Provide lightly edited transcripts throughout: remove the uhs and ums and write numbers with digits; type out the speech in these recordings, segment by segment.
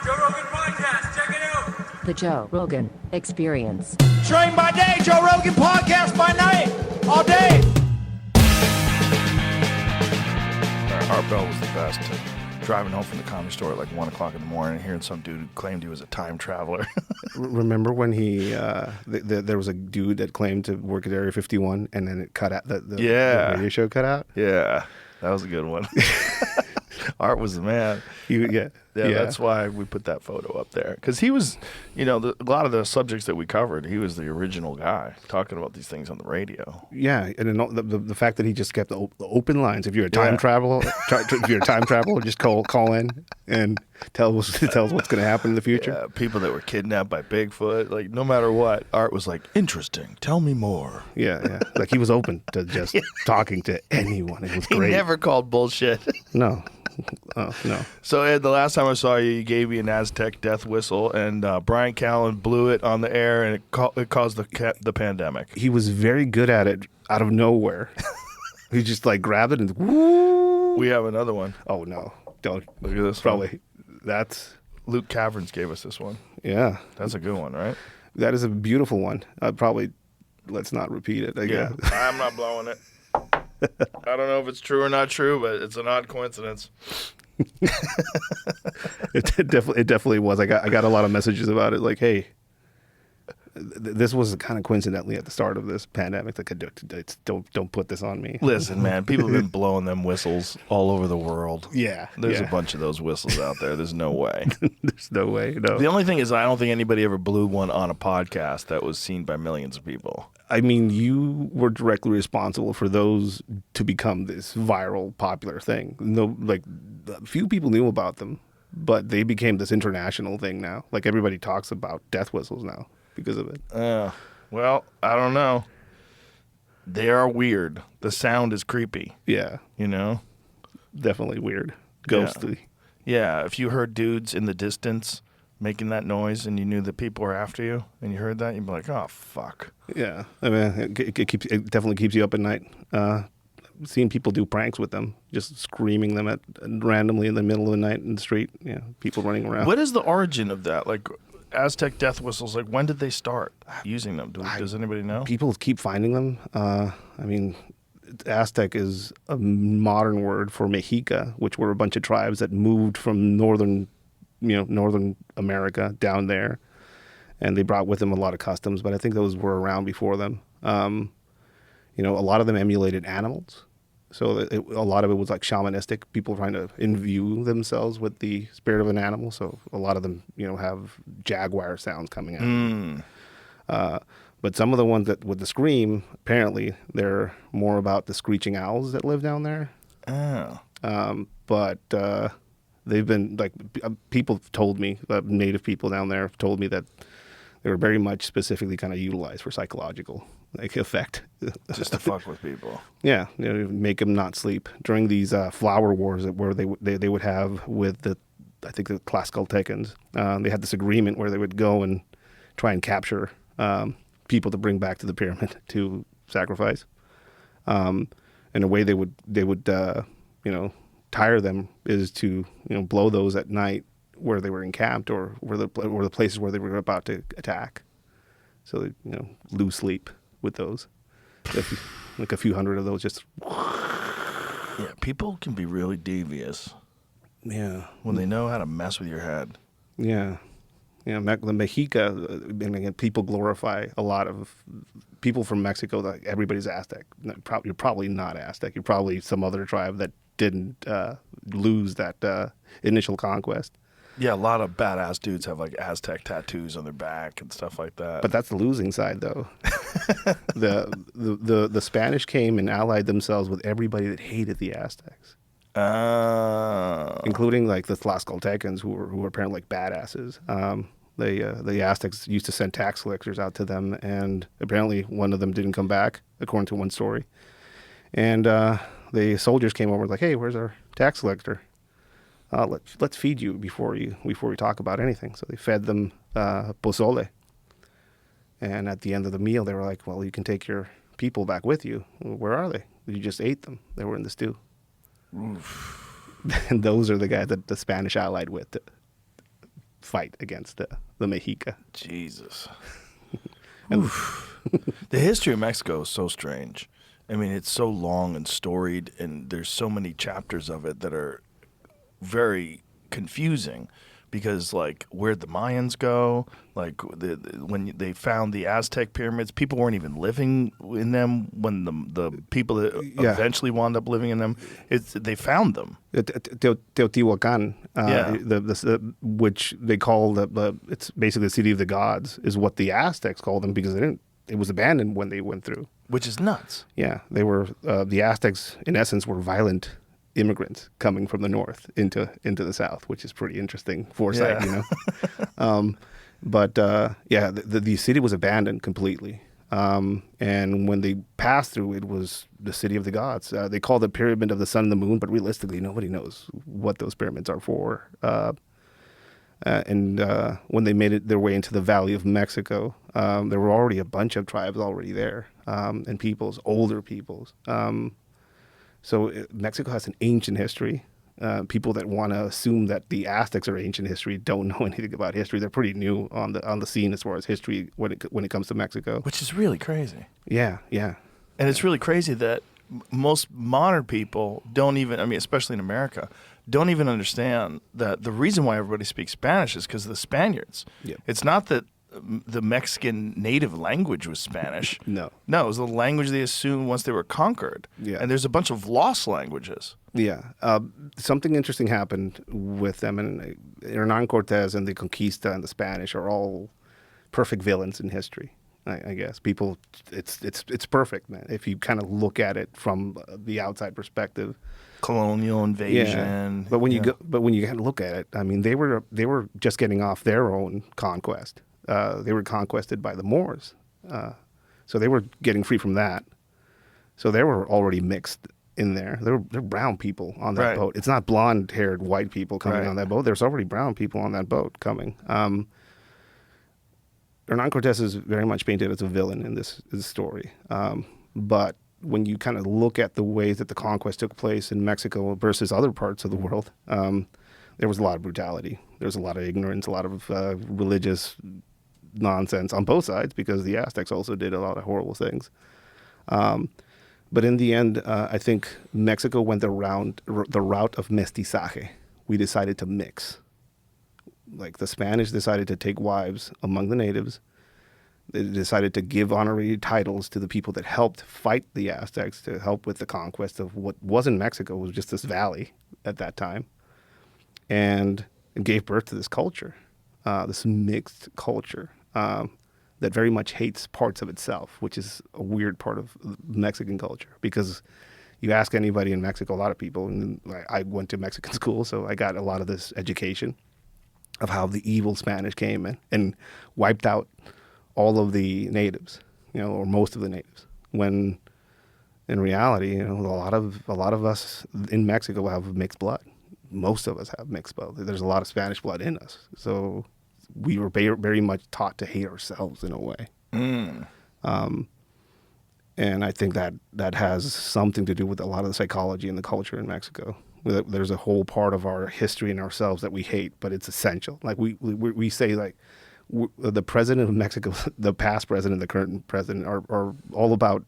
Joe Rogan Podcast. Check it out. The Joe Rogan Experience. Train by day, Joe Rogan Podcast by night, all day. Art Bell was the best. Driving home from the comedy store at like 1 o'clock in the morning, hearing some dude who claimed he was a time traveler. Remember when he there was a dude that claimed to work at Area 51, and then it cut out the radio show cut out? Yeah, that was a good one. Art was the man. Yeah, that's why we put that photo up there. Because he was, a lot of the subjects that we covered, he was the original guy talking about these things on the radio. Yeah, and then the fact that he just kept the open lines. If you're a time traveler, just call in and tell us what's going to happen in the future. Yeah, people that were kidnapped by Bigfoot, like no matter what, Art was like, interesting, tell me more. Yeah. Like he was open to just talking to anyone. It was great. He never called bullshit. No. Oh, no. So, Ed, the last time I saw you, you gave me an Aztec death whistle, and Brian Callen blew it on the air, and it caused the pandemic. He was very good at it out of nowhere. He just like grabbed it and woo. We have another one. Oh, no. Don't. Look at this. Probably. That's. Luke Caverns gave us this one. Yeah. That's a good one, right? That is a beautiful one. Let's not repeat it, I guess. I'm not blowing it. I don't know if it's true or not true, but it's an odd coincidence. It definitely was. I got a lot of messages about it. Like, hey, this was kind of coincidentally at the start of this pandemic. Like, don't put this on me. Listen, man, people have been blowing them whistles all over the world. Yeah, there's a bunch of those whistles out there. There's no way. There's no way. No. The only thing is, I don't think anybody ever blew one on a podcast that was seen by millions of people. I mean, you were directly responsible for those to become this viral, popular thing. No, like, few people knew about them, but they became this international thing now. Like, everybody talks about death whistles now because of it. Well, I don't know. They are weird. The sound is creepy. Yeah. Definitely weird. Ghostly. Yeah. If you heard dudes in the distance making that noise and you knew that people were after you and you heard that, you'd be like, oh, fuck. Yeah. I mean, it definitely keeps you up at night. Seeing people do pranks with them, just screaming them at randomly in the middle of the night in the street, people running around. What is the origin of that? Like, Aztec death whistles, like, when did they start using them? Does anybody know? People keep finding them. I mean, Aztec is a modern word for Mexica, which were a bunch of tribes that moved from northern America down there, and they brought with them a lot of customs, but I think those were around before them. A lot of them emulated animals, so a lot of it was like shamanistic, people trying to imbue themselves with the spirit of an animal, so a lot of them, have jaguar sounds coming out. But some of the ones that with the scream, apparently they're more about the screeching owls that live down there. But they've been, like, people told me, native people down there have told me that they were very much specifically kind of utilized for psychological, like, effect. Just to fuck with people. Yeah, make them not sleep. During these flower wars where they would have with the Tlaxcaltecans, they had this agreement where they would go and try and capture people to bring back to the pyramid to sacrifice. And the way they would tire them is to blow those at night where they were encamped or where the places where they were about to attack. So they lose sleep with those. Like a few hundred of those just. Yeah, people can be really devious. Yeah, when they know how to mess with your head. Yeah. The Mexica, people glorify a lot of people from Mexico. Like, everybody's Aztec. You're probably not Aztec. You're probably some other tribe that didn't lose that initial conquest. Yeah, a lot of badass dudes have like Aztec tattoos on their back and stuff like that. But that's the losing side, though. the Spanish came and allied themselves with everybody that hated the Aztecs. Including like the Tlaxcaltecans, who were apparently like badasses. The Aztecs used to send tax collectors out to them, and apparently one of them didn't come back, according to one story. And the soldiers came over like, "Hey, where's our tax collector? Let's feed you before we talk about anything." So they fed them pozole. And at the end of the meal, they were like, "Well, you can take your people back with you." Where are they? You just ate them. They were in the stew. Oof. And those are the guys that the Spanish allied with fight against the Mexica. Jesus. The history of Mexico is so strange. I mean, it's so long and storied, and there's so many chapters of it that are very confusing because, like, where'd the Mayans go? Like, when they found the Aztec pyramids, people weren't even living in them. When the people that eventually wound up living in them, they found them. Teotihuacan, which they call it's basically the city of the gods, is what the Aztecs called them because it was abandoned when they went through. Which is nuts. Yeah, they were the Aztecs. In essence, were violent immigrants coming from the north into the south, which is pretty interesting foresight, you know. The city was abandoned completely, and when they passed through, it was the city of the gods. They called it Pyramid of the Sun and the Moon, but realistically, nobody knows what those pyramids are for. And when they made their way into the Valley of Mexico, there were already a bunch of tribes already there, and older peoples. So Mexico has an ancient history. People that want to assume that the Aztecs are ancient history don't know anything about history. They're pretty new on the scene as far as history when it comes to Mexico. Which is really crazy. Yeah. And it's really crazy that most modern people don't even, I mean, especially in America, don't even understand that the reason why everybody speaks Spanish is because of the Spaniards. Yep. It's not that the Mexican native language was Spanish. No, it was the language they assumed once they were conquered. Yeah. And there's a bunch of lost languages. Yeah. Something interesting happened with them. And Hernan Cortez and the Conquista and the Spanish are all perfect villains in history, I guess. People, it's perfect, man, if you kind of look at it from the outside perspective. Colonial invasion. Yeah. But when you kind of look at it, I mean, they were just getting off their own conquest. They were conquested by the Moors. So they were getting free from that. So they were already mixed in there. They're brown people on that boat. It's not blonde-haired white people coming on that boat. There's already brown people on that boat coming. Hernan Cortez is very much painted as a villain in this story. But when you kind of look at the ways that the conquest took place in Mexico versus other parts of the world, there was a lot of brutality. There was a lot of ignorance, a lot of religious nonsense on both sides because the Aztecs also did a lot of horrible things. But in the end, I think Mexico went the route of mestizaje. We decided to mix. Like the Spanish decided to take wives among the natives. They decided to give honorary titles to the people that helped fight the Aztecs to help with the conquest of what wasn't Mexico, was just this valley at that time. And it gave birth to this culture, this mixed culture that very much hates parts of itself, which is a weird part of Mexican culture. Because you ask anybody in Mexico, a lot of people, and I went to Mexican school, so I got a lot of this education of how the evil Spanish came in and wiped out all of the natives, or most of the natives. When in reality, a lot of us in Mexico have mixed blood. Most of us have mixed blood. There's a lot of Spanish blood in us. So we were very much taught to hate ourselves in a way. And I think that has something to do with a lot of the psychology and the culture in Mexico. There's a whole part of our history and ourselves that we hate, but it's essential. Like we say, like, the president of Mexico, the past president, the current president are all about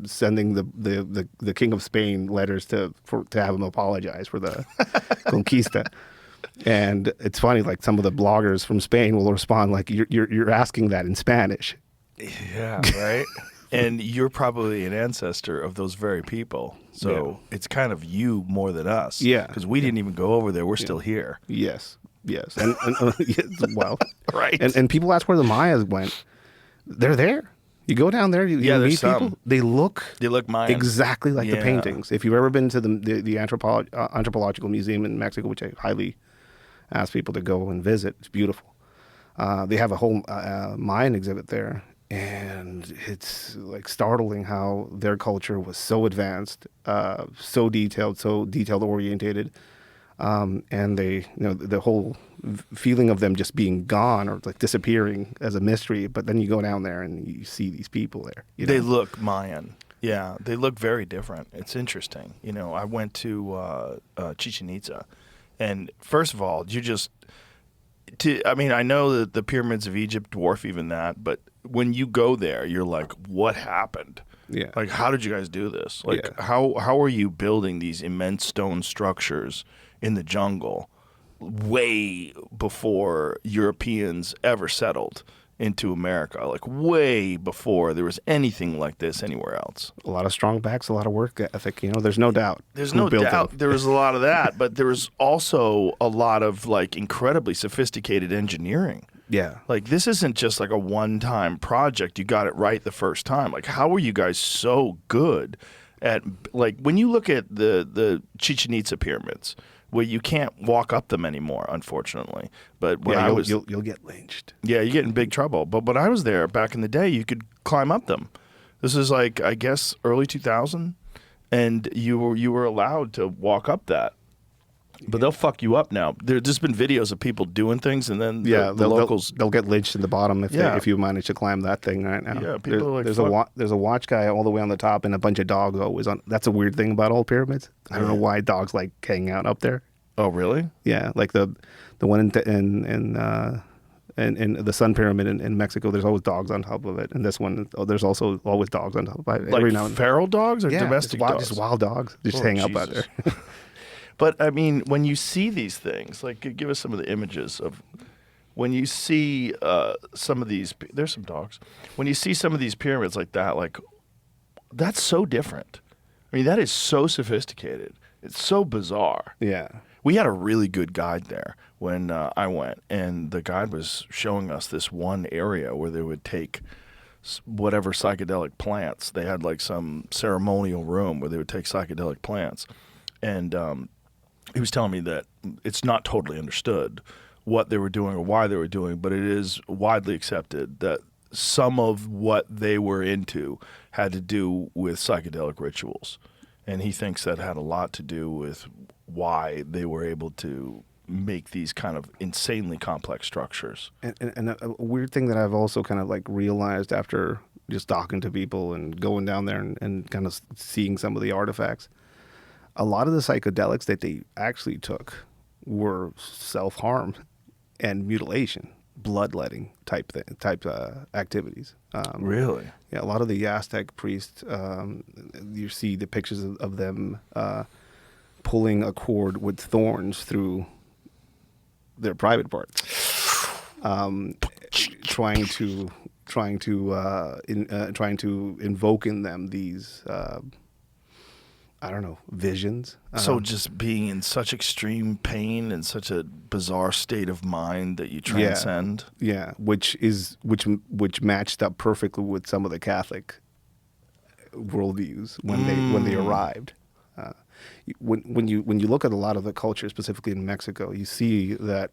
sending the king of Spain letters to have him apologize for the conquista. And it's funny, like some of the bloggers from Spain will respond like, "You're asking that in Spanish." Yeah, right. And you're probably an ancestor of those very people, so it's kind of you more than us. Yeah, because we didn't even go over there. We're still here. Yes, and well, right. And people ask where the Mayas went. They're there. You go down there, you meet people. They look Mayan. Exactly like the paintings. If you've ever been to the anthropological museum in Mexico, which I highly ask people to go and visit, it's beautiful. They have a whole Mayan exhibit there, and it's like startling how their culture was so advanced, so detail orientated, and they, the whole feeling of them just being gone or like disappearing as a mystery. But then you go down there and you see these people there. They look Mayan. Yeah, they look very different. It's interesting. I went to Chichen Itza, and first of all, I mean, I know that the pyramids of Egypt dwarf even that, but when you go there, you're like, what happened? Yeah. Like, how did you guys do this? Like, Yeah. how are you building these immense stone structures in the jungle way before Europeans ever settled into America? Like, way before there was anything like this anywhere else. A lot of strong backs, a lot of work ethic. There's no doubt. There's who no built doubt it. there was a lot of that, but there was also a lot of like incredibly sophisticated engineering. Yeah. Like, this isn't just like a one-time project. You got it right the first time. Like, how are you guys so good at, like, when you look at the Chichen Itza pyramids, where you can't walk up them anymore, unfortunately. But when I was, you'll get lynched. yeah, you get in big trouble. But when I was there back in the day, you could climb up them. This is like, I guess, early 2000, and you were allowed to walk up that. But they'll fuck you up now. There's been videos of people doing things, and then the locals they'll get lynched in the bottom Yeah. if you manage to climb that thing right now. Yeah, people are like, there's fuck. there's a watch guy all the way on the top and a bunch of dogs always on. That's a weird thing about old pyramids. I don't know why dogs like hanging out up there. Oh, really? Yeah, like the one in the Sun Pyramid in Mexico. There's always dogs on top of it, and this one there's also always dogs on top of it. Like Every now and feral dogs or yeah, domestic dogs? just wild dogs just Oh, hang up out Jesus. there. But I mean, when you see these things, like, give us some of the images of when you see some of these. There's some dogs. When you see some of these pyramids like that, like, that's so different. I mean, that is so sophisticated. It's so bizarre. Yeah. We had a really good guide there when I went, and the guide was showing us this one area where they would take whatever psychedelic plants. They had like some ceremonial room where they would take psychedelic plants, and he was telling me that it's not totally understood what they were doing or why they were doing, but it is widely accepted that some of what they were into had to do with psychedelic rituals. And he thinks that had a lot to do with why they were able to make these kind of insanely complex structures. And a weird thing that I've also kind of like realized after just talking to people and going down there and kind of seeing some of the artifacts, a lot of the psychedelics that they actually took were self-harm and mutilation, bloodletting type activities. Really? Yeah, a lot of the Aztec priests, you see the pictures of them pulling a cord with thorns through their private parts, trying to invoke in them these I don't know, visions. So just being in such extreme pain and such a bizarre state of mind that you transcend. Yeah, which matched up perfectly with some of the Catholic worldviews when they arrived. When you look at a lot of the culture, specifically in Mexico, you see that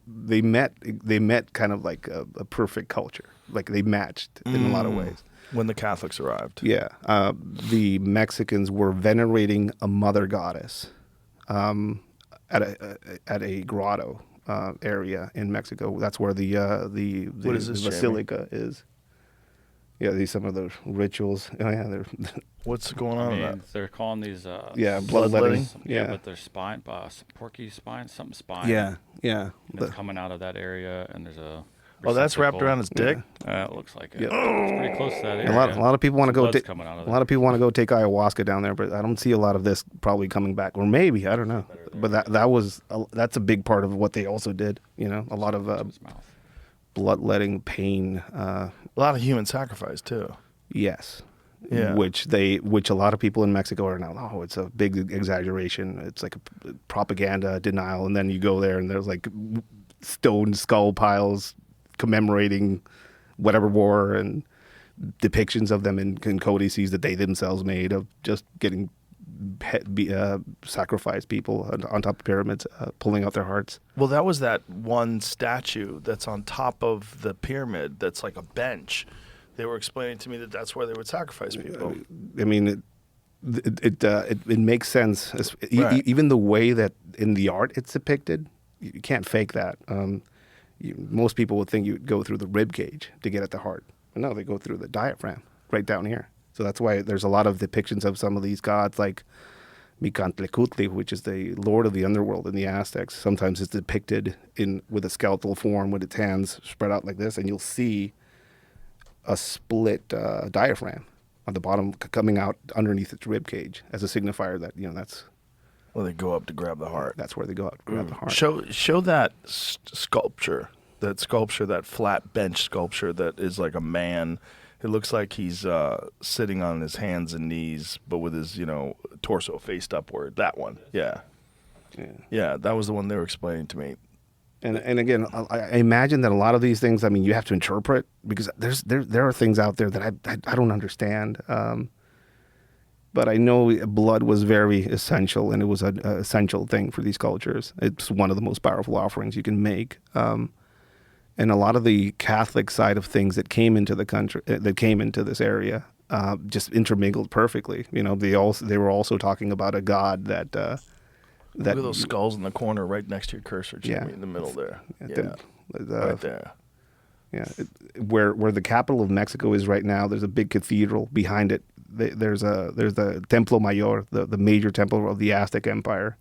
they met kind of like a perfect culture. Like they matched in a lot of ways. When the Catholics arrived. Yeah, the Mexicans were venerating a mother goddess at a grotto area in Mexico. That's where the What is this, basilica is. Yeah, these some of the rituals. Oh yeah, they're What's going on with that? They're calling these bloodletting. yeah, but they're spine, porky spine, something spine. Yeah. And it's coming out of that area, and there's a. Oh, that's wrapped around his dick? It looks like it. Yeah. It's pretty close to that area. A lot of people want to go. Blood's coming out of A lot of people want to go take ayahuasca down there, but I don't see a lot of this probably coming back, or maybe I don't know. But that's a big part of what they also did. You know, a lot of his mouth. bloodletting, pain. A lot of human sacrifice, too. Yes. Yeah. Which a lot of people in Mexico are now. Oh, it's a big exaggeration. It's like a propaganda denial, and then you go there and there's like stone skull piles commemorating whatever war and depictions of them in codices that they themselves made of just getting sacrificed people on top of pyramids, pulling out their hearts. Well, that was that one statue that's on top of the pyramid that's like a bench. They were explaining to me that that's where they would sacrifice people. I mean, it makes sense. Right. Even the way that in the art it's depicted, you can't fake that. Most people would think you'd go through the rib cage to get at the heart. But no, they go through the diaphragm right down here. So that's why there's a lot of depictions of some of these gods like Micantlecutli, which is the lord of the underworld in the Aztecs. Sometimes it's depicted with a skeletal form with its hands spread out like this, and you'll see a split diaphragm on the bottom coming out underneath its rib cage as a signifier that that's. Well, they go up to grab the heart. That's where they go up to grab the heart. Show that sculpture, that flat bench sculpture that is like a man. It looks like he's sitting on his hands and knees, but with his torso faced upward. That one, yeah, that was the one they were explaining to me. And again, I imagine that a lot of these things, I mean, you have to interpret because there are things out there that I don't understand. But I know blood was very essential, and it was an essential thing for these cultures. It's one of the most powerful offerings you can make. And a lot of the Catholic side of things that came into the country, that came into this area, just intermingled perfectly. They were also talking about a god that. Look at those skulls in the corner, right next to your cursor, Jimmy, in the middle there. Right there. Yeah, where the capital of Mexico is right now. There's a big cathedral behind it. There's the Templo Mayor, the major temple of the Aztec Empire,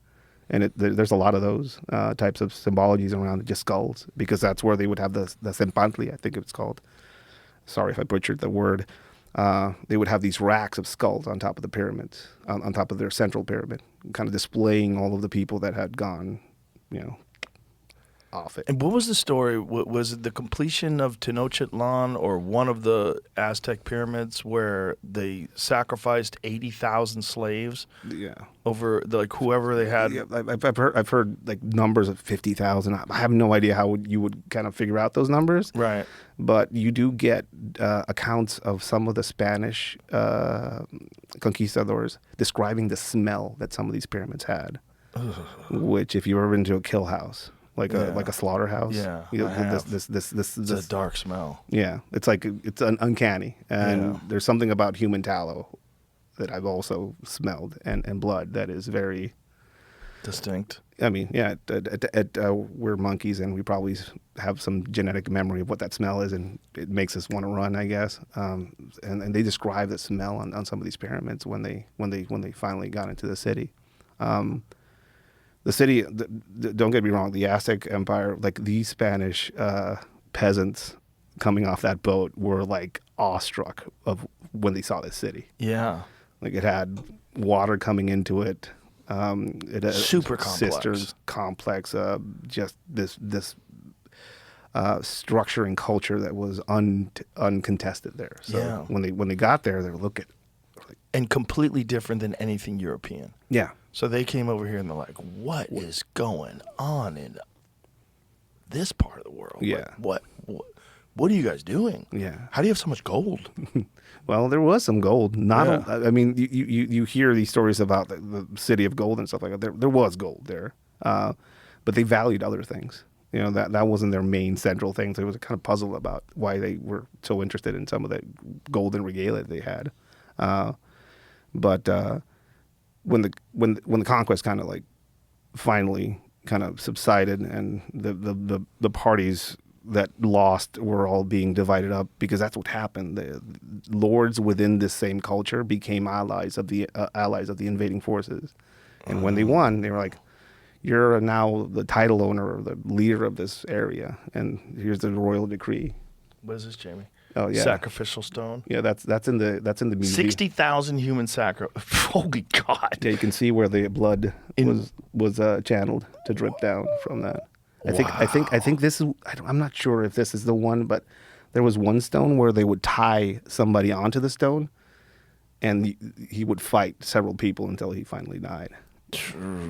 and there's a lot of those types of symbologies around it, just skulls, because that's where they would have the Sempantli, I think it's called. Sorry if I butchered the word. They would have these racks of skulls on top of the pyramids, on top of their central pyramid, kind of displaying all of the people that had gone, off it. And what was the story? Was it the completion of Tenochtitlan or one of the Aztec pyramids where they sacrificed 80,000 slaves? Yeah. Over whoever they had. Yeah, I've heard like numbers of 50,000. I have no idea how you would kind of figure out those numbers. Right. But you do get accounts of some of the Spanish conquistadors describing the smell that some of these pyramids had. Ugh. Which, if you've ever been to a kill house, like a slaughterhouse, it's a dark smell. Yeah, it's uncanny, and there's something about human tallow that I've also smelled, and blood that is very distinct. I mean, we're monkeys, and we probably have some genetic memory of what that smell is, and it makes us want to run, I guess. And they describe the smell on some of these pyramids when they finally got into the city. The city, don't get me wrong, the Aztec Empire, like these Spanish peasants coming off that boat were like awestruck of when they saw this city. Yeah. Like it had water coming into it. It had super complex. Cisterns, complex, just this structuring culture that was uncontested there. So when they got there, they were looking. And completely different than anything European. Yeah. So they came over here and they're like, what is going on in this part of the world? Yeah. What are you guys doing? Yeah. How do you have so much gold? Well, there was some gold. I mean, you hear these stories about the city of gold and stuff like that. There was gold there. But they valued other things. That wasn't their main central thing. So it was a kind of puzzle about why they were so interested in some of the golden regalia they had. But when the conquest kind of like finally kind of subsided, and the parties that lost were all being divided up, because that's what happened. The lords within this same culture became allies of the invading forces, and when they won, they were like, "You're now the title owner or the leader of this area, and here's the royal decree." What is this, Jamie? Oh yeah, sacrificial stone. Yeah, that's in the museum. 60,000 human sacrifice. Holy God! Yeah, you can see where the blood was channeled to drip down from that. I think this is. I'm not sure if this is the one, but there was one stone where they would tie somebody onto the stone, and he would fight several people until he finally died.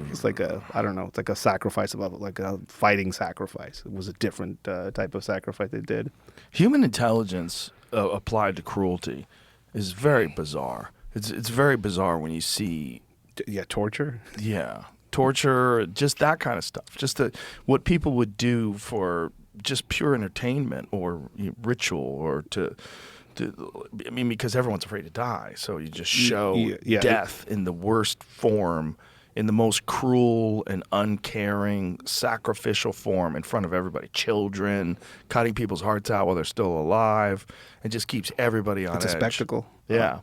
It's like it's like a sacrifice like a fighting sacrifice. It was a different type of sacrifice they did. Human intelligence applied to cruelty is very bizarre. It's very bizarre when you see torture. Yeah, torture, just that kind of stuff. Just what people would do for just pure entertainment or ritual, or because everyone's afraid to die, so you just show death in the worst form, in the most cruel and uncaring, sacrificial form in front of everybody. Children, cutting people's hearts out while they're still alive. It just keeps everybody on edge. It's a spectacle. Yeah.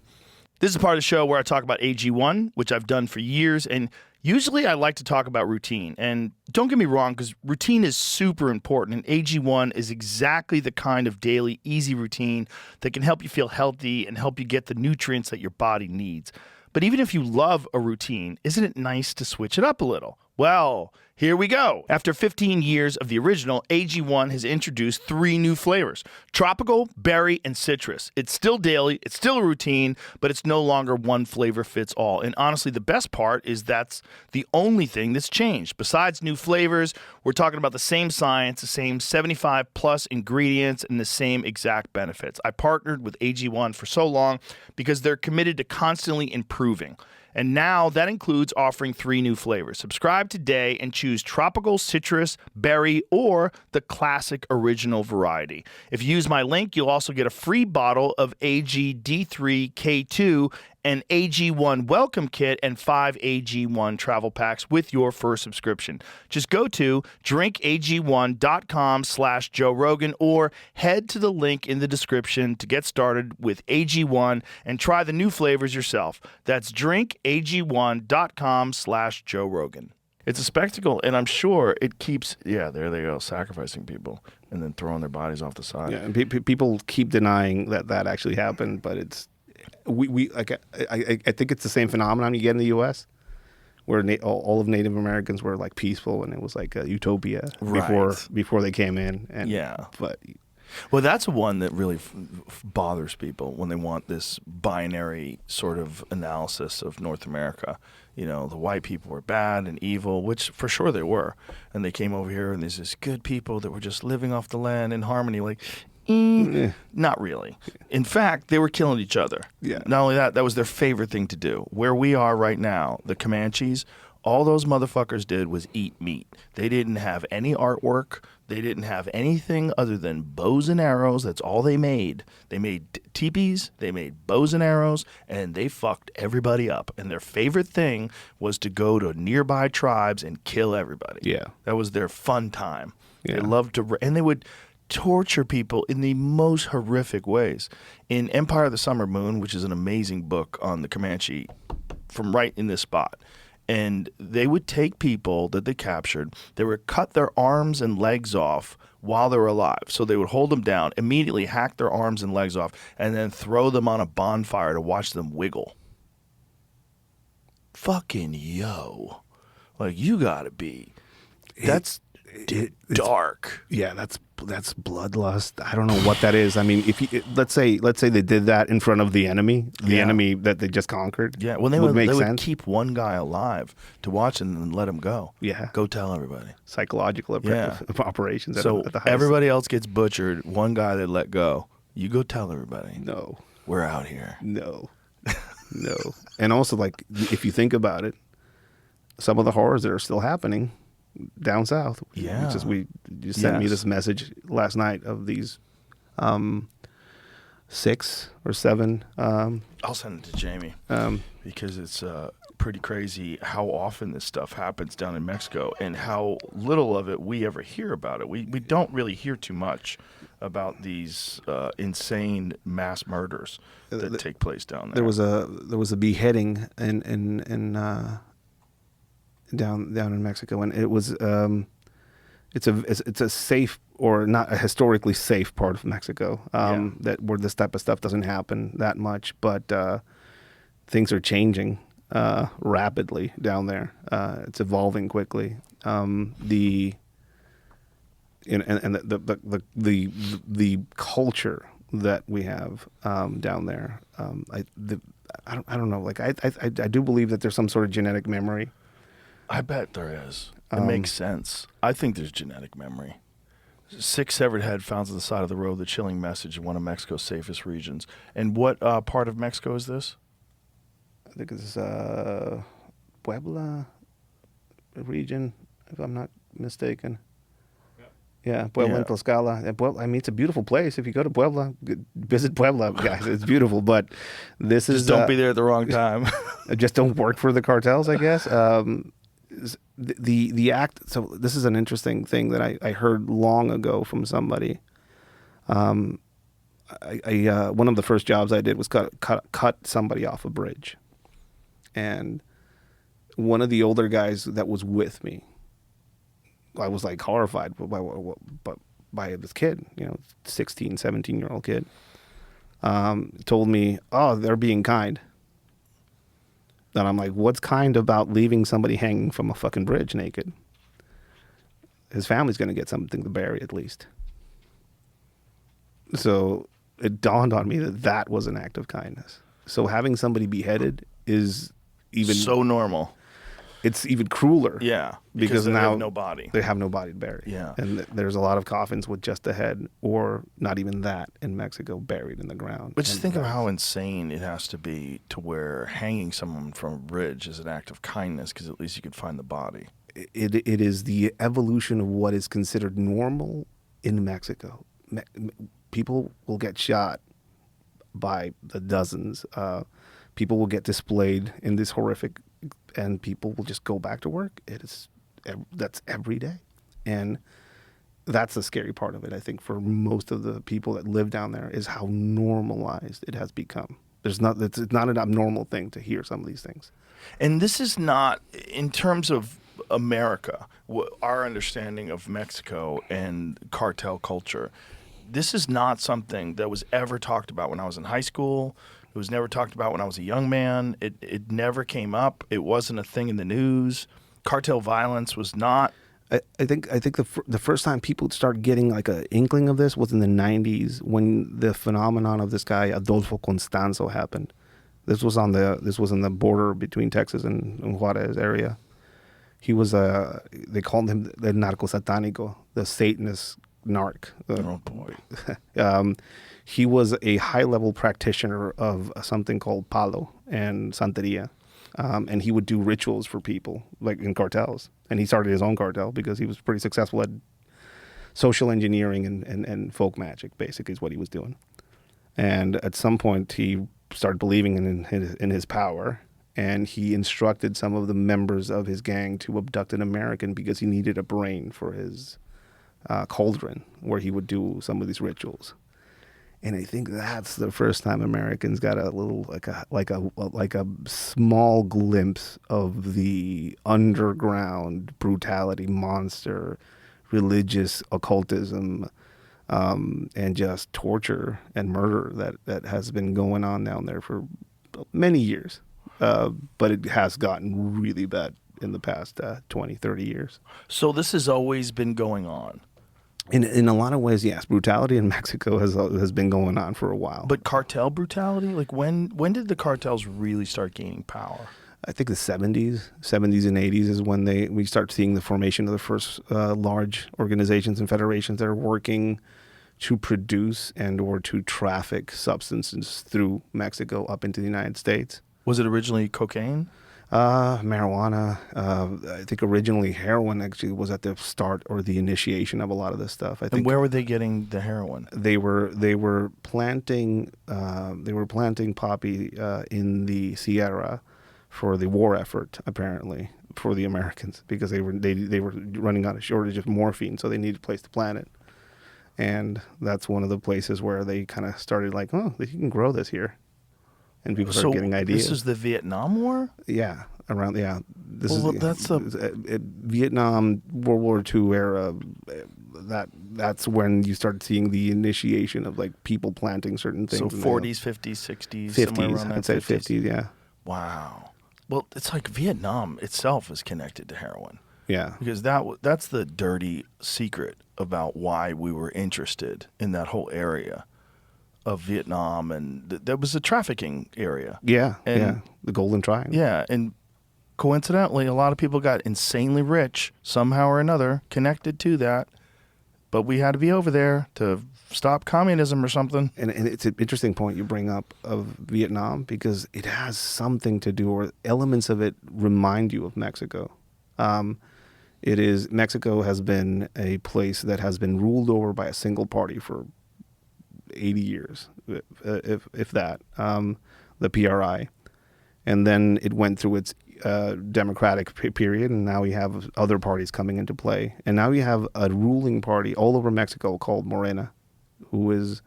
This is part of the show where I talk about AG1, which I've done for years, and usually I like to talk about routine. And don't get me wrong, because routine is super important, and AG1 is exactly the kind of daily, easy routine that can help you feel healthy and help you get the nutrients that your body needs. But even if you love a routine, isn't it nice to switch it up a little? Well, here we go. After 15 years of the original, AG1 has introduced 3 new flavors: tropical, berry, and citrus. It's still daily, it's still a routine, but it's no longer one flavor fits all. And honestly, the best part is that's the only thing that's changed. Besides new flavors, we're talking about the same science, the same 75 plus ingredients, and the same exact benefits. I partnered with AG1 for so long because they're committed to constantly improving. And now that includes offering 3 new flavors. Subscribe today and choose tropical, citrus, berry, or the classic original variety. If you use my link, you'll also get a free bottle of AG-D3K2, an AG1 welcome kit, and 5 AG1 travel packs with your first subscription. Just go to drinkag1.com/Joe Rogan or head to the link in the description to get started with AG1 and try the new flavors yourself. That's drinkag1.com/Joe Rogan. It's a spectacle, and I'm sure it keeps, there they go, sacrificing people and then throwing their bodies off the side. Yeah, and people keep denying that actually happened, but it's I think it's the same phenomenon you get in the U.S. where all of Native Americans were like peaceful and it was like a utopia before they came in. And, Well, that's one that really bothers people when they want this binary sort of analysis of North America. You know, the white people were bad and evil, which for sure they were. And they came over here and there's this good people that were just living off the land in harmony. Like, not really. In fact, they were killing each other. Yeah. Not only that, that was their favorite thing to do. Where we are right now, the Comanches, all those motherfuckers did was eat meat. They didn't have any artwork. They didn't have anything other than bows and arrows. That's all they made. They made teepees, they made bows and arrows, and they fucked everybody up. And their favorite thing was to go to nearby tribes and kill everybody. Yeah. That was their fun time. Yeah. They loved to, and they would torture people in the most horrific ways. In Empire of the Summer Moon, which is an amazing book on the Comanche, from right in this spot, and they would take people that they captured, they would cut their arms and legs off while they were alive. So they would hold them down, immediately hack their arms and legs off, and then throw them on a bonfire to watch them wiggle. Fucking yo. Like, you gotta be. That's dark. Yeah, that's bloodlust. I don't know what that is. I mean, if you, let's say they did that in front of the enemy that they just conquered. Yeah, well, they would keep one guy alive to watch and then let him go. Yeah, go tell everybody. Psychological operations. So at the everybody else gets butchered. One guy they let go. You go tell everybody. No, we're out here. No, no. And also, like, if you think about it, some of the horrors that are still happening down south. Yeah. You sent me this message last night of these 6 or 7. I'll send it to Jamie because it's pretty crazy how often this stuff happens down in Mexico and how little of it we ever hear about it. We don't really hear too much about these insane mass murders that take place down there. There was a beheading down in Mexico, and it was it's a safe, or not a historically safe, part of Mexico, that where this type of stuff doesn't happen that much, but things are changing rapidly down there. It's evolving quickly. The culture that we have down there. I don't know. Like I do believe that there's some sort of genetic memory. I bet there is. It makes sense. I think there's genetic memory. 6 severed head found on the side of the road, the chilling message in one of Mexico's safest regions. And what part of Mexico is this? I think it's Puebla region, if I'm not mistaken. Yeah, Puebla and Tlaxcala. Puebla, I mean, it's a beautiful place. If you go to Puebla, visit Puebla, guys. It's beautiful. But this is... Just don't be there at the wrong time. Just don't work for the cartels, I guess. The act... So this is an interesting thing that I heard long ago from somebody. one of the first jobs I did was cut somebody off a bridge, and one of the older guys that was with me, I was like horrified by this kid, 16, 17-year-old kid, told me, "Oh, they're being kind." And I'm like, "What's kind about leaving somebody hanging from a fucking bridge naked? His family's going to get something to bury at least." So it dawned on me that was an act of kindness. So having somebody beheaded is even so normal. It's even crueler. Yeah, because they now have no body. They have no body to bury. Yeah, and there's a lot of coffins with just a head, or not even that, in Mexico, buried in the ground. But just think of how insane it has to be to where hanging someone from a bridge is an act of kindness, because at least you could find the body. It is the evolution of what is considered normal in Mexico. People will get shot by the dozens. People will get displayed in this horrific, and people will just go back to work. That's every day, and that's the scary part of it. I think for most of the people that live down there is how normalized it has become. It's not an abnormal thing to hear some of these things. And this is not, in terms of America, our understanding of Mexico and cartel culture, this is not something that was ever talked about when I was in high school. It was never talked about when I was a young man. It never came up. It wasn't a thing in the news. Cartel violence was not. I think the first time people started getting like an inkling of this was in the 90s, when the phenomenon of this guy Adolfo Constanzo happened. This was in the border between Texas and Juarez area. He was they called him the narco satánico, the Satanist narc. Oh boy. He was a high-level practitioner of something called palo and santeria, and he would do rituals for people, like in cartels. And he started his own cartel because he was pretty successful at social engineering and folk magic, basically, is what he was doing. And at some point, he started believing in his power, and he instructed some of the members of his gang to abduct an American because he needed a brain for his cauldron, where he would do some of these rituals. And I think that's the first time Americans got a little like a small glimpse of the underground brutality, monster, religious occultism, and just torture and murder that has been going on down there for many years. But it has gotten really bad in the past 20, 30 years. So this has always been going on. In a lot of ways, yes. Brutality in Mexico has been going on for a while. But cartel brutality? Like when did the cartels really start gaining power? I think the 70s and 80s is when we start seeing the formation of the first large organizations and federations that are working to produce and or to traffic substances through Mexico up into the United States. Was it originally cocaine? Marijuana. I think originally heroin actually was at the start or the initiation of a lot of this stuff. I think. And where were they getting the heroin? They were planting poppy in the Sierra for the war effort, apparently, for the Americans, because they were running out of shortage of morphine, so they needed a place to plant it. And that's one of the places where they kind of started like, oh, you can grow this here. And people start getting ideas. This is the Vietnam War? Yeah, around That's Vietnam, World War II era. That's when you start seeing the initiation of like people planting certain things. So 40s, 50s, 60s, somewhere around that. I'd say 50s, yeah. Wow. Well, it's like Vietnam itself is connected to heroin. Yeah. Because that's the dirty secret about why we were interested in that whole area of Vietnam, and that was a trafficking area. Yeah, the Golden Triangle. Yeah, and coincidentally, a lot of people got insanely rich somehow or another connected to that, but we had to be over there to stop communism or something. And it's an interesting point you bring up of Vietnam, because it has something to do, or elements of it remind you of Mexico. Mexico has been a place that has been ruled over by a single party for 80 years, if that, the PRI. And then it went through its democratic period, and now we have other parties coming into play. And now we have a ruling party all over Mexico called Morena, who is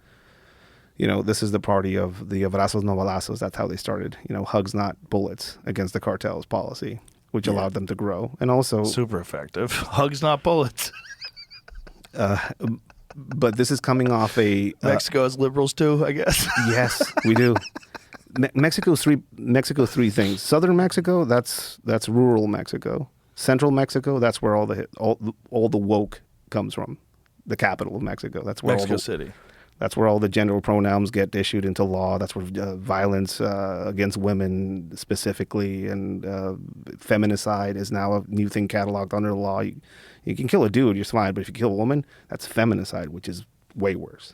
This is the party of the abrazos no balazos. That's how they started. Hugs not bullets against the cartels policy, which allowed them to grow. And also super effective. Hugs not bullets. But this is coming off a Mexico has liberals too, I guess. Yes, we do. Mexico's three things. Southern Mexico, that's rural Mexico. Central Mexico, that's where all the woke comes from. The capital of Mexico. That's where Mexico City. That's where all the gender pronouns get issued into law. That's where violence against women specifically and feminicide is now a new thing cataloged under the law. You can kill a dude, you're fine, but if you kill a woman, that's feminicide, which is way worse.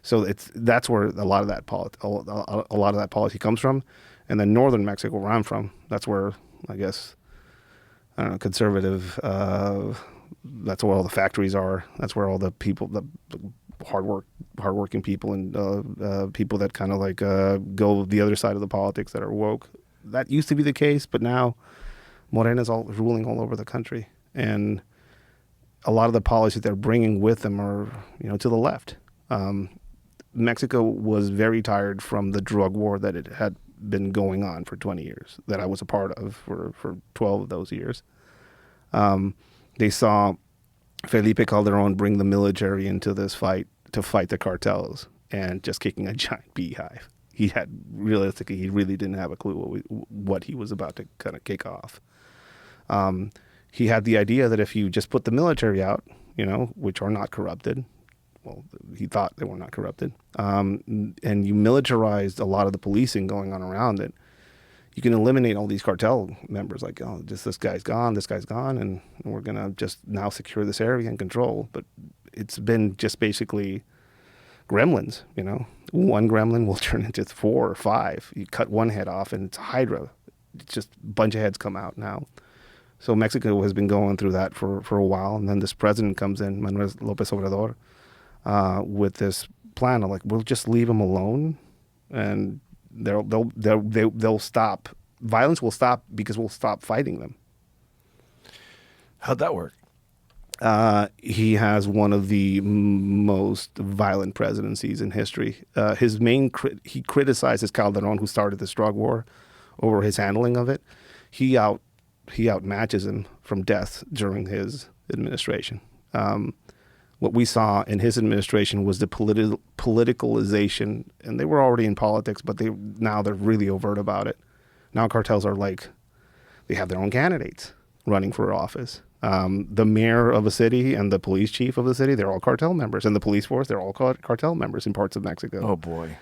So that's where a lot of that policy comes from. And then northern Mexico, where I'm from, that's where I guess conservative. That's where all the factories are. That's where all the people, the hardworking people, and people that kind of like go the other side of the politics that are woke. That used to be the case, but now Morena's all ruling all over the country, and a lot of the policies they're bringing with them are to the left. Mexico was very tired from the drug war that it had been going on for 20 years, that I was a part of for 12 of those years. They saw Felipe Calderon bring the military into this fight to fight the cartels and just kicking a giant beehive. He really didn't have a clue what he was about to kind of kick off. He had the idea that if you just put the military out, which are not corrupted, well, he thought they were not corrupted, and you militarized a lot of the policing going on around it, you can eliminate all these cartel members. Like, just this guy's gone, and we're going to just now secure this area and control. But it's been just basically gremlins, One gremlin will turn into 4 or 5. You cut one head off and it's a hydra. It's just a bunch of heads come out now. So Mexico has been going through that for a while. And then this president comes in, Manuel López Obrador, with this plan of like, we'll just leave them alone and they'll stop. Violence will stop because we'll stop fighting them. How'd that work? He has one of the most violent presidencies in history. He criticizes Calderon, who started this drug war, over his handling of it. He outmatches him from death during his administration. What we saw in his administration was the politicalization, and they were already in politics, but now they're really overt about it. Now cartels are like, they have their own candidates running for office. The mayor of a city and the police chief of the city, they're all cartel members. And the police force, they're all cartel members in parts of Mexico. Oh, boy.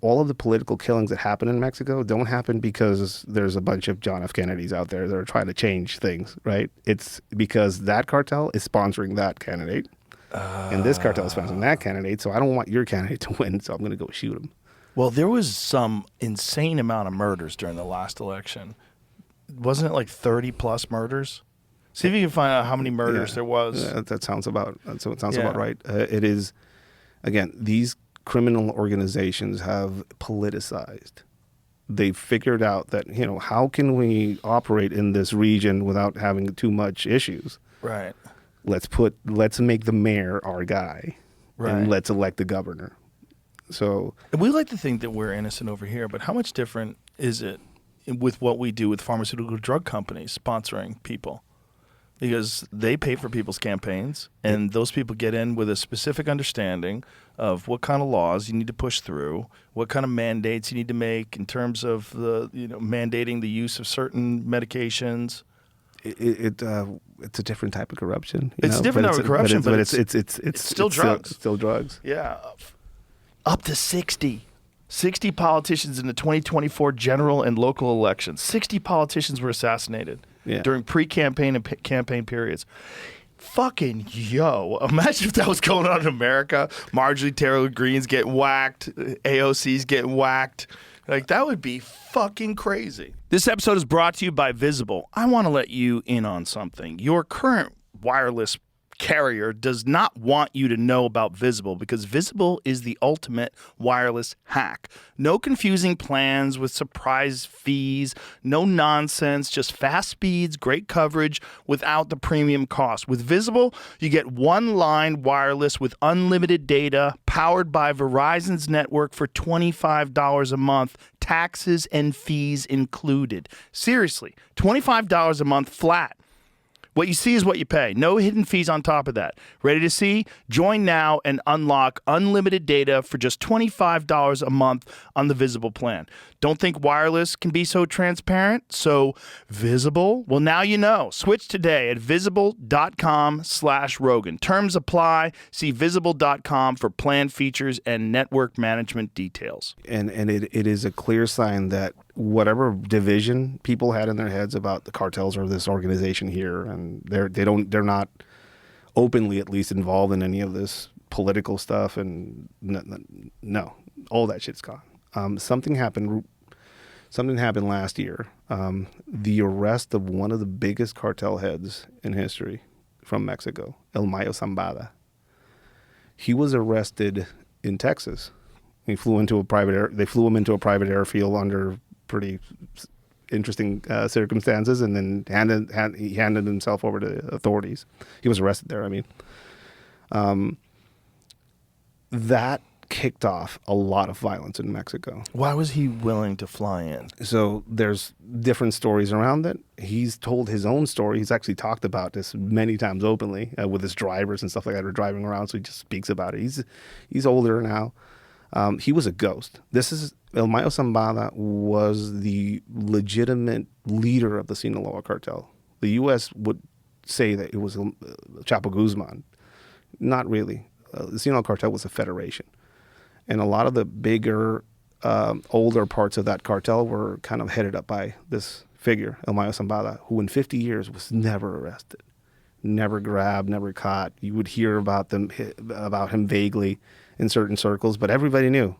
All of the political killings that happen in Mexico don't happen because there's a bunch of John F. Kennedys out there that are trying to change things, right? It's because that cartel is sponsoring that candidate. And this cartel is sponsoring that candidate, so I don't want your candidate to win, so I'm going to go shoot him. Well, there was some insane amount of murders during the last election. Wasn't it like 30-plus murders? See if you can find out how many murders there was. Yeah, that sounds about right. It is, again, these criminal organizations have politicized. They figured out that, how can we operate in this region without having too much issues? Right. Let's make the mayor our guy, right, and let's elect the governor. So we like to think that we're innocent over here, but how much different is it with what we do with pharmaceutical drug companies sponsoring people? Because they pay for people's campaigns, and those people get in with a specific understanding of what kind of laws you need to push through, what kind of mandates you need to make in terms of mandating the use of certain medications. It's a different type of corruption. It's a different type of corruption, but it's still drugs. Still drugs. Yeah, up to 60 politicians in the 2024 general and local elections. 60 politicians were assassinated during pre-campaign and campaign periods. Fucking imagine if that was going on in America. Marjorie Taylor Greene's getting whacked. AOC's getting whacked. Like, that would be fucking crazy. This episode is brought to you by Visible. I want to let you in on something. Your current wireless carrier does not want you to know about Visible because Visible is the ultimate wireless hack. No confusing plans with surprise fees, no nonsense, just fast speeds, great coverage without the premium cost. With Visible, you get one-line wireless with unlimited data powered by Verizon's network for $25 a month, taxes and fees included. Seriously, $25 a month flat. What you see is what you pay. No hidden fees on top of that. Ready to see? Join now and unlock unlimited data for just $25 a month on the Visible plan. Don't think wireless can be so transparent? So Visible? Well, now you know. Switch today at visible.com/Rogan. Terms apply. See visible.com for plan features and network management details. And it is a clear sign that whatever division people had in their heads about the cartels or this organization here, and they're not openly at least involved in any of this political stuff, and no, all that shit's gone. Something happened last year. The arrest of one of the biggest cartel heads in history from Mexico, El Mayo Zambada. He was arrested in Texas. He flew into they flew him into a private airfield under pretty interesting circumstances, and then he handed himself over to authorities. He was arrested there. I mean, that kicked off a lot of violence in Mexico. Why was he willing to fly in? So there's different stories around it. He's told his own story. He's actually talked about this many times openly with his drivers and stuff like that who are driving around. So he just speaks about it. He's older now. He was a ghost. El Mayo Zambada was the legitimate leader of the Sinaloa cartel. The U.S. would say that it was Chapo Guzman. Not really. The Sinaloa cartel was a federation. And a lot of the bigger, older parts of that cartel were kind of headed up by this figure, El Mayo Zambada, who in 50 years was never arrested, never grabbed, never caught. You would hear about him vaguely in certain circles, but everybody knew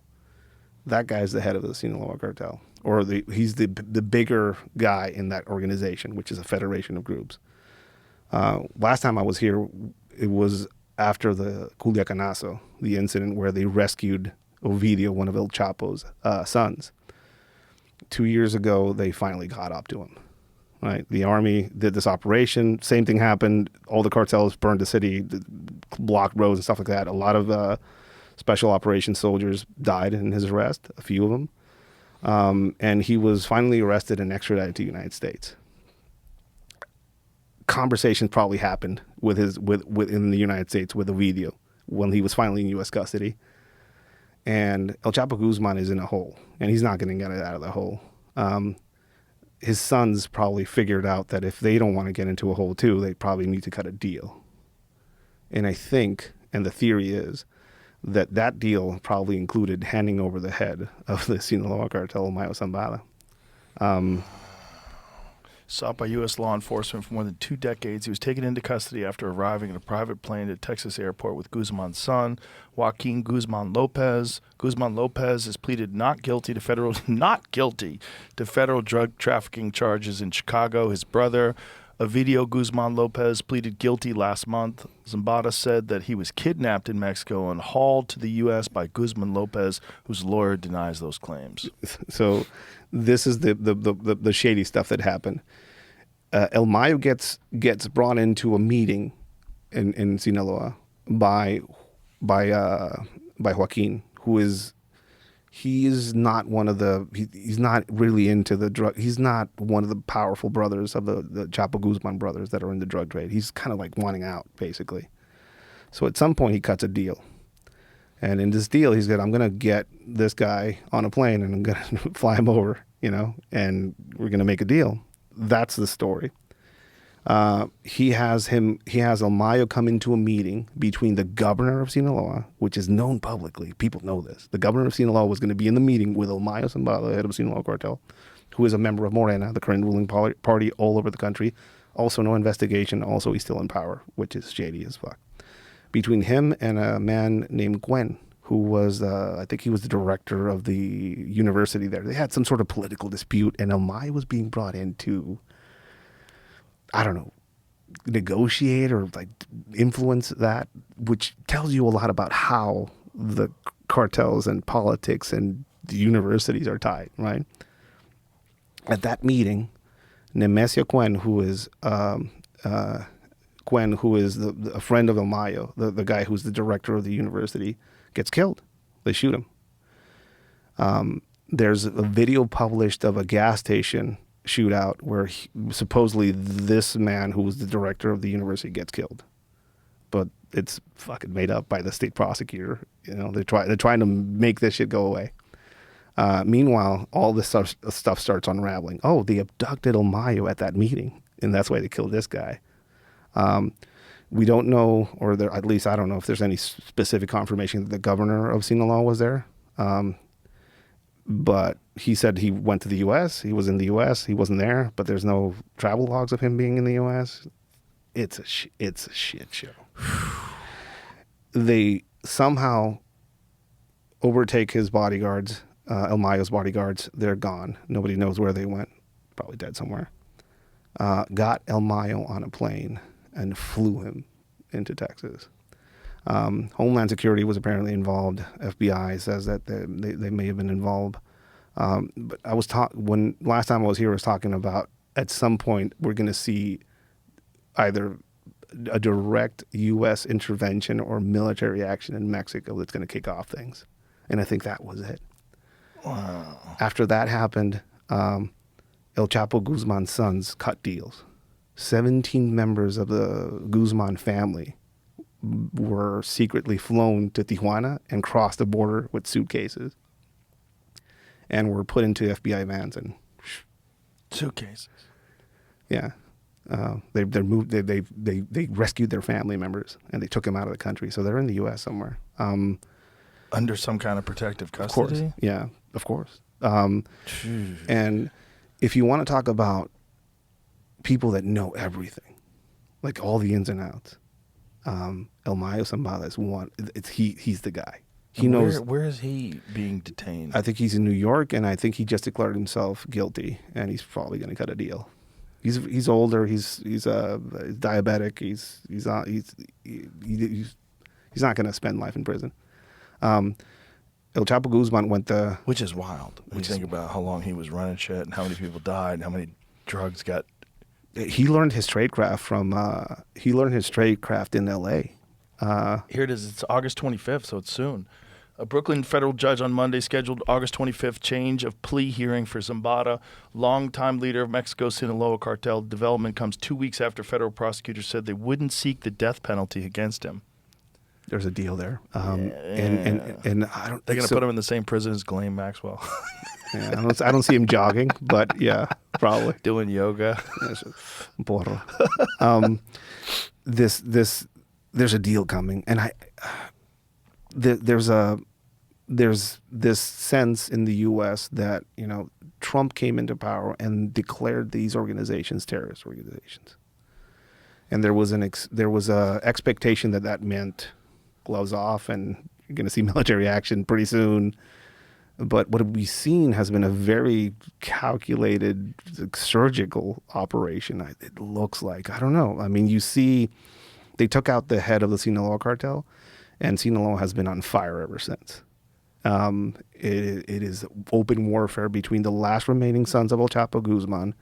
that guy's the head of the Sinaloa cartel, or he's the bigger guy in that organization, which is a federation of groups. Last time I was here, it was after the Culiacanazo, the incident where they rescued Ovidio, one of El Chapo's sons. 2 years ago, they finally caught up to him. Right, the army did this operation. Same thing happened. All the cartels burned the city, blocked roads and stuff like that. A lot of special operations soldiers died in his arrest, a few of them. And he was finally arrested and extradited to the United States. Conversations probably happened within the United States with Ovidio when he was finally in U.S. custody. And El Chapo Guzman is in a hole, and he's not going to get it out of the hole. His sons probably figured out that if they don't want to get into a hole too, they probably need to cut a deal. And I think, and the theory is, that deal probably included handing over the head of the Sinaloa cartel, Mayo Zambada. Sought by U.S. law enforcement for more than 2 decades, he was taken into custody after arriving in a private plane at Texas airport with Guzman's son, Joaquin Guzman Lopez. Guzman Lopez has pleaded not guilty to federal drug trafficking charges in Chicago. His brother, Ovidio Guzman Lopez, pleaded guilty last month. Zambada said that he was kidnapped in Mexico and hauled to the U.S. by Guzman Lopez, whose lawyer denies those claims. So this is the shady stuff that happened. El Mayo gets brought into a meeting in Sinaloa by Joaquin, who is he's not really into the drug. He's not one of the powerful brothers of the Chapo Guzman brothers that are in the drug trade. He's kind of like wanting out, basically. So at some point he cuts a deal. And in this deal, he said, I'm going to get this guy on a plane and I'm going to fly him over, and we're going to make a deal. That's the story. He has El Mayo come into a meeting between the governor of Sinaloa, which is known publicly. People know this. The governor of Sinaloa was going to be in the meeting with El Mayo Zambada, the head of Sinaloa cartel, who is a member of Morena, the current ruling party all over the country. Also no investigation. Also he's still in power, which is shady as fuck. Between him and a man named Gwen, who was, I think he was the director of the university there. They had some sort of political dispute, and El Mayo was being brought in to, I don't know, negotiate or like influence that, which tells you a lot about how the cartels and politics and the universities are tied, right? At that meeting, Nemesio Cuen, who is a friend of El Mayo, the guy who's the director of the university, gets killed. They shoot him. There's a video published of a gas station shootout where supposedly this man who was the director of the university gets killed, but it's fucking made up by the state prosecutor. You know, they're trying to make this shit go away. Meanwhile, all this stuff starts unraveling. Oh, they abducted El Mayo at that meeting, and that's why they killed this guy. We don't know, or at least I don't know if there's any specific confirmation that the governor of Sinaloa was there. But he said he went to the U.S. He was in the U.S. He wasn't there, but there's no travel logs of him being in the U.S. It's a shit show. They somehow overtake his bodyguards, El Mayo's bodyguards. They're gone. Nobody knows where they went. Probably dead somewhere. Got El Mayo on a plane and flew him into Texas. Homeland Security was apparently involved. FBI says that they may have been involved. But I was when last time I was here, I was talking about at some point we're going to see either a direct U.S. intervention or military action in Mexico that's going to kick off things. And I think that was it. Wow. After that happened, El Chapo Guzman's sons cut deals. 17 members of the Guzman family were secretly flown to Tijuana and crossed the border with suitcases and were put into FBI vans and Suitcases. yeah. They moved. They rescued their family members and they took them out of the country. So they're in the U.S. somewhere. Under some kind of protective Of custody? course. Yeah, of course. And if you want to talk about people that know everything, like all the ins and outs, El Mayo Zambada is one. He's the guy. He knows. Where is he being detained? I think he's in New York, and I think he just declared himself guilty, and he's probably going to cut a deal. He's older. He's diabetic. He's not going to spend life in prison. El Chapo Guzman which is wild. When you think about how long he was running shit and how many people died and how many drugs got. He learned his tradecraft in L.A. Here it is. It's August 25th, so it's soon. A Brooklyn federal judge on Monday scheduled August 25th change of plea hearing for Zambada, longtime leader of Mexico's Sinaloa cartel. Development comes 2 weeks after federal prosecutors said they wouldn't seek the death penalty against him. There's a deal there, and I don't. They're gonna put him in the same prison as Ghislaine Maxwell. Yeah, I don't see him jogging, but yeah, probably Doing yoga. Porro. There's a deal coming, and there's this sense in the U.S. that Trump came into power and declared these organizations terrorist organizations, and there was a expectation that meant gloves off and you're going to see military action pretty soon. But what we've seen has been a very calculated surgical operation. It looks like, I don't know. I mean, you see, they took out the head of the Sinaloa cartel, and Sinaloa has been on fire ever since. It is open warfare between the last remaining sons of El Chapo Guzman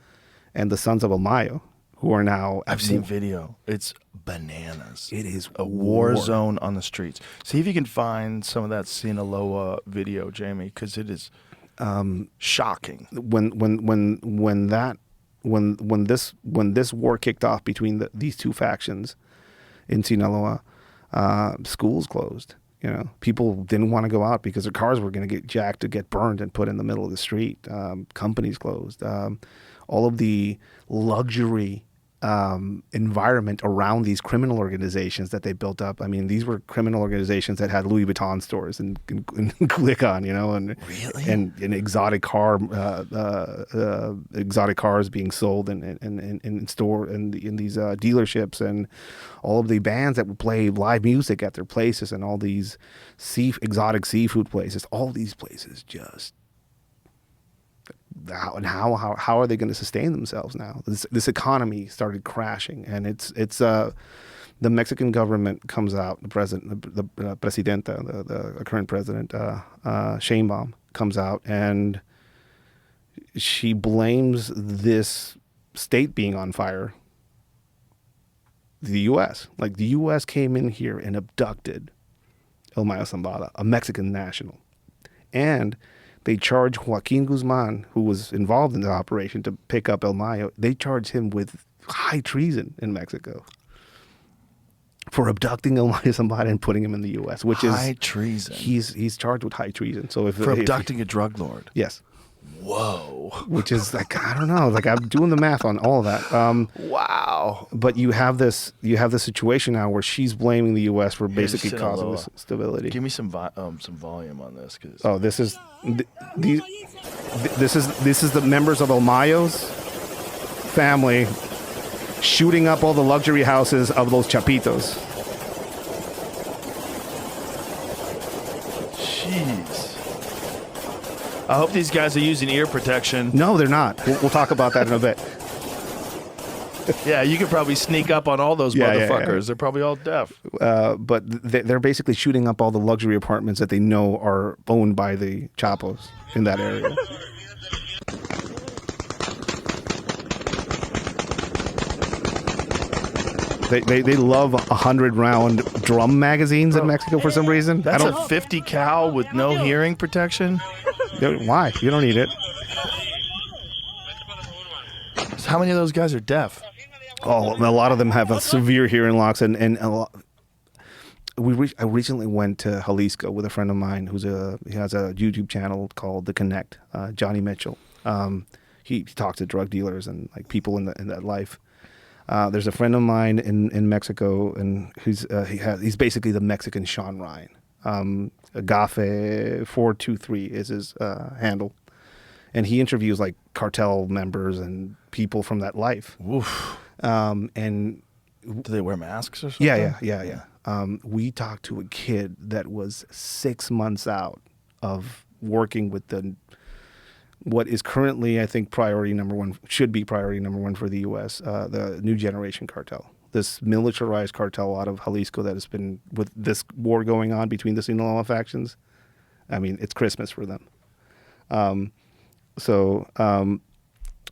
and the sons of El Mayo, who are now... I've seen video. It's bananas. It is a war zone on the streets. See if you can find some of that Sinaloa video, Jamie, because it is shocking. When this war kicked off between these two factions in Sinaloa, schools closed. People didn't want to go out because their cars were going to get jacked to get burned and put in the middle of the street. Companies closed. All of the luxury environment around these criminal organizations that they built up. I mean, these were criminal organizations that had Louis Vuitton stores in Culiacan, and really? and exotic cars being sold in store in these dealerships, and all of the bands that would play live music at their places, and all these exotic seafood places. All these places just how are they going to sustain themselves now? This economy started crashing, and it's the Mexican government comes out, the presidenta, the current president, Sheinbaum, comes out, and she blames this state being on fire, the U.S. Like, the U.S. came in here and abducted El Mayo Zambada, a Mexican national. And they charged Joaquin Guzman, who was involved in the operation to pick up El Mayo, they charged him with high treason in Mexico for abducting El Mayo Zambada and putting him in the U.S., which is high treason. He's charged with high treason. So for abducting a drug lord. Yes. Whoa. Which is like, I don't know. Like, I'm doing the math on all of that. Wow. But you have this situation now where she's blaming the U.S. for basically causing this instability. Give me some volume on this, cause oh, this is the members of El Mayo's family shooting up all the luxury houses of those chapitos. Jeez. I hope these guys are using ear protection. No, they're not. We'll talk about that in a bit. Yeah, you could probably sneak up on all those motherfuckers. Yeah. They're probably all deaf. But they're basically shooting up all the luxury apartments that they know are owned by the Chapos in that area. They love 100-round drum magazines in Mexico for some reason. That's a 50 cal with no hearing protection? Why? You don't need it. So how many of those guys are deaf? Oh, a lot of them have a severe hearing loss, and I recently went to Jalisco with a friend of mine he has a YouTube channel called The Connect, Johnny Mitchell. He talks to drug dealers and like people in that life. There's a friend of mine in Mexico, and he's basically the Mexican Sean Ryan. Agafe 423 is his handle, and he interviews like cartel members and people from that life. Oof. And do they wear masks or something? Yeah. We talked to a kid that was 6 months out of working with what is currently, I think, should be priority number one for the U.S., the New Generation Cartel. This militarized cartel out of Jalisco that has been, with this war going on between the Sinaloa factions, I mean, it's Christmas for them. When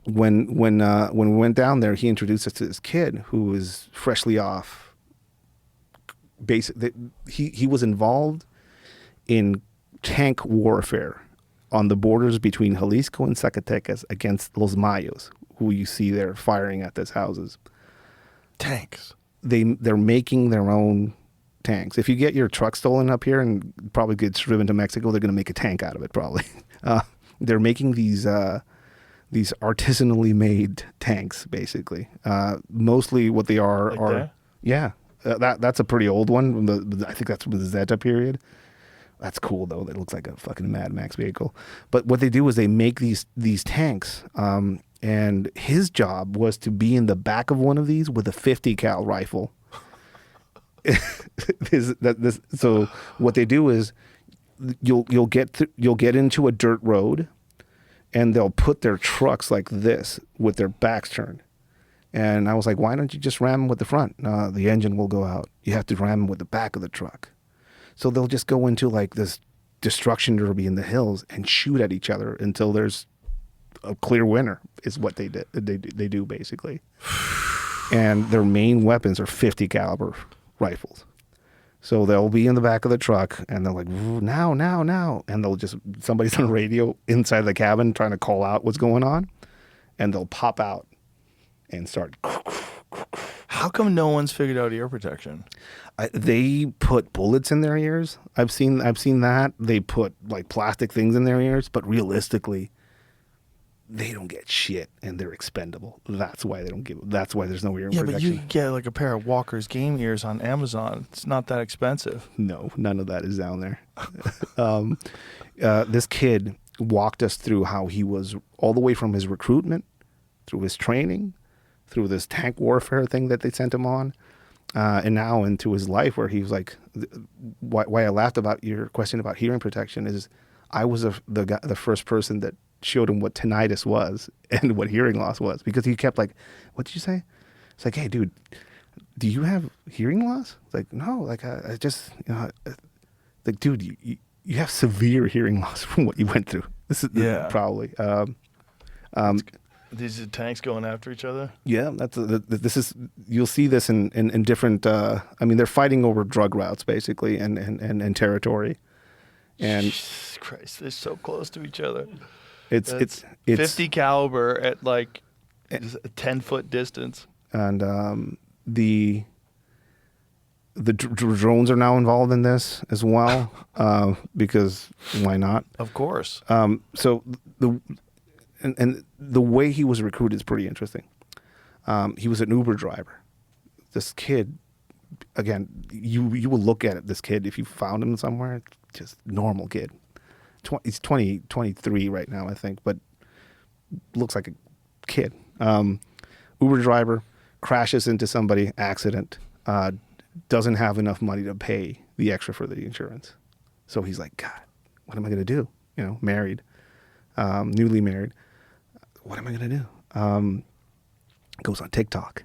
we went down there, he introduced us to this kid who was freshly off. He was involved in tank warfare on the borders between Jalisco and Zacatecas against Los Mayos, who you see there firing at these houses. Tanks. They're making their own tanks. If you get your truck stolen up here and probably gets driven to Mexico, they're going to make a tank out of it probably. They're making these artisanally made tanks, basically. Mostly what they are like are that? Yeah. That's a pretty old one. I think that's from the Zeta period. That's cool though. That looks like a fucking Mad Max vehicle. But what they do is they make these tanks. And his job was to be in the back of one of these with a 50 cal rifle. So what they do is you'll get into a dirt road, and they'll put their trucks like this with their backs turned. And I was like, why don't you just ram them with the front? The engine will go out. You have to ram them with the back of the truck. So they'll just go into like this destruction derby in the hills and shoot at each other until there's a clear winner is what they did. They do basically. And their main weapons are 50 caliber rifles. So they'll be in the back of the truck and they're like, now. And somebody's on the radio inside the cabin trying to call out what's going on. And they'll pop out and start. How come no one's figured out ear protection? They put bullets in their ears. I've seen that. They put like plastic things in their ears, but realistically, they don't get shit and they're expendable. That's why that's why there's no ear protection. Yeah, but you can get like a pair of Walker's game ears on Amazon. It's not that expensive. No, none of that is down there. This kid walked us through how he was all the way from his recruitment, through his training, through this tank warfare thing that they sent him on, and now into his life where he was like, why I laughed about your question about hearing protection is I was the first person that showed him what tinnitus was and what hearing loss was, because he kept like, "What did you say?" It's like, "Hey, dude, do you have hearing loss?" It's like, "No, like I just, like, dude, you have severe hearing loss from what you went through. This is probably." These are tanks going after each other. Yeah, this is, you'll see this in different. I mean, they're fighting over drug routes basically and territory. And Jesus Christ, they're so close to each other. It's 50 caliber at like a 10-foot distance. And the drones are now involved in this as well, because why not? Of course. So the way he was recruited is pretty interesting. He was an Uber driver. This kid, again, you will look at it, this kid, if you found him somewhere, just normal kid. He's 23 right now, I think, but looks like a kid. Uber driver, crashes into somebody, accident, doesn't have enough money to pay the extra for the insurance. So he's like, God, what am I going to do? Married, newly married. What am I going to do? Goes on TikTok.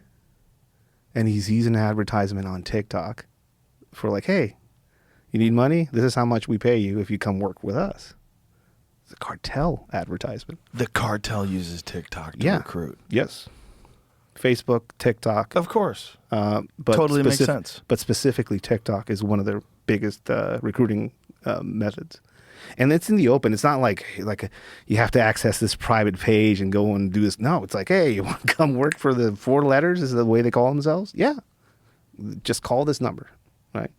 And he sees an advertisement on TikTok for like, hey, you need money? This is how much we pay you if you come work with us. It's a cartel advertisement. The cartel uses TikTok to recruit. Yes. Facebook, TikTok. Of course. But totally makes sense. But specifically TikTok is one of their biggest recruiting methods. And it's in the open. It's not like you have to access this private page and go and do this. No, it's like, hey, you want to come work for the 4 letters is the way they call themselves? Yeah. Just call this number, right?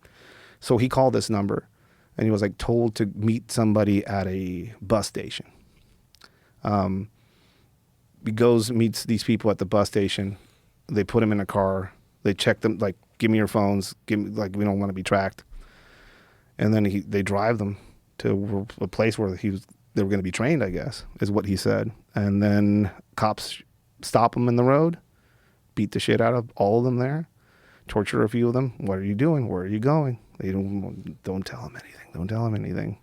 So he called this number, and he was like told to meet somebody at a bus station. He goes, meets these people at the bus station. They put him in a car. They check them, like, give me your phones. We don't want to be tracked. And then they drive them to a place where they were going to be trained, I guess, is what he said. And then cops stop him in the road, beat the shit out of all of them there, torture a few of them. What are you doing? Where are you going? They don't tell him anything. Don't tell him anything.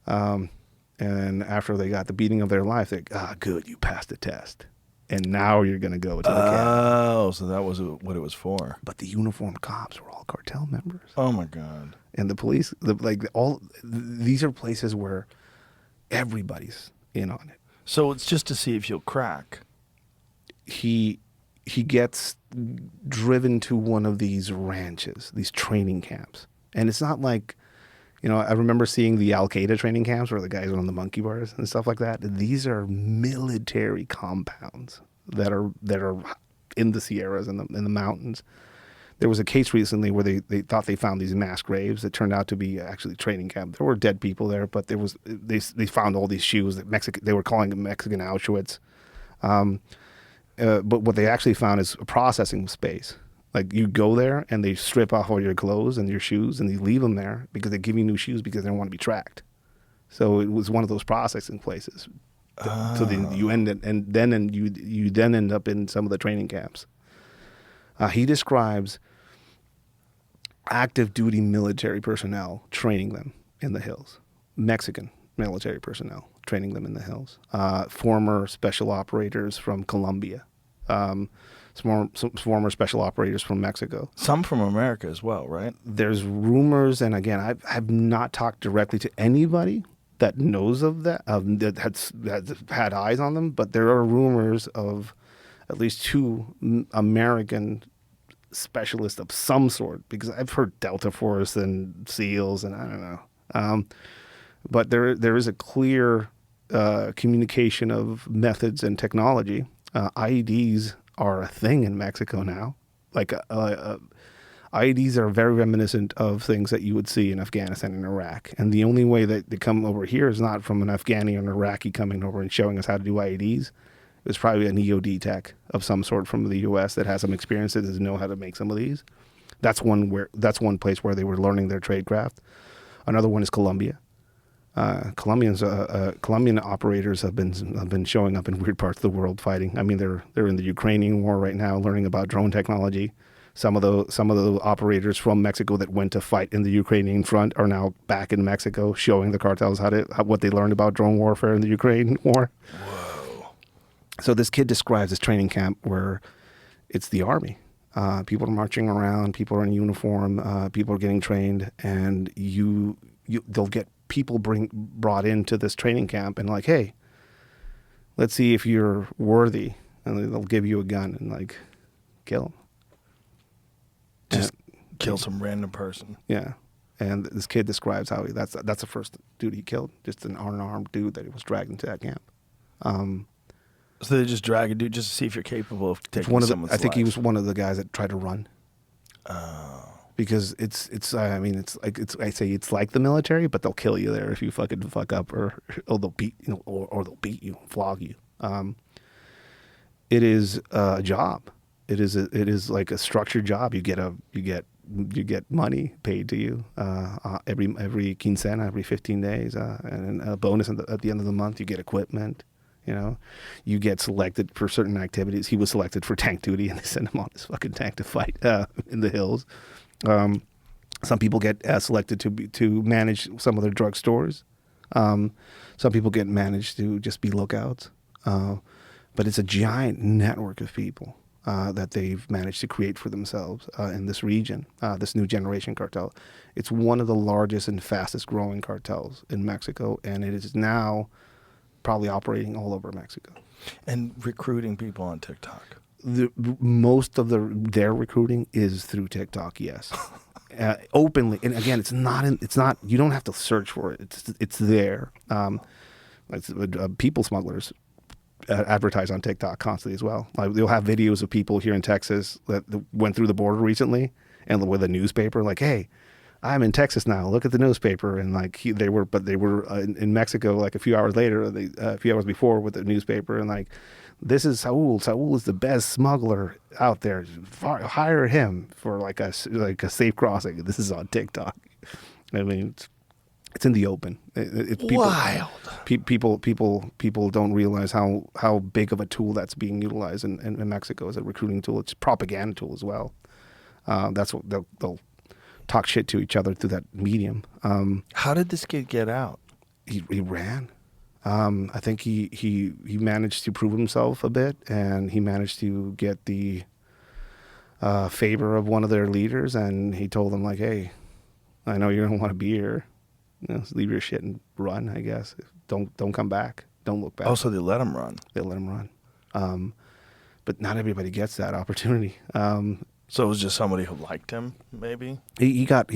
And after they got the beating of their life, they're like, good, you passed the test. And now you're going to go to the cabin. Oh, so that was what it was for. But the uniformed cops were all cartel members. Oh, my God. And the police, these are places where everybody's in on it. So it's just to see if you'll crack. He gets driven to one of these ranches, these training camps. And it's not like, I remember seeing the Al-Qaeda training camps where the guys are on the monkey bars and stuff like that. These are military compounds that are in the Sierras and in the mountains. There was a case recently where they thought they found these mass graves that turned out to be actually training camp. There were dead people there, but they found all these shoes that they were calling them Mexican Auschwitz. But what they actually found is a processing space. Like, you go there and they strip off all your clothes and your shoes and they leave them there because they give you new shoes because they don't want to be tracked. So it was one of those processing places. So then you you then end up in some of the training camps. He describes active duty military personnel training them in the hills. Mexican military personnel training them in the hills. Former special operators from Colombia. Some former special operators from Mexico. Some from America as well, right? There's rumors, and again, I've not talked directly to anybody that knows of that, that has had eyes on them, but there are rumors of at least 2 American specialists of some sort, because I've heard Delta Force and SEALs, and I don't know. But there is a clear communication of methods and technology. IEDs are a thing in Mexico now. Like IEDs are very reminiscent of things that you would see in Afghanistan and Iraq. And the only way that they come over here is not from an Afghani or an Iraqi coming over and showing us how to do IEDs. It's probably an EOD tech of some sort from the U.S. that has some experience that doesn't know how to make some of these. That's one place where they were learning their tradecraft. Another one is Colombia. Colombian operators have been showing up in weird parts of the world fighting. I mean, they're in the Ukrainian war right now, learning about drone technology. Some of the operators from Mexico that went to fight in the Ukrainian front are now back in Mexico, showing the cartels what they learned about drone warfare in the Ukraine war. Whoa. So this kid describes this training camp where it's the army. People are marching around, people are in uniform, people are getting trained, and they'll get people brought into this training camp and like, hey, let's see if you're worthy, and they'll give you a gun and like kill them. Just kill some random person. Yeah, and this kid describes how that's the first dude he killed, just an unarmed dude that he was dragged into that camp. So they just drag a dude just to see if you're capable of taking someone's life. I think he was one of the guys that tried to run. Because it's like the military, but they'll kill you there if you fucking fuck up, or they'll beat they'll beat you, flog you. It is a job. It is like a structured job. You get money paid to you every quincena, every 15 days, and a bonus at the end of the month. You get equipment. You get selected for certain activities. He was selected for tank duty, and they sent him on this fucking tank to fight in the hills. Some people get selected to manage some of their drug stores. Some people get managed to just be lookouts. But it's a giant network of people that they've managed to create for themselves in this region, this new generation cartel. It's one of the largest and fastest growing cartels in Mexico, and it is now probably operating all over Mexico. And recruiting people on TikTok. Most of their recruiting is through TikTok, yes. Openly, and again, it's not. You don't have to search for it. It's there. People smugglers advertise on TikTok constantly as well. Like they'll have videos of people here in Texas that went through the border recently, and with a newspaper, like, "Hey, I'm in Texas now. Look at the newspaper." And like they were in Mexico like a few hours later, a few hours before with the newspaper, and like, this is Saul. Saul is the best smuggler out there. Hire him for like a safe crossing. This is on TikTok. I mean, it's in the open. It's people, wild. People don't realize how big of a tool that's being utilized in Mexico as a recruiting tool. It's a propaganda tool as well. That's what they'll talk shit to each other through that medium. How did this kid get out? He ran. I think he managed to prove himself a bit, and he managed to get the favor of one of their leaders, and he told them like, "Hey, I know you don't want to be here. Just leave your shit and run. I guess don't come back. Don't look back." Oh, so they let him run. They let him run. But not everybody gets that opportunity. So it was just somebody who liked him, maybe. He said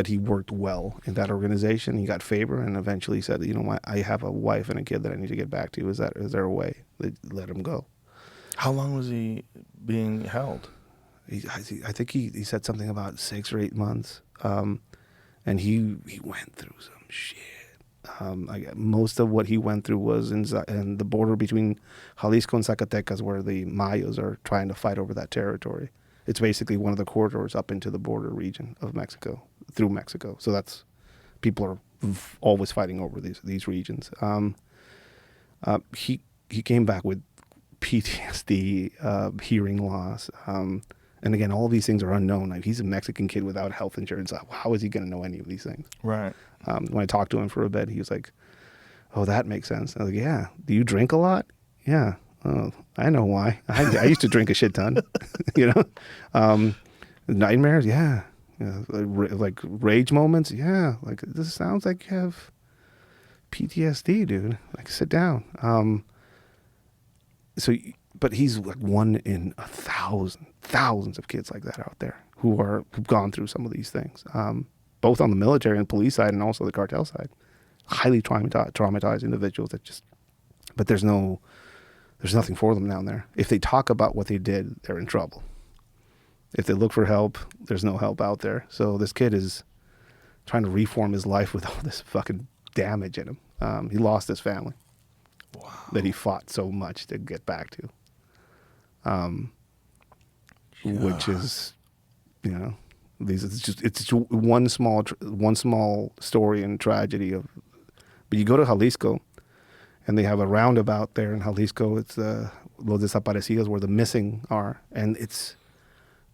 he worked well in that organization. He got favor, and eventually he said, "You know what? I have a wife and a kid that I need to get back to. Is there a way?" They let him go. How long was he being held? I think he said something about 6 or 8 months, and he went through some shit. Most of what he went through was in the border between Jalisco and Zacatecas, where the Mayos are trying to fight over that territory. It's basically one of the corridors up into the border region of Mexico, through Mexico. So that's, people are always fighting over these regions. He came back with PTSD, hearing loss, and again, all of these things are unknown. Like, he's a Mexican kid without health insurance. How is he going to know any of these things? Right. When I talked to him for a bit, he was like, "Oh, that makes sense." I was like, "Yeah. Do you drink a lot?" "Yeah." "Oh, I know why. I used to drink a shit ton." Nightmares? "Yeah." Like rage moments? "Yeah." Like, this sounds like you have PTSD, dude. Like, sit down. But he's like one in 1,000, thousands of kids like that out there who've gone through some of these things, both on the military and police side and also the cartel side. Highly traumatized individuals but there's nothing for them down there. If they talk about what they did, they're in trouble. If they look for help, there's no help out there. So this kid is trying to reform his life with all this fucking damage in him. He lost his family. Wow. That he fought so much to get back to. Which is, it's just one small story and tragedy but you go to Jalisco, and they have a roundabout there in Jalisco. It's Los Desaparecidos, where the missing are, and it's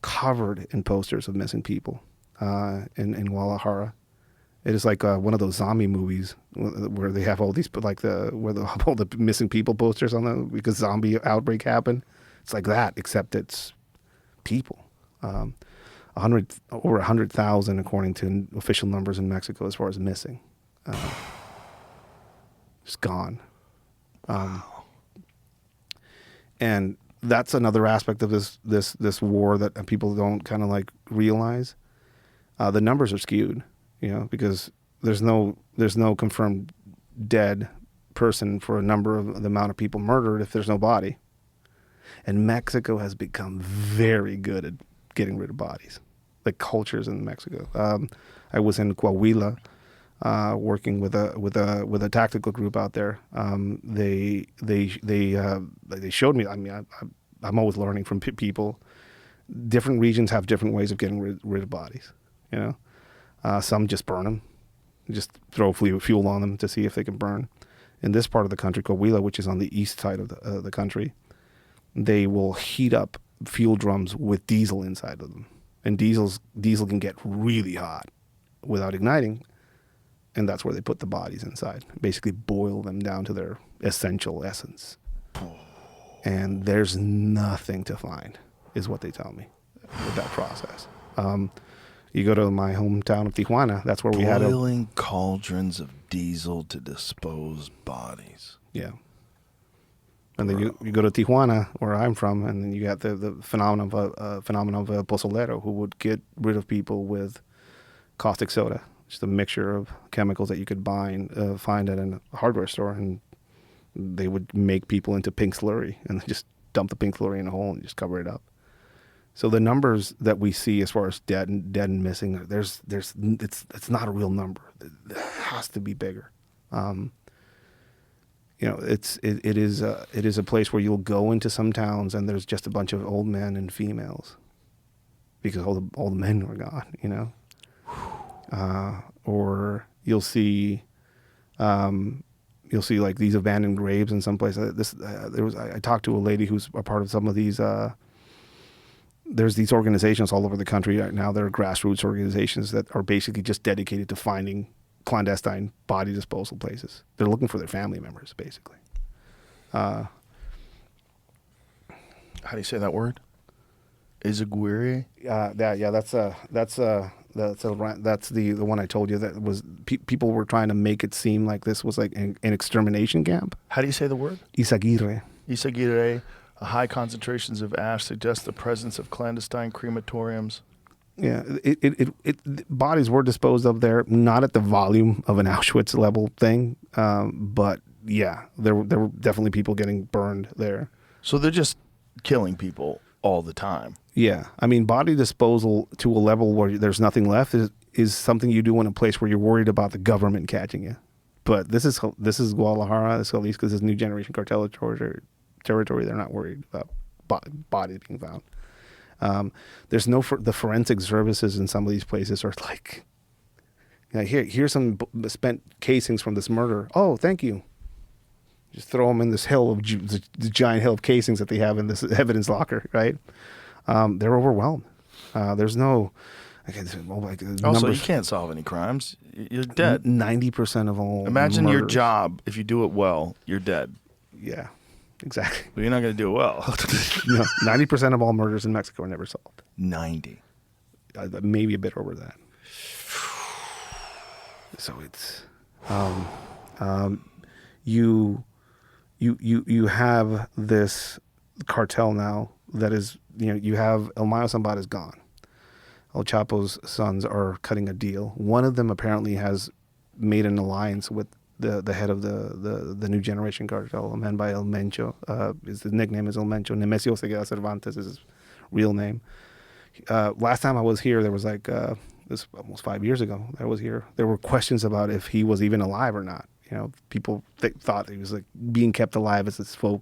covered in posters of missing people in Guadalajara. It is like one of those zombie movies where they have all these all the missing people posters on them because zombie outbreak happened. It's like that, except it's people. Over 100,000 according to official numbers in Mexico as far as missing. Just gone. And that's another aspect of this war that people don't kind of like realize. The numbers are skewed, because there's no confirmed dead person for a number of the amount of people murdered if there's no body. And Mexico has become very good at getting rid of bodies, like cultures in Mexico. I was in Coahuila, working with a tactical group out there. They showed me. I mean, I'm always learning from people. Different regions have different ways of getting rid of bodies. Some just burn them, just throw fuel on them to see if they can burn. In this part of the country, Coahuila, which is on the east side of the country, they will heat up fuel drums with diesel inside of them, and diesel can get really hot without igniting, and that's where they put the bodies inside. Basically, boil them down to their essential essence, and there's nothing to find, is what they tell me with that process. You go to my hometown of Tijuana, that's where we had boiling cauldrons of diesel to dispose bodies. Yeah. And then you go to Tijuana, where I'm from, and then you got the phenomenon of a pozolero who would get rid of people with caustic soda, just a mixture of chemicals that you could find at a hardware store, and they would make people into pink slurry and just dump the pink slurry in a hole and just cover it up. So the numbers that we see as far as dead and missing, it's not a real number. It has to be bigger. It is a place where you'll go into some towns and there's just a bunch of old men and females because all the men were gone. Or you'll see like these abandoned graves in some place. I talked to a lady who's a part of some of these. There's these organizations all over the country right now. There are grassroots organizations that are basically just dedicated to finding clandestine body disposal places. They're looking for their family members, basically. How do you say that word? Izaguirre? That's the one I told you that was people were trying to make it seem like this was like an extermination camp. How do you say the word? Izaguirre. Izaguirre. High concentrations of ash suggest the presence of clandestine crematoriums. Yeah, bodies were disposed of there, not at the volume of an Auschwitz level thing, but yeah, there were definitely people getting burned there. So they're just killing people all the time. Yeah, I mean, body disposal to a level where there's nothing left is something you do in a place where you're worried about the government catching you. But this is Guadalajara, this is Jalisco, this is new generation cartel territory. They're not worried about bodies being found. There's the forensic services in some of these places are like, here's some spent casings from this murder. Oh, thank you. Just throw them in this hill of the giant hill of casings that they have in this evidence locker, right? They're overwhelmed. There's no. Also, you can't solve any crimes. You're dead. 90% of all. Imagine murders. your job. If you do it well, you're dead. Yeah. Exactly. But you're not going to do it well. No, 90% of all murders in Mexico are never solved. 90. Maybe a bit over that. So it's you have this cartel now that is, you have El Mayo Zambada is gone. El Chapo's sons are cutting a deal. One of them apparently has made an alliance with the head of the new generation cartel, a man by El Mencho. His nickname is El Mencho. Nemesio Segueda Cervantes is his real name. Last time I was here, there was this almost 5 years ago. I was here. There were questions about if he was even alive or not. People thought he was like being kept alive as this folk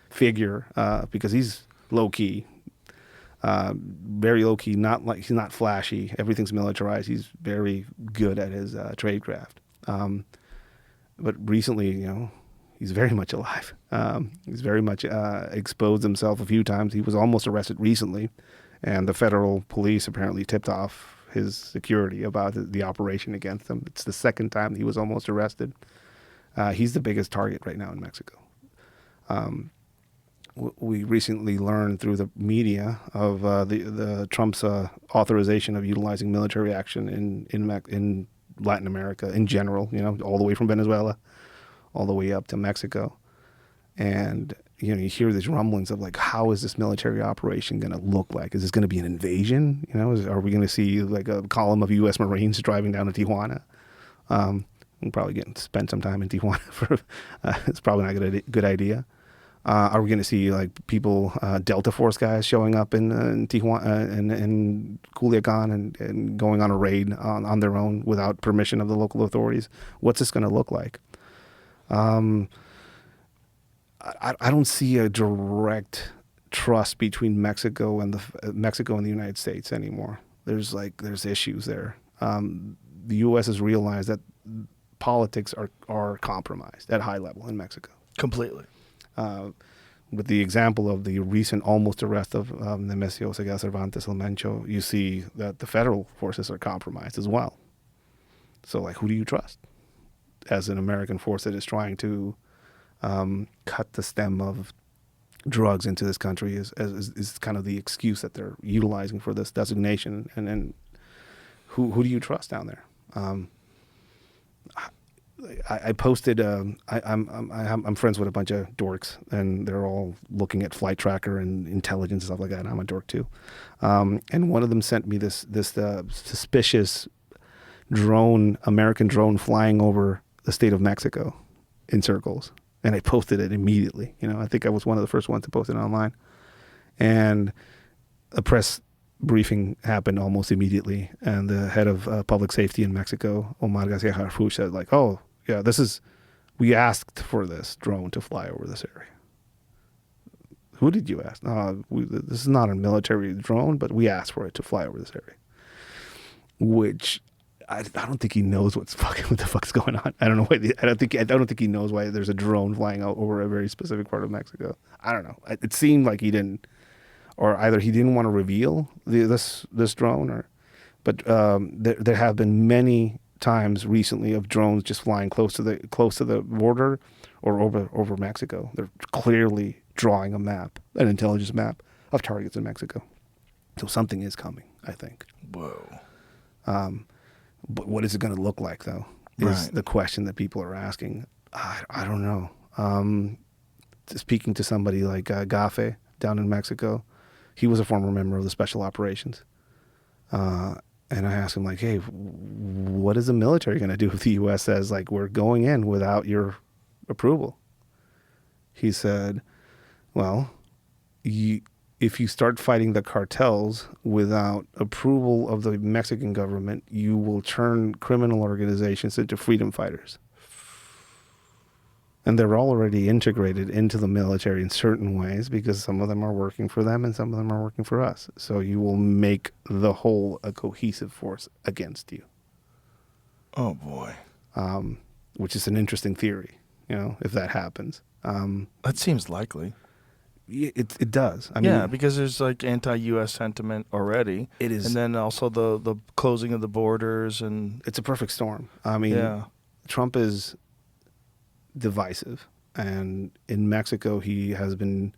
figure because he's low key, very low key. He's not flashy. Everything's militarized. He's very good at his tradecraft. But recently, He's very much alive. He's very much exposed himself a few times. He was almost arrested recently, and the federal police apparently tipped off his security about the operation against him. It's the second time he was almost arrested. He's the biggest target right now in Mexico. We recently learned through the media of the Trump's authorization of utilizing military action in Latin America in general, all the way from Venezuela all the way up to Mexico. And you hear these rumblings of like, how is this military operation going to look like? Is this going to be an invasion? Are we going to see like a column of U.S. Marines driving down to Tijuana? We'll probably spend some time in Tijuana. It's probably not a good idea. Are we going to see like people, Delta Force guys showing up in Tijuana and Culiacan and going on a raid on their own without permission of the local authorities? What's this going to look like? I don't see a direct trust between Mexico and the United States anymore. There's issues there. The U.S. has realized that politics are compromised at high level in Mexico. Completely. With the example of the recent almost arrest of Nemesio Ceguera Cervantes El Mencho, you see that the federal forces are compromised as well. So, like, who do you trust as an American force that is trying to cut the stem of drugs into this country is kind of the excuse that they're utilizing for this designation. And then who do you trust down there? I posted. I'm friends with a bunch of dorks, and they're all looking at flight tracker and intelligence and stuff like that. And I'm a dork too. And one of them sent me this suspicious American drone flying over the state of Mexico in circles, and I posted it immediately. I think I was one of the first ones to post it online, and a press briefing happened almost immediately, and the head of public safety in Mexico, Omar Garcia Harfuch, said like, "Oh yeah, we asked for this drone to fly over this area." Who did you ask? This is not a military drone, but we asked for it to fly over this area. Which I don't think he knows what the fuck's going on. I don't know why. I don't think he knows why there's a drone flying out over a very specific part of Mexico. I don't know. It seemed like he didn't, or either he didn't want to reveal this drone, but there have been many times recently of drones just flying close to the border or over Mexico. They're clearly drawing an intelligence map of targets in Mexico. So something is coming, I think. Whoa. But what is it going to look like, though, is the question that people are asking. I don't know. Speaking to somebody like Gafe down in Mexico, he was a former member of the Special Operations. And I asked him, like, hey, what is the military going to do if the U.S. says, like, we're going in without your approval? He said, well, if you start fighting the cartels without approval of the Mexican government, you will turn criminal organizations into freedom fighters. And they're already integrated into the military in certain ways because some of them are working for them and some of them are working for us. So you will make the whole a cohesive force against you. Oh, boy. Which is an interesting theory, if that happens. That seems likely. It does. I mean, because there's like anti-U.S. sentiment already. It is. And then also the closing of the borders. And it's a perfect storm. I mean, Trump is divisive. And in Mexico, he has been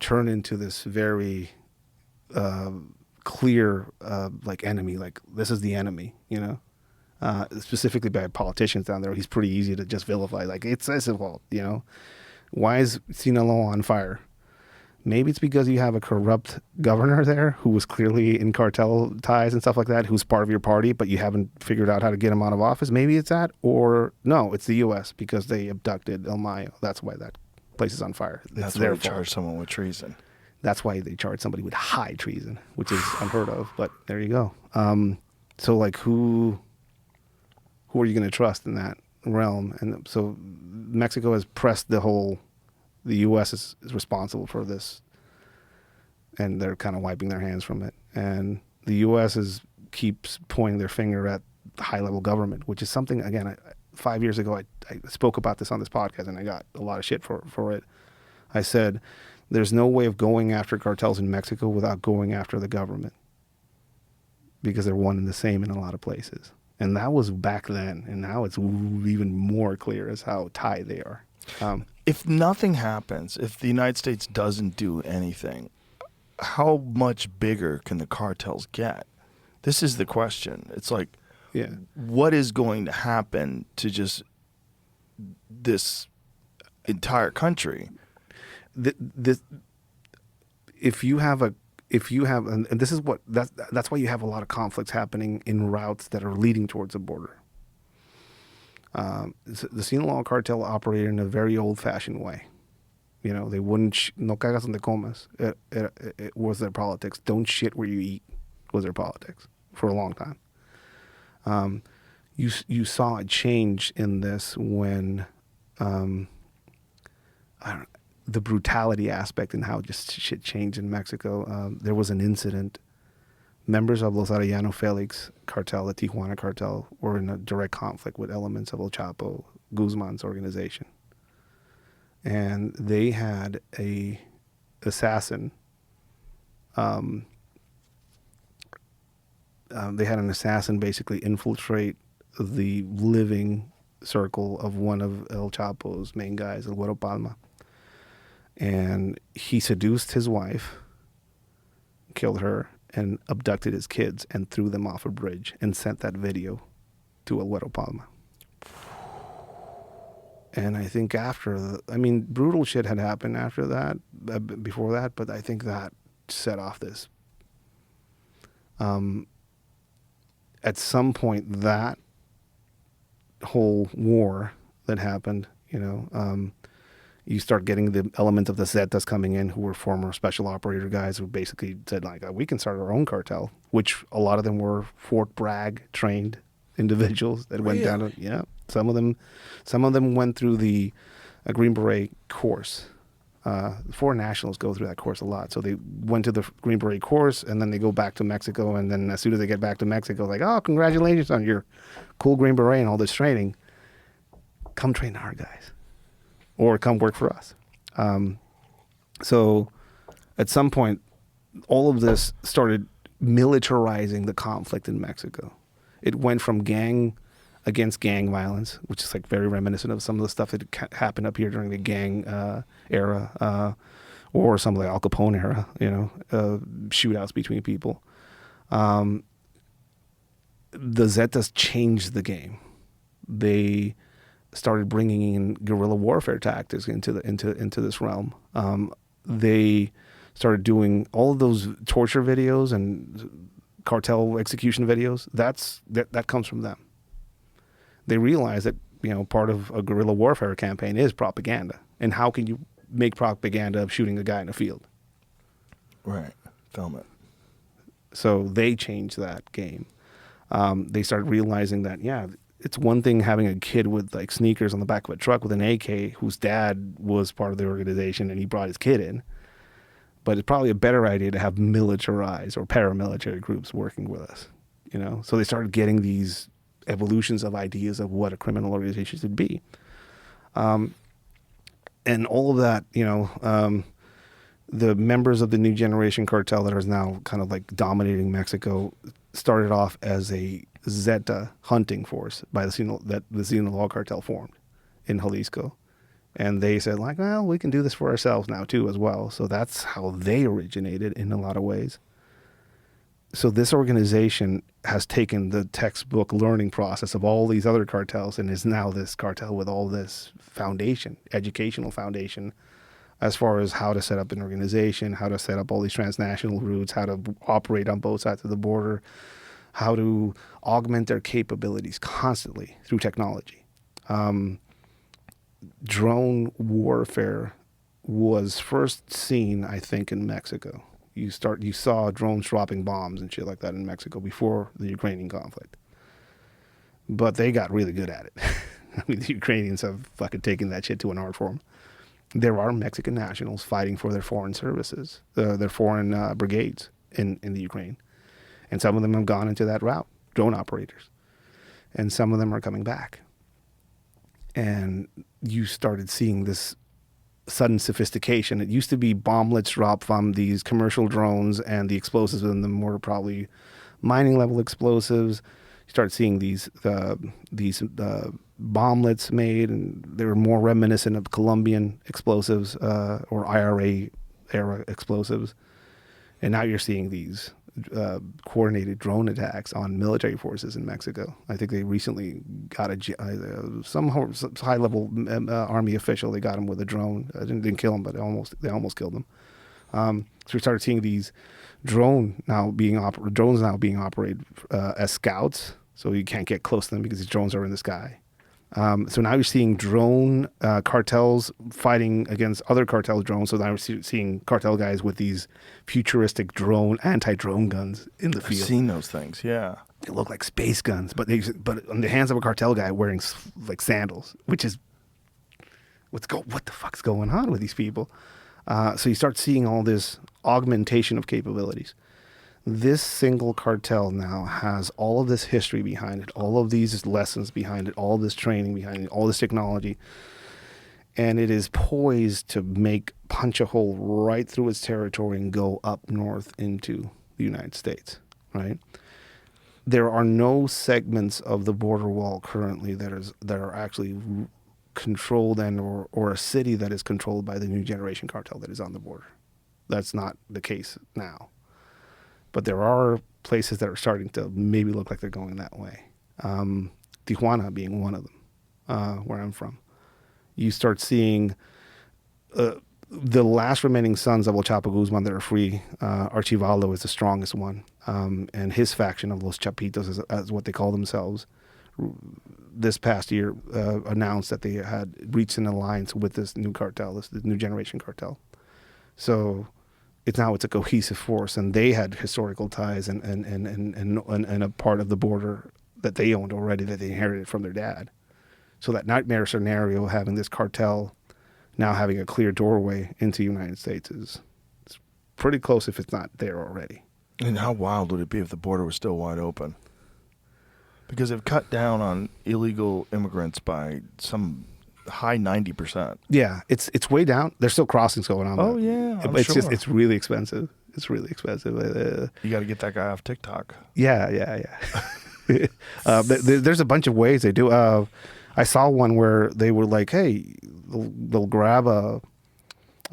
turned into this very clear like enemy. Like, this is the enemy, specifically by politicians down there. He's pretty easy to just vilify. Like, it's his fault, Why is Sinaloa on fire? Maybe it's because you have a corrupt governor there who was clearly in cartel ties and stuff like that, who's part of your party, but you haven't figured out how to get him out of office. Maybe it's that. Or no, it's the U.S. because they abducted El Mayo. That's why that place is on fire. That's why they charge someone with treason. That's why they charge somebody with high treason, which is unheard of. But there you go. So, like, who are you going to trust in that realm? And so Mexico has pressed the U.S. is responsible for this, and they're kind of wiping their hands from it. And the U.S. keeps pointing their finger at high-level government, which is something, again, 5 years ago, I spoke about this on this podcast, and I got a lot of shit for it. I said, there's no way of going after cartels in Mexico without going after the government, because they're one and the same in a lot of places. And that was back then, and now it's even more clear as how tied they are. If nothing happens, if the United States doesn't do anything, how much bigger can the cartels get? This is the question. It's like, what is going to happen to just this entire country? If you have, and this is what that's why you have a lot of conflicts happening in routes that are leading towards the border. The Sinaloa cartel operated in a very old-fashioned way. You know, they wouldn't no cagas donde comas. It was their politics. Don't shit where you eat was their politics for a long time. You saw a change in this when the brutality aspect and how just shit changed in Mexico. There was an incident. Members of Los Arellano Felix cartel, the Tijuana cartel, were in a direct conflict with elements of El Chapo Guzman's organization. And they had a assassin. They had an assassin basically infiltrate the living circle of one of El Chapo's main guys, El Güero Palma. And he seduced his wife, killed her, and abducted his kids and threw them off a bridge and sent that video to El Güero Palma. And I think brutal shit had happened after that, before that, but I think that set off this. At some point, that whole war that happened, you start getting the element of the Zetas coming in, who were former special operator guys who basically said, like, we can start our own cartel, which a lot of them were Fort Bragg trained individuals that went down to, some of them went through the Green Beret course. Foreign nationals go through that course a lot. So they went to the Green Beret course, and then they go back to Mexico, and then as soon as they get back to Mexico, like, oh, congratulations on your cool Green Beret and all this training. Come train our guys. Or come work for us. So at some point, all of this started militarizing the conflict in Mexico. It went from gang against gang violence, which is like very reminiscent of some of the stuff that happened up here during the gang era, or some of the Al Capone era, shootouts between people. The Zetas changed the game. They started bringing in guerrilla warfare tactics into this realm. They started doing all of those torture videos and cartel execution videos. That comes from them. They realized that part of a guerrilla warfare campaign is propaganda, and how can you make propaganda of shooting a guy in a field? Right, film it. So they changed that game. They started realizing that it's one thing having a kid with like sneakers on the back of a truck with an AK whose dad was part of the organization and he brought his kid in. But it's probably a better idea to have militarized or paramilitary groups working with us, So they started getting these evolutions of ideas of what a criminal organization should be. And all of that, the members of the new generation cartel that is now kind of like dominating Mexico started off as a Zeta hunting force by the Sinaloa cartel formed in Jalisco. And they said, like, well, we can do this for ourselves now too as well. So that's how they originated in a lot of ways. So this organization has taken the textbook learning process of all these other cartels and is now this cartel with all this foundation, educational foundation, as far as how to set up an organization, how to set up all these transnational routes, how to operate on both sides of the border, how to augment their capabilities constantly through technology. Drone warfare was first seen, I think, in Mexico. You saw drones dropping bombs and shit like that in Mexico before the Ukrainian conflict. But they got really good at it. I mean, the Ukrainians have fucking taken that shit to an art form. There are Mexican nationals fighting for their foreign services, their foreign brigades in the Ukraine. And some of them have gone into that route, drone operators. And some of them are coming back. and you started seeing this sudden sophistication. It used to be bomblets dropped from these commercial drones, and the explosives in them were probably mining level explosives. You start seeing these bomblets made, and they were more reminiscent of Colombian explosives or IRA era explosives. And now you're seeing these coordinated drone attacks on military forces in Mexico. I think they recently got some high level army official. They got him with a drone. Didn't kill him, but they almost killed him. So we started seeing these drones now being operated as scouts. So you can't get close to them because these drones are in the sky. So now you're seeing drone cartels fighting against other cartel drones. So now we're seeing cartel guys with these futuristic anti-drone guns in the field. I've seen those things, yeah. They look like space guns, but on the hands of a cartel guy wearing like sandals, which is what the fuck's going on with these people? So you start seeing all this augmentation of capabilities. This single cartel now has all of this history behind it, all of these lessons behind it, all this training behind it, all this technology, and it is poised to punch a hole right through its territory and go up north into the United States, right? There are no segments of the border wall currently that are actually controlled or a city that is controlled by the new generation cartel that is on the border. That's not the case now. But there are places that are starting to maybe look like they're going that way. Tijuana being one of them, where I'm from. You start seeing the last remaining sons of El Chapo Guzman that are free. Archivaldo is the strongest one. And his faction of Los Chapitos, as what they call themselves, this past year announced that they had reached an alliance with this new cartel, this new generation cartel. So it's a cohesive force, and they had historical ties and a part of the border that they owned already that they inherited from their dad. So that nightmare scenario, having this cartel now having a clear doorway into the United States, it's pretty close if it's not there already. And how wild would it be if the border was still wide open? Because they've cut down on illegal immigrants by some high 90%. Yeah, it's way down. There's still crossings going on. Oh yeah, it's sure. It's really expensive. It's really expensive. You got to get that guy off TikTok. Yeah. There's a bunch of ways they do. I saw one where they were like, hey, they'll grab a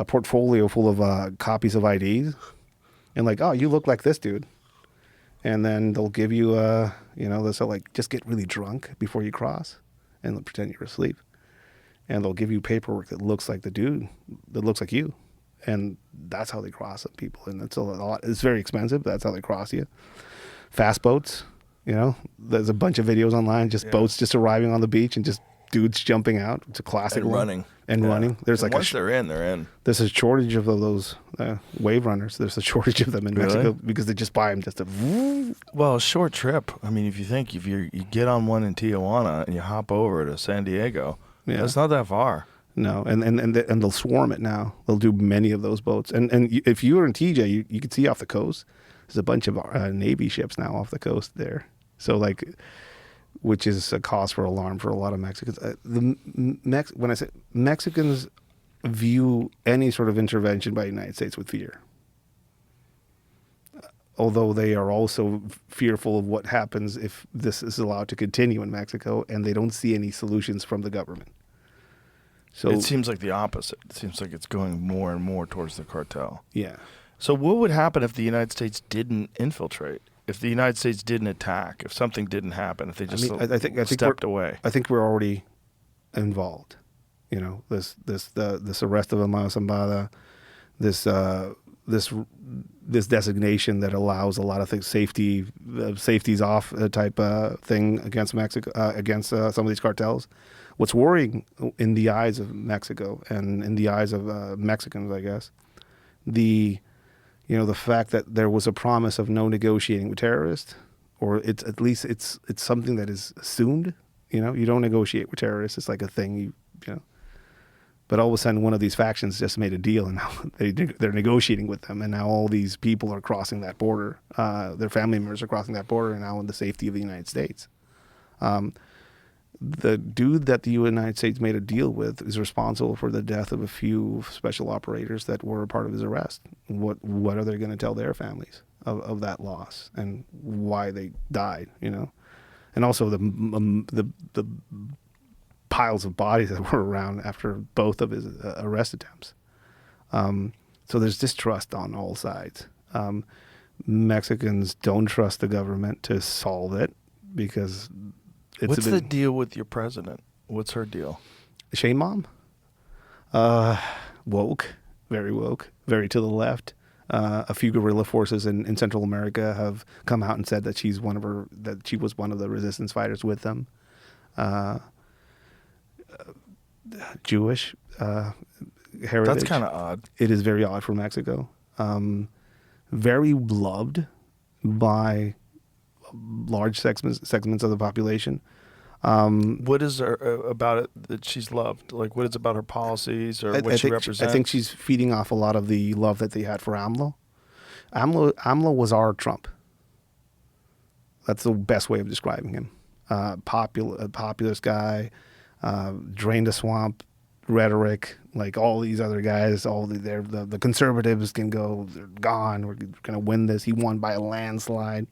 portfolio full of copies of IDs, and like, oh, you look like this dude, and then they'll give you they'll say like, just get really drunk before you cross, and they'll pretend you're asleep. And they'll give you paperwork that looks like the dude, that looks like you. And that's how they cross some people. And it's a lot. It's very expensive, but that's how they cross you. Fast boats, there's a bunch of videos online, boats just arriving on the beach and just dudes jumping out. It's a classic and one. Running. And running. There's and once they're in. There's a shortage of those wave runners. There's a shortage of them in Mexico because they just buy them just to... Well, a short trip. I mean, if you get on one in Tijuana and you hop over to San Diego... Yeah. It's not that far. No, and they'll swarm it now. They'll do many of those boats. And if you were in TJ, you could see off the coast, there's a bunch of Navy ships now off the coast there. So which is a cause for alarm for a lot of Mexicans. When I say Mexicans view any sort of intervention by the United States with fear. Although they are also fearful of what happens if this is allowed to continue in Mexico, and they don't see any solutions from the government. So it seems like the opposite. It seems like it's going more and more towards the cartel. Yeah. So what would happen if the United States didn't infiltrate? If the United States didn't attack? If something didn't happen? If they just I think stepped away? I think we're already involved. This arrest of Mayo Zambada, this designation that allows a lot of things, safeties off type thing against Mexico, against some of these cartels. What's worrying in the eyes of Mexico and in the eyes of Mexicans, I guess, the fact that there was a promise of no negotiating with terrorists, or it's at least it's something that is assumed. You don't negotiate with terrorists. It's like a thing. But all of a sudden, one of these factions just made a deal, and now they're negotiating with them, and now all these people are crossing that border. Their family members are crossing that border, and now in the safety of the United States. The dude that the United States made a deal with is responsible for the death of a few special operators that were a part of his arrest. What are they going to tell their families of that loss and why they died? And also the piles of bodies that were around after both of his arrest attempts. So there's distrust on all sides. Mexicans don't trust the government to solve it because what's the deal with your president? What's her deal? Shane Mom? Woke, very to the left. A few guerrilla forces in Central America have come out and said that she was one of the resistance fighters with them. Jewish heritage. That's kind of odd. It is very odd for Mexico. Very loved by large segments of the population. What is there about it that she's loved? Like, what is it about her policies or what she represents? I think she's feeding off a lot of the love that they had for AMLO. AMLO was our Trump. That's the best way of describing him. Populist guy, drain the swamp rhetoric, like all these other guys. The conservatives can go, they're gone. We're going to win this. He won by a landslide.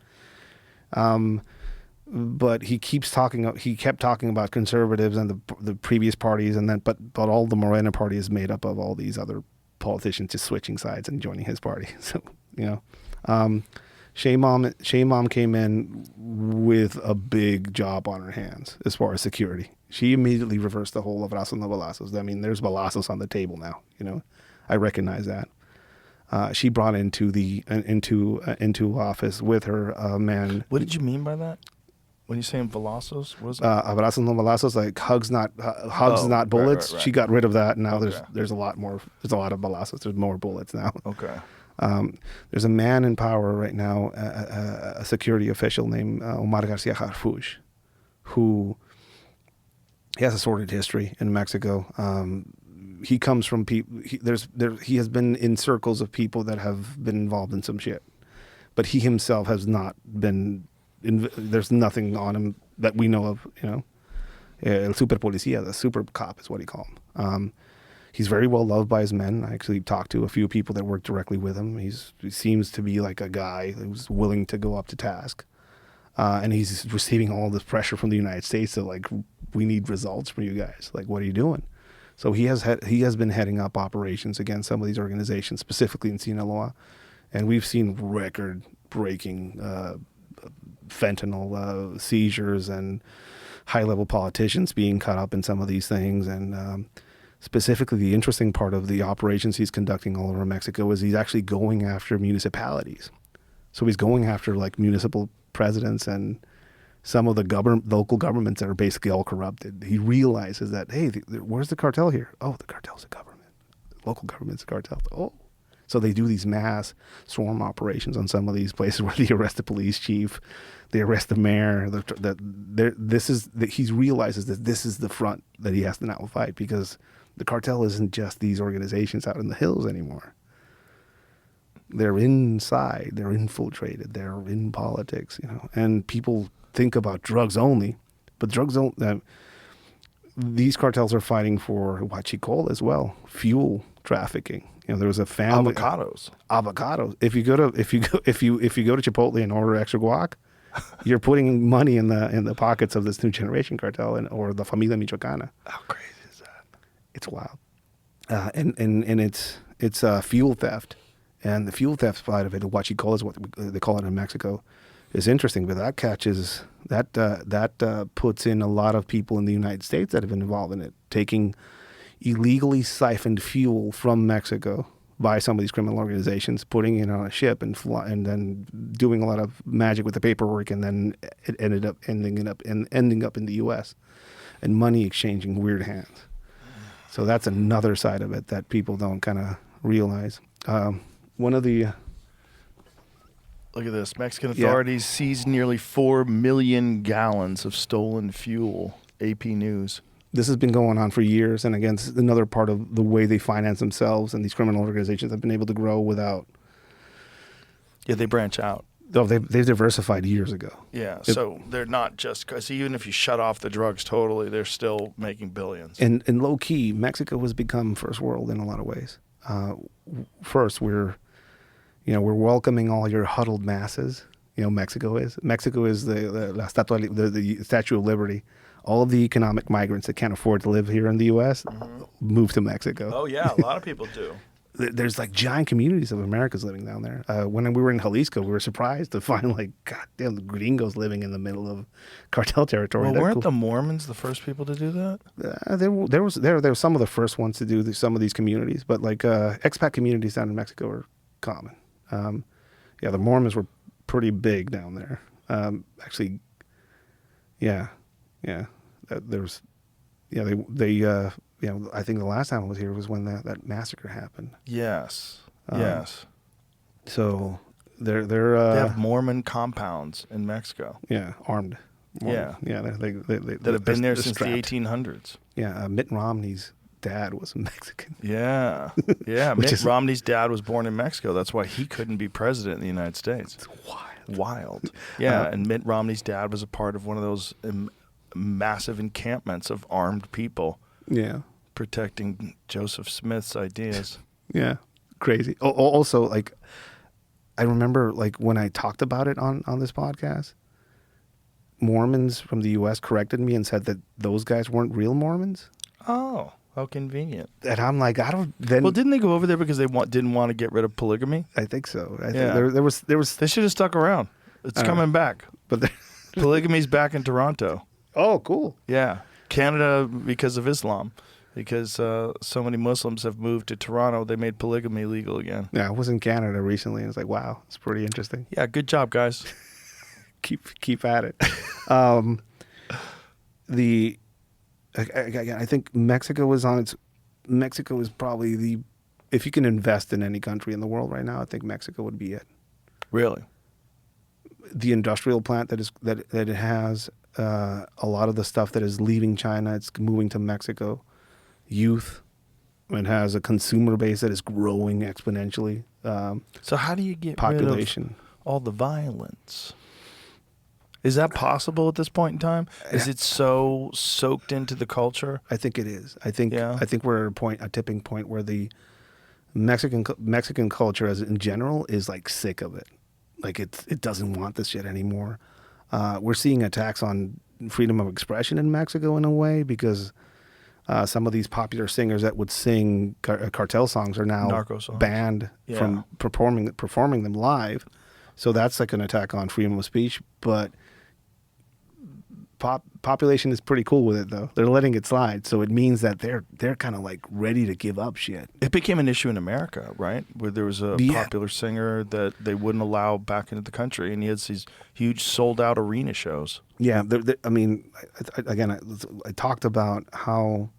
But he kept talking about conservatives and the previous parties, and then but all the Morena party is made up of all these other politicians just switching sides and joining his party. So Shane Mom came in with a big job on her hands as far as security. She immediately reversed the whole abrazos no balazos. I mean, there's balazos on the table now. I recognize that. She brought into office with her a man. What did you mean by that? When you're saying balazos, what is that? Abrazos no balazos, like hugs not bullets. Right. She got rid of that, and now there's a lot more. There's a lot of balazos. There's more bullets now. Okay. There's a man in power right now, a security official named Omar Garcia Harfuch, who he has a sordid history in Mexico. He comes from people. He has been in circles of people that have been involved in some shit, but he himself has not been. There's nothing on him that we know of. El super policía, the super cop is what he called him. He's very well loved by his men. I actually talked to a few people that work directly with him. He seems to be like a guy who's willing to go up to task. And he's receiving all this pressure from the United States that, like, we need results from you guys. Like, what are you doing? So he has been heading up operations against some of these organizations, specifically in Sinaloa. And we've seen record-breaking fentanyl seizures and high-level politicians being caught up in some of these things. And specifically, the interesting part of the operations he's conducting all over Mexico is he's actually going after municipalities. So he's going after like municipal presidents and some of the local governments that are basically all corrupted. He realizes that, hey, where's the cartel here? Oh, the cartel's a government. The local government's a cartel. Oh. So they do these mass swarm operations on some of these places where they arrest the police chief, they arrest the mayor. He realizes that this is the front that he has to now fight, because the cartel isn't just these organizations out in the hills anymore. They're inside, they're infiltrated, they're in politics, and people think about drugs only, but drugs don't. These cartels are fighting for huachicol as well, fuel trafficking. There was a family avocados. If you go to Chipotle and order extra guac, you're putting money in the pockets of this new generation cartel or the Familia Michoacana. How crazy is that? It's wild, and it's fuel theft, and the fuel theft side of it, huachicol is what they call it in Mexico, is interesting. But that catches that puts in a lot of people in the United States that have been involved in it, taking illegally siphoned fuel from Mexico by some of these criminal organizations, putting it on a ship and then doing a lot of magic with the paperwork, and then it ending up in the U.S. and money exchanging weird hands. So that's another side of it that people don't kind of realize. One of the look at this. Mexican authorities seized nearly 4 million gallons of stolen fuel. AP News. This has been going on for years, and again, this is another part of the way they finance themselves, and these criminal organizations have been able to grow without. Yeah, they branch out. Oh, they've diversified years ago. Yeah, so they're not just because even if you shut off the drugs totally, they're still making billions. And low key, Mexico has become first world in a lot of ways. First, we're welcoming all your huddled masses. Mexico is the Statue of Liberty. All of the economic migrants that can't afford to live here in the U.S. Move to Mexico. Oh yeah, a lot of people do. There's like giant communities of Americans living down there. When we were in Jalisco, we were surprised to find like goddamn gringos living in the middle of cartel territory. Well, weren't the Mormons the first people to do that? There were some of the first ones to do some of these communities, but like expat communities down in Mexico are common. The Mormons were pretty big down there. Actually, yeah. There's, I think the last time I was here was when that massacre happened. Yes. So they have Mormon compounds in Mexico. Yeah, armed. Mormon. Yeah. They that have been there since strapped. the 1800s. Yeah, Mitt Romney's dad was Mexican. Yeah. Mitt Romney's dad was born in Mexico. That's why he couldn't be president in the United States. It's wild. Yeah, and Mitt Romney's dad was a part of one of those massive encampments of armed people. Yeah. Protecting Joseph Smith's ideas. Yeah. Crazy. Also, like, I remember, like, when I talked about it on this podcast, Mormons from the U.S. corrected me and said that those guys weren't real Mormons. Oh, how convenient. And I'm like, Well, didn't they go over there because they didn't want to get rid of polygamy? I think so. I think there was. They should have stuck around. It's coming back. But polygamy's back in Toronto. Oh, cool. Yeah. Canada, because of Islam. Because so many Muslims have moved to Toronto, they made polygamy legal again. Yeah, I was in Canada recently, and it's like, wow, it's pretty interesting. Yeah, good job, guys. keep at it. I think Mexico is probably if you can invest in any country in the world right now, I think Mexico would be it. Really? The industrial plant that it has, a lot of the stuff that is leaving China, it's moving to Mexico. Youth, it has a consumer base that is growing exponentially. So how do you get population rid of all the violence? Is that possible at this point in time? Is it so soaked into the culture? I think it is. I think we're at a tipping point where the Mexican culture, as in general, is like sick of it. Like it doesn't want this shit anymore. We're seeing attacks on freedom of expression in Mexico in a way because some of these popular singers that would sing cartel songs are now banned from performing them live. So that's like an attack on freedom of speech. But population is pretty cool with it, though. They're letting it slide. So it means that they're kind of like ready to give up shit. It became an issue in America, right? Where there was a popular singer that they wouldn't allow back into the country, and he had these huge sold-out arena shows. Yeah, I mean, I talked about how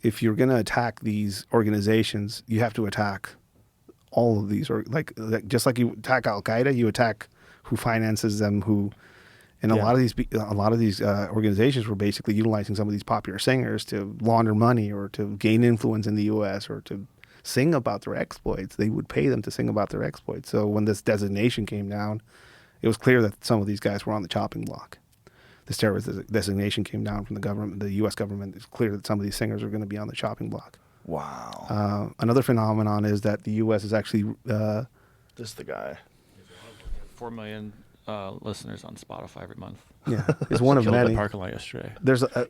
if you're going to attack these organizations, you have to attack all of these, or like just like you attack Al Qaeda, you attack who finances them, and a lot of these organizations were basically utilizing some of these popular singers to launder money or to gain influence in the U.S. or to sing about their exploits. They would pay them to sing about their exploits. So when this designation came down, it was clear that some of these guys were on the chopping block. This terrorist designation came down from the government, the U.S. government. It's clear that some of these singers are going to be on the chopping block. Wow. Another phenomenon is that the U.S. is actually... This the guy. 4 million listeners on Spotify every month. Yeah, it's one of Killed many. in a parking lot yesterday.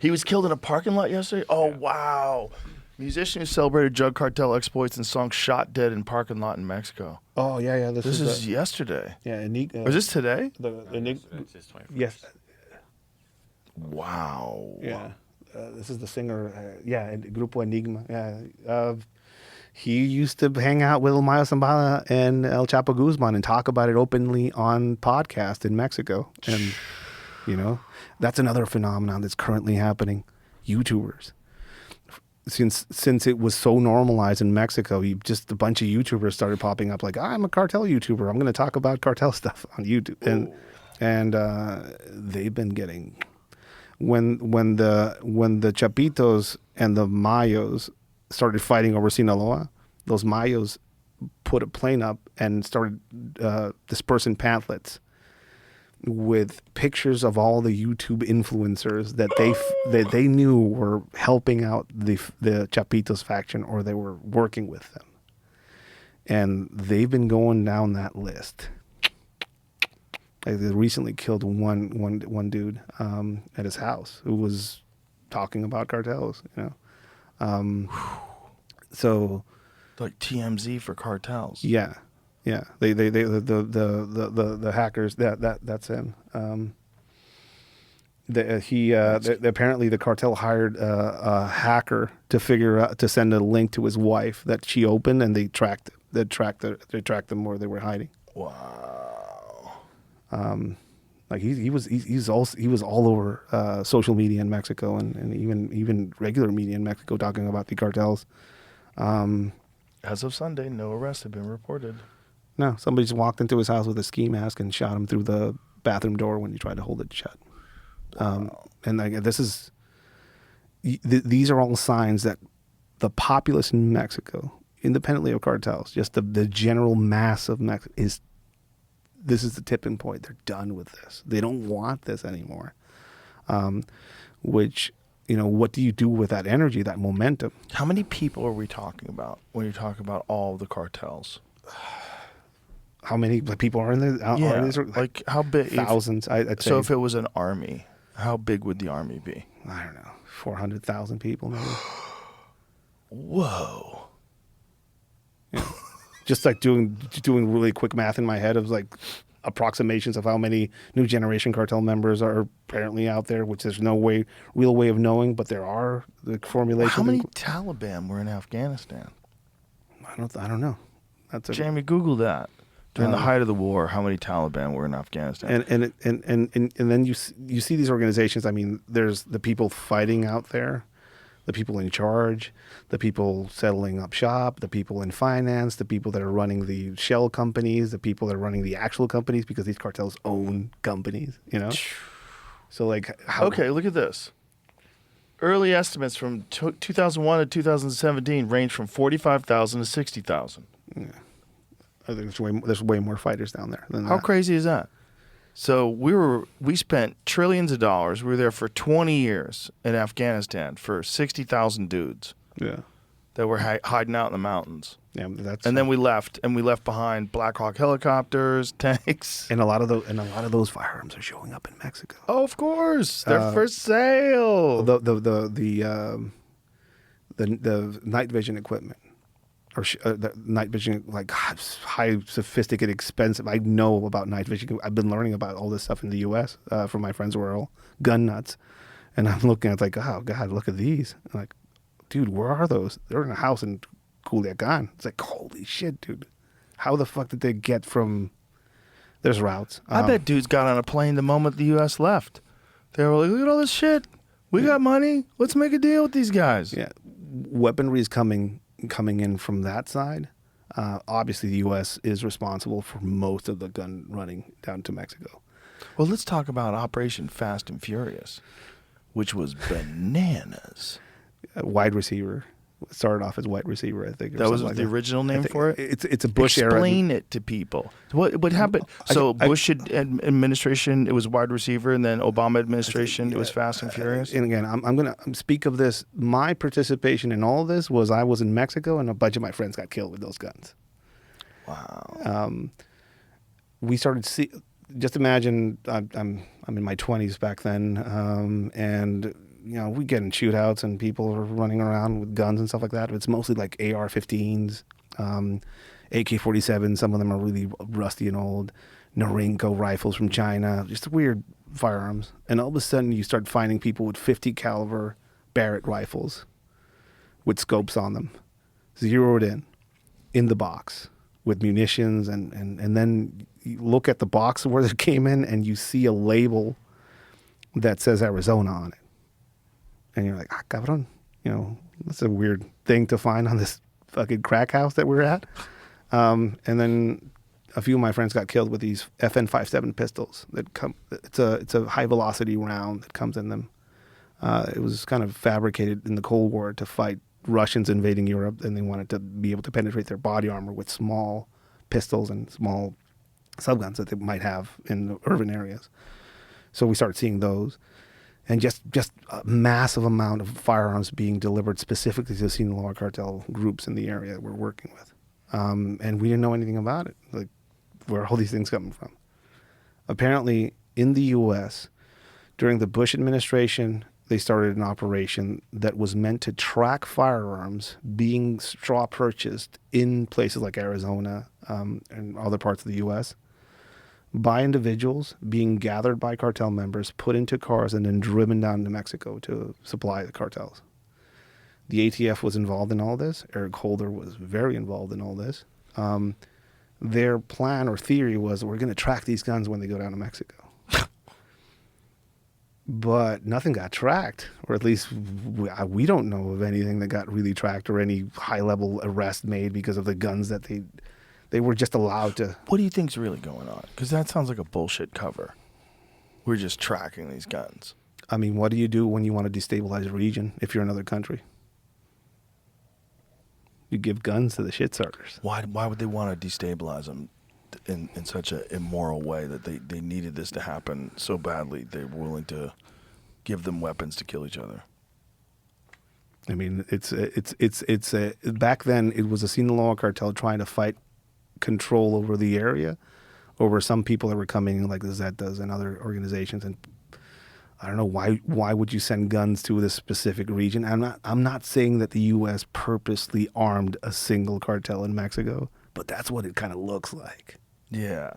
He was killed in a parking lot yesterday? Oh, wow. Musician who celebrated drug cartel exploits and song shot dead in parking lot in Mexico. Oh, yeah. This is yesterday. Yeah. Was this today? Yes. Wow. Yeah. This is the singer, Grupo Enigma. Yeah. He used to hang out with Mayo Zambada and El Chapo Guzman and talk about it openly on podcast in Mexico. And, that's another phenomenon that's currently happening. YouTubers. Since it was so normalized in Mexico, just a bunch of YouTubers started popping up like, I'm a cartel YouTuber. I'm going to talk about cartel stuff on YouTube. And they've been getting... When the Chapitos and the Mayos started fighting over Sinaloa, those Mayos put a plane up and started dispersing pamphlets with pictures of all the YouTube influencers that they knew were helping out the Chapitos faction, or they were working with them. And they've been going down that list. Like, they recently killed one dude at his house who was talking about cartels. So like TMZ for cartels. yeah. The hackers, that's him. Apparently the cartel hired a hacker to send a link to his wife that she opened, and they tracked them where they were hiding. Wow. Like he was all over social media in Mexico, and even regular media in Mexico, talking about the cartels. As of Sunday, no arrests have been reported. No, somebody just walked into his house with a ski mask and shot him through the bathroom door when he tried to hold it shut. Wow. And like, these are all signs that the populace in Mexico, independently of cartels, just the general mass of Mexico, this is the tipping point. They're done with this. They don't want this anymore. Which, what do you do with that energy, that momentum? How many people are we talking about when you talk about all the cartels? How many people are in there? Like how big? Thousands, I'd say. So if it was an army, how big would the army be? I don't know, 400,000 people maybe. Whoa. Yeah. Just like doing really quick math in my head of like approximations of how many new generation cartel members are apparently out there, which there's no real way of knowing, but there are the formulations. How many Taliban were in Afghanistan? I don't know. Jamie, Google that. During the height of the war, how many Taliban were in Afghanistan? And then you see these organizations. I mean, there's the people fighting out there, the people in charge, the people settling up shop, the people in finance, the people that are running the shell companies, the people that are running the actual companies, because these cartels own companies, So like, okay, look at this. Early estimates from 2001 to 2017 range from 45,000 to 60,000. Yeah. There's way more fighters down there than that. How crazy is that? So we spent trillions of dollars. We were there for 20 years in Afghanistan for 60,000 dudes. Yeah. That were hiding out in the mountains. Yeah, then we left, and we left behind Black Hawk helicopters, tanks, and a lot of those firearms are showing up in Mexico. Oh, of course, they're for sale. The night vision equipment. Or the night vision, like high, sophisticated, expensive. I know about night vision. I've been learning about all this stuff in the U.S. From my friends who are all gun nuts, and I'm looking at like, oh God, look at these. I'm like, dude, where are those? They're in a house in Culiacan. It's like, holy shit, dude. How the fuck did they get from? There's routes. I bet dudes got on a plane the moment the U.S. left. They were like, look at all this shit. We got money. Let's make a deal with these guys. Yeah, weaponry is coming in from that side. Obviously, the U.S. is responsible for most of the gun running down to Mexico. Well, let's talk about Operation Fast and Furious, which was bananas. Wide receiver. It started off as wide receiver, I think. That was the original name for it? It's a Bush era. Explain it to people. What happened? So Bush administration, it was wide receiver, and then Obama administration, it was Fast and Furious? And again, I'm going to speak of this. My participation in all of this was I was in Mexico, and a bunch of my friends got killed with those guns. Wow. We started just imagine I'm in my 20s back then, and we get in shootouts and people are running around with guns and stuff like that. But it's mostly like AR-15s, AK-47. Some of them are really rusty and old. Norinco rifles from China, just weird firearms. And all of a sudden, you start finding people with 50 caliber Barrett rifles with scopes on them, zeroed in the box with munitions, and then you look at the box where it came in, and you see a label that says Arizona on it. And you're like, cabrón, that's a weird thing to find on this fucking crack house that we're at. And then a few of my friends got killed with these FN-57 pistols that come. It's a high velocity round that comes in them. It was kind of fabricated in the Cold War to fight Russians invading Europe, and they wanted to be able to penetrate their body armor with small pistols and small subguns that they might have in the urban areas. So we started seeing those, and just a massive amount of firearms being delivered specifically to the Sinaloa cartel groups in the area that we're working with. And we didn't know anything about it, like where all these things coming from. Apparently, in the U.S., during the Bush administration, they started an operation that was meant to track firearms being straw purchased in places like Arizona and other parts of the U.S. by individuals, being gathered by cartel members, put into cars, and then driven down to Mexico to supply the cartels. The ATF was involved in all this. Eric Holder was very involved in all this. Their plan or theory was, we're going to track these guns when they go down to Mexico. But nothing got tracked, or at least we don't know of anything that got really tracked or any high-level arrest made because of the guns that they were just allowed to. What do you think's really going on? Because that sounds like a bullshit cover. We're just tracking these guns. I mean, what do you do when you want to destabilize a region if you're another country? You give guns to the shit starters. Why would they want to destabilize them in such an immoral way that they needed this to happen so badly they were willing to give them weapons to kill each other? I mean, it's back then it was a Sinaloa cartel trying to fight control over the area, over some people that were coming in, like the Zetas and other organizations. And I don't know why would you send guns to this specific region? I'm not saying that the U.S. purposely armed a single cartel in Mexico, but that's what it kind of looks like. Yeah,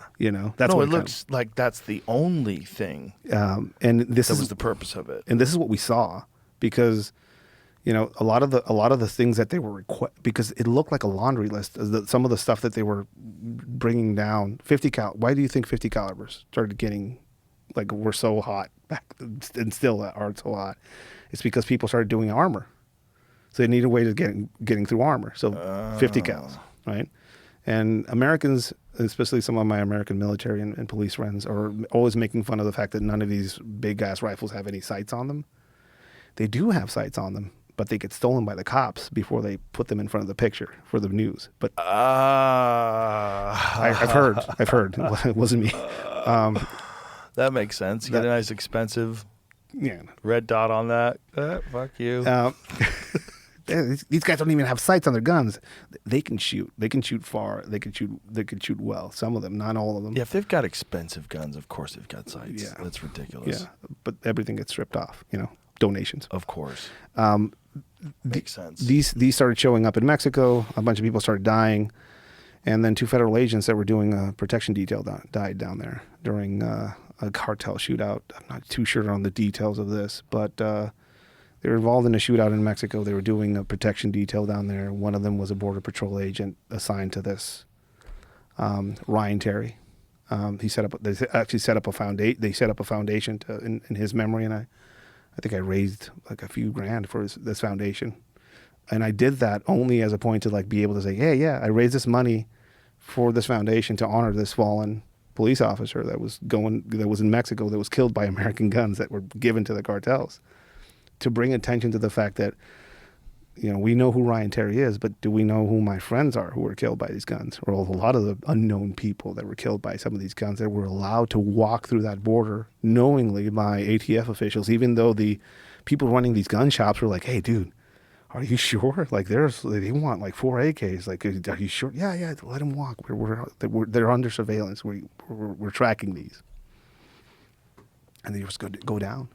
that's what it looks like. That's the only thing. And this was the purpose of it. And this is what we saw, because a lot of the things that they were because it looked like a laundry list. Some of the stuff that they were bringing down, 50 cal. Why do you think 50 calibers started getting were so hot back and still are so hot? It's because people started doing armor, so they needed a way to getting through armor. So 50 cals, right? And Americans, especially some of my American military and police friends, are always making fun of the fact that none of these big ass rifles have any sights on them. They do have sights on them, but they get stolen by the cops before they put them in front of the picture for the news. But I've heard. It wasn't me. That makes sense. You get a nice expensive red dot on that. Fuck you. These guys don't even have sights on their guns. They can shoot. They can shoot far. They can shoot well. Some of them, not all of them. Yeah, if they've got expensive guns, of course they've got sights. Yeah. That's ridiculous. Yeah, but everything gets stripped off. Donations. Of course. Makes sense. These started showing up in Mexico. A bunch of people started dying, and then 2 federal agents that were doing a protection detail died down there during a cartel shootout. I'm not too sure on the details of this, but they were involved in a shootout in Mexico. They were doing a protection detail down there. One of them was a Border Patrol agent assigned to this, Ryan Terry. They set up a foundation in his memory, and I think I raised a few grand for this foundation. And I did that only as a point to be able to say, hey, yeah, I raised this money for this foundation to honor this fallen police officer that was in Mexico, that was killed by American guns that were given to the cartels, to bring attention to the fact that, we know who Ryan Terry is, but do we know who my friends are who were killed by these guns? Or a lot of the unknown people that were killed by some of these guns that were allowed to walk through that border knowingly by ATF officials, even though the people running these gun shops were like, hey, dude, are you sure? They want 4 AKs. Are you sure? Yeah, let them walk. They're under surveillance. We're tracking these. And they just go down.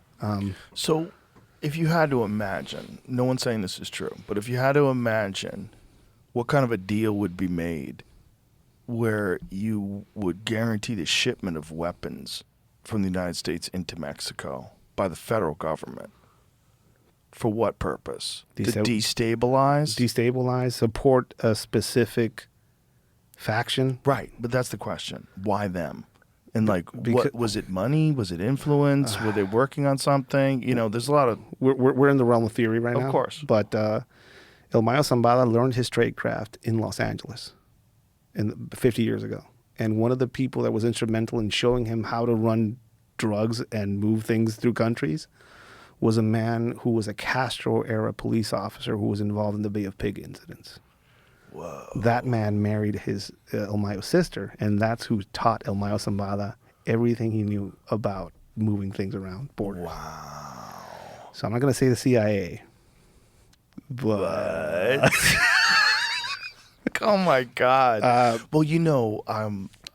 So if you had to imagine, no one's saying this is true, but if you had to imagine what kind of a deal would be made where you would guarantee the shipment of weapons from the United States into Mexico by the federal government, for what purpose? To destabilize? Destabilize, support a specific faction. Right, but that's the question. Why them? And what was it? Money? Was it influence? Were they working on something? There's a lot of. We're in the realm of theory right now. Of course. But El Mayo Zambada learned his tradecraft in Los Angeles 50 years ago. And one of the people that was instrumental in showing him how to run drugs and move things through countries was a man who was a Castro-era police officer who was involved in the Bay of Pig incidents. Whoa. That man married his El Mayo's sister, and that's who taught El Mayo Zambada everything he knew about moving things around borders. Wow. So I'm not going to say the CIA, but Oh my God. Well, you know,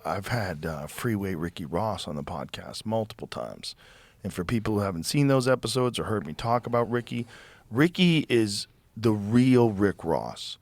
I've had Freeway Ricky Ross on the podcast multiple times. And for people who haven't seen those episodes or heard me talk about Ricky, Ricky is the real Rick Ross.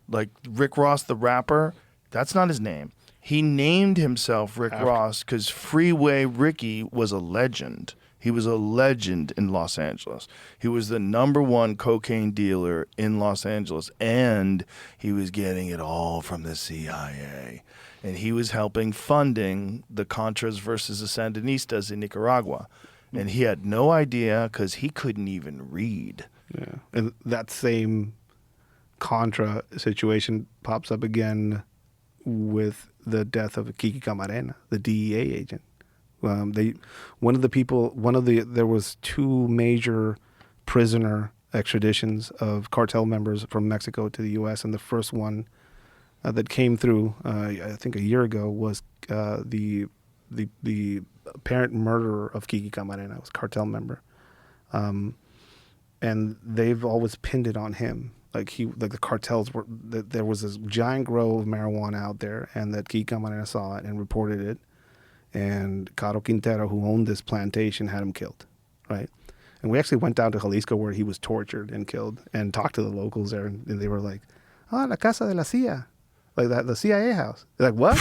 Like Rick Ross, the rapper, that's not his name. He named himself Rick Ross because Freeway Ricky was a legend. He was a legend in Los Angeles. He was the #1 cocaine dealer in Los Angeles, and he was getting it all from the CIA. And he was helping funding the Contras versus the Sandinistas in Nicaragua. And he had no idea because he couldn't even read. yeah. And that same Contra situation pops up again with the death of Kiki Camarena, the DEA agent. There was 2 major prisoner extraditions of cartel members from Mexico to the U.S. And the first one that came through, I think a year ago, was the apparent murderer of Kiki Camarena. It was a cartel member, and they've always pinned it on him. Like the cartels were. That there was this giant grove of marijuana out there, and that Kiki Camarena saw it and reported it. And Caro Quintero, who owned this plantation, had him killed, right? And we actually went down to Jalisco where he was tortured and killed, and talked to the locals there, and they were like, "Ah, la casa de la CIA," like that, the CIA house. They're like, what?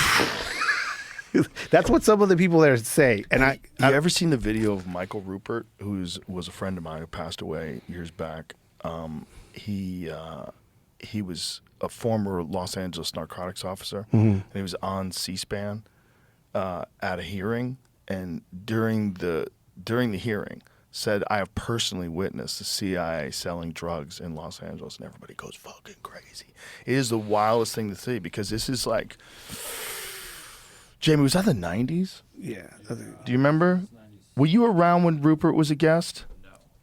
That's what some of the people there say. And you ever seen the video of Michael Ruppert, who was a friend of mine who passed away years back? He was a former Los Angeles narcotics officer, and he was on C-SPAN at a hearing, and during the hearing said, "I have personally witnessed the CIA selling drugs in Los Angeles," and everybody goes fucking crazy. It is the wildest thing to see because this is like, Jamie, was that the 90s? Yeah. Do you remember? Were you around when Ruppert was a guest?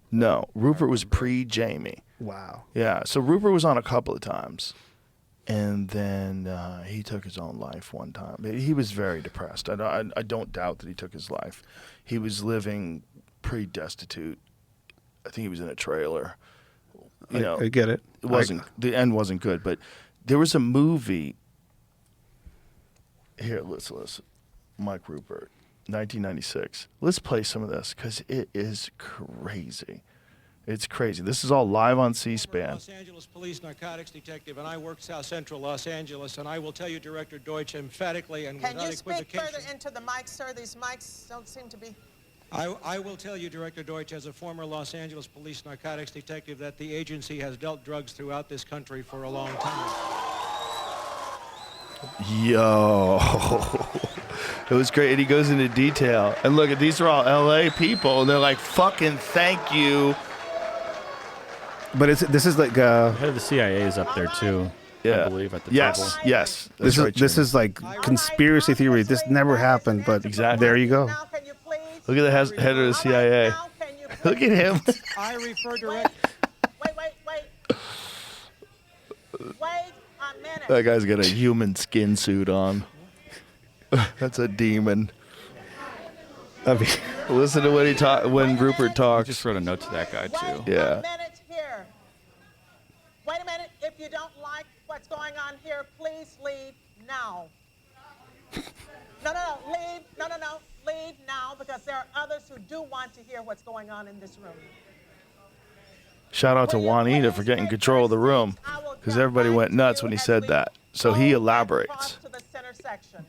No. Ruppert was pre-Jamie. Wow. Yeah, so Ruppert was on a couple of times. And then he took his own life one time. He was very depressed. I don't doubt that he took his life. He was living pretty destitute. I think he was in a trailer. I get it. The end wasn't good. But there was a movie. Here, let's listen. Mike Ruppert, 1996. Let's play some of this because it is crazy. It's crazy. This is all live on C-SPAN. Los Angeles Police narcotics detective, and I work South Central Los Angeles, and I will tell you, Director Deutsch, emphatically and without equivocation. Can you speak further into the mic, sir? These mics don't seem to be... I will tell you, Director Deutsch, as a former Los Angeles Police narcotics detective, that the agency has dealt drugs throughout this country for a long time. Yo. It was great. And he goes into detail. And look, these are all LA people, and they're like, fucking thank you. But this is like The head of the CIA is up there too. Yeah. I believe at the Yes, table. yes. this is like conspiracy theory. This never happened, but Exactly. there you go. Now, can you please... Look at the head of the CIA. Now, can you Look at him. I refer direct... Wait a minute. That guy's got a human skin suit on. That's a demon. I mean, Listen to when when Ruppert I talks. just wrote a note to that guy too. Yeah. Wait a minute here. Wait a minute. If you don't like what's going on here, please leave now. No, leave. No, leave now, because there are others who do want to hear what's going on in this room. Shout out to Juanita for getting control of the room, because everybody went nuts when he said that. So he elaborates. To the center section.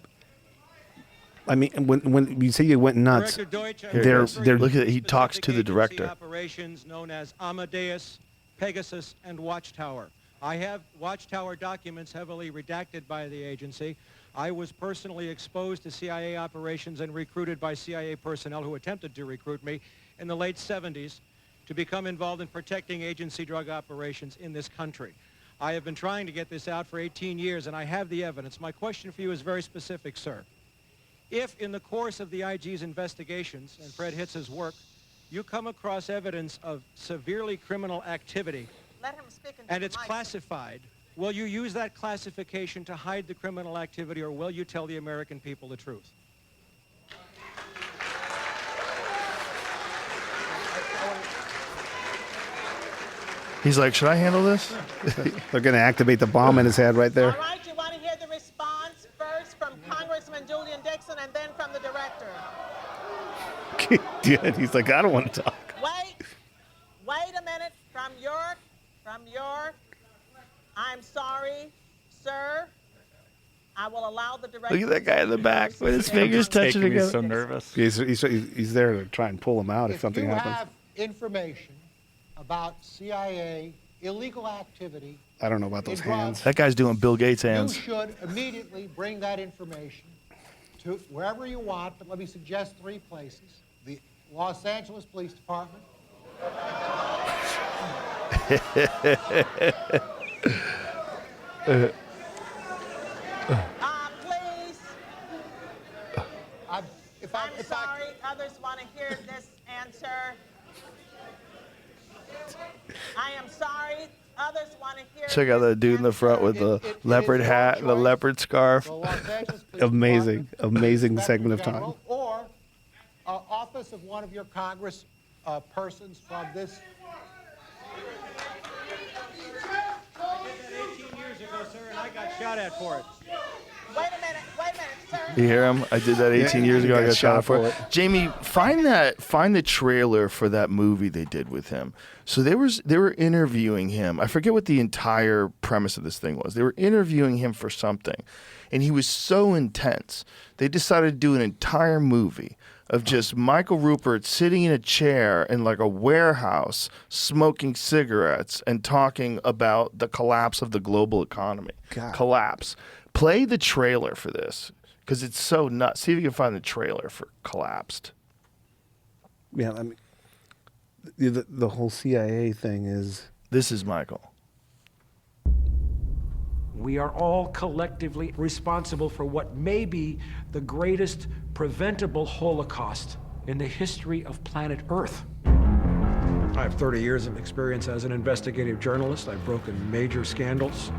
I mean, when you say you went nuts, Director Deutsch, I They're- refer they're- Look at it. He talks to the specific agency director. operations known as Amadeus, Pegasus, and Watchtower. I have Watchtower documents heavily redacted by the agency. I was personally exposed to CIA operations and recruited by CIA personnel who attempted to recruit me in the late 70s to become involved in protecting agency drug operations in this country. I have been trying to get this out for 18 years, and I have the evidence. My question for you is very specific, sir. If in the course of the IG's investigations and Fred Hitz's work, you come across evidence of severely criminal activity, Let him speak into and the it's mic. classified, Will you use that classification to hide the criminal activity, or will you tell the American people the truth? He's like, should I handle this? They're going to activate the bomb in his head right there. All right, you want to hear the response first from Congressman Julian Dixon and then from the director. Yeah, he's like, I don't want to talk. Wait a minute. From York, I'm sorry, sir. I will allow the director. Look at that guy in the back with his fingers touching Making me together. so nervous. He's there to try and pull him out if something you happens. have information about CIA illegal activity, I don't know about those hands. That guy's doing Bill Gates you hands. should immediately bring that information to wherever you want, but let me suggest 3 places. The Los Angeles Police Department. Please. I'm Sorry, others want to hear this answer. I am sorry, others want to hear. Check out that dude in the front with the leopard hat and the leopard scarf. the Los Angeles Police Amazing, Department, amazing Inspector segment of time. General, or office of one of your Congress persons from this. I did that 18 years ago, sir, and I got shot at for it. Wait a minute, sir. You hear him? I did that 18 years ago. I got shot for it. it. Jamie, find the trailer for that movie they did with him. So they were interviewing him. I forget what the entire premise of this thing was. They were interviewing him for something, and he was so intense. They decided to do an entire movie of just Michael Ruppert sitting in a chair in like a warehouse, smoking cigarettes and talking about the collapse of the global economy. God. Collapse. Play the trailer for this because it's so nuts. See if you can find the trailer for Collapsed. Yeah, I mean, the whole CIA thing is. This is Michael. We are all collectively responsible for what may be the greatest preventable Holocaust in the history of planet Earth. I have 30 years of experience as an investigative journalist. I've broken major scandals,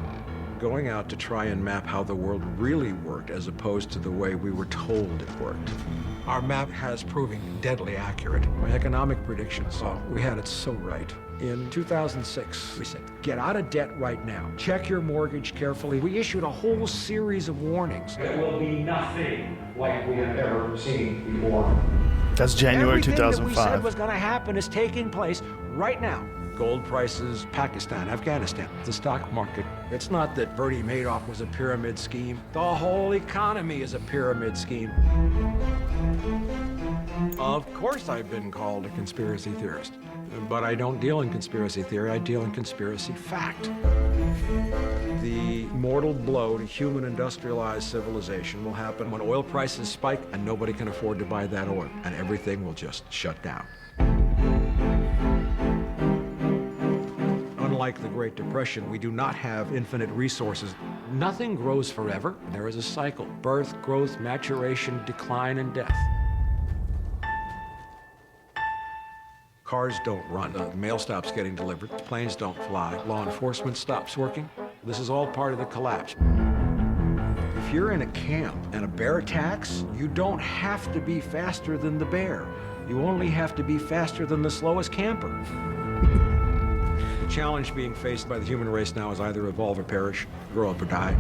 going out to try and map how the world really worked as opposed to the way we were told it worked. Our map has proven deadly accurate. My economic predictions, we had it so right. In 2006, we said, get out of debt right now. Check your mortgage carefully. We issued a whole series of warnings. It will be nothing like we have ever seen before. That's January Everything 2005. that we said was going to happen is taking place right now. Gold prices, Pakistan, Afghanistan, the stock market. It's not that Bernie Madoff was a pyramid scheme. The whole economy is a pyramid scheme. Of course I've been called a conspiracy theorist, but I don't deal in conspiracy theory, I deal in conspiracy fact. The mortal blow to human industrialized civilization will happen when oil prices spike and nobody can afford to buy that oil, and everything will just shut down. Unlike the Great Depression, we do not have infinite resources. Nothing grows forever. There is a cycle: birth, growth, maturation, decline, and death. Cars don't run. The mail stops getting delivered. Planes don't fly. Law enforcement stops working. This is all part of the collapse. If you're in a camp and a bear attacks, you don't have to be faster than the bear. You only have to be faster than the slowest camper. The challenge being faced by the human race now is either evolve or perish, grow up or die.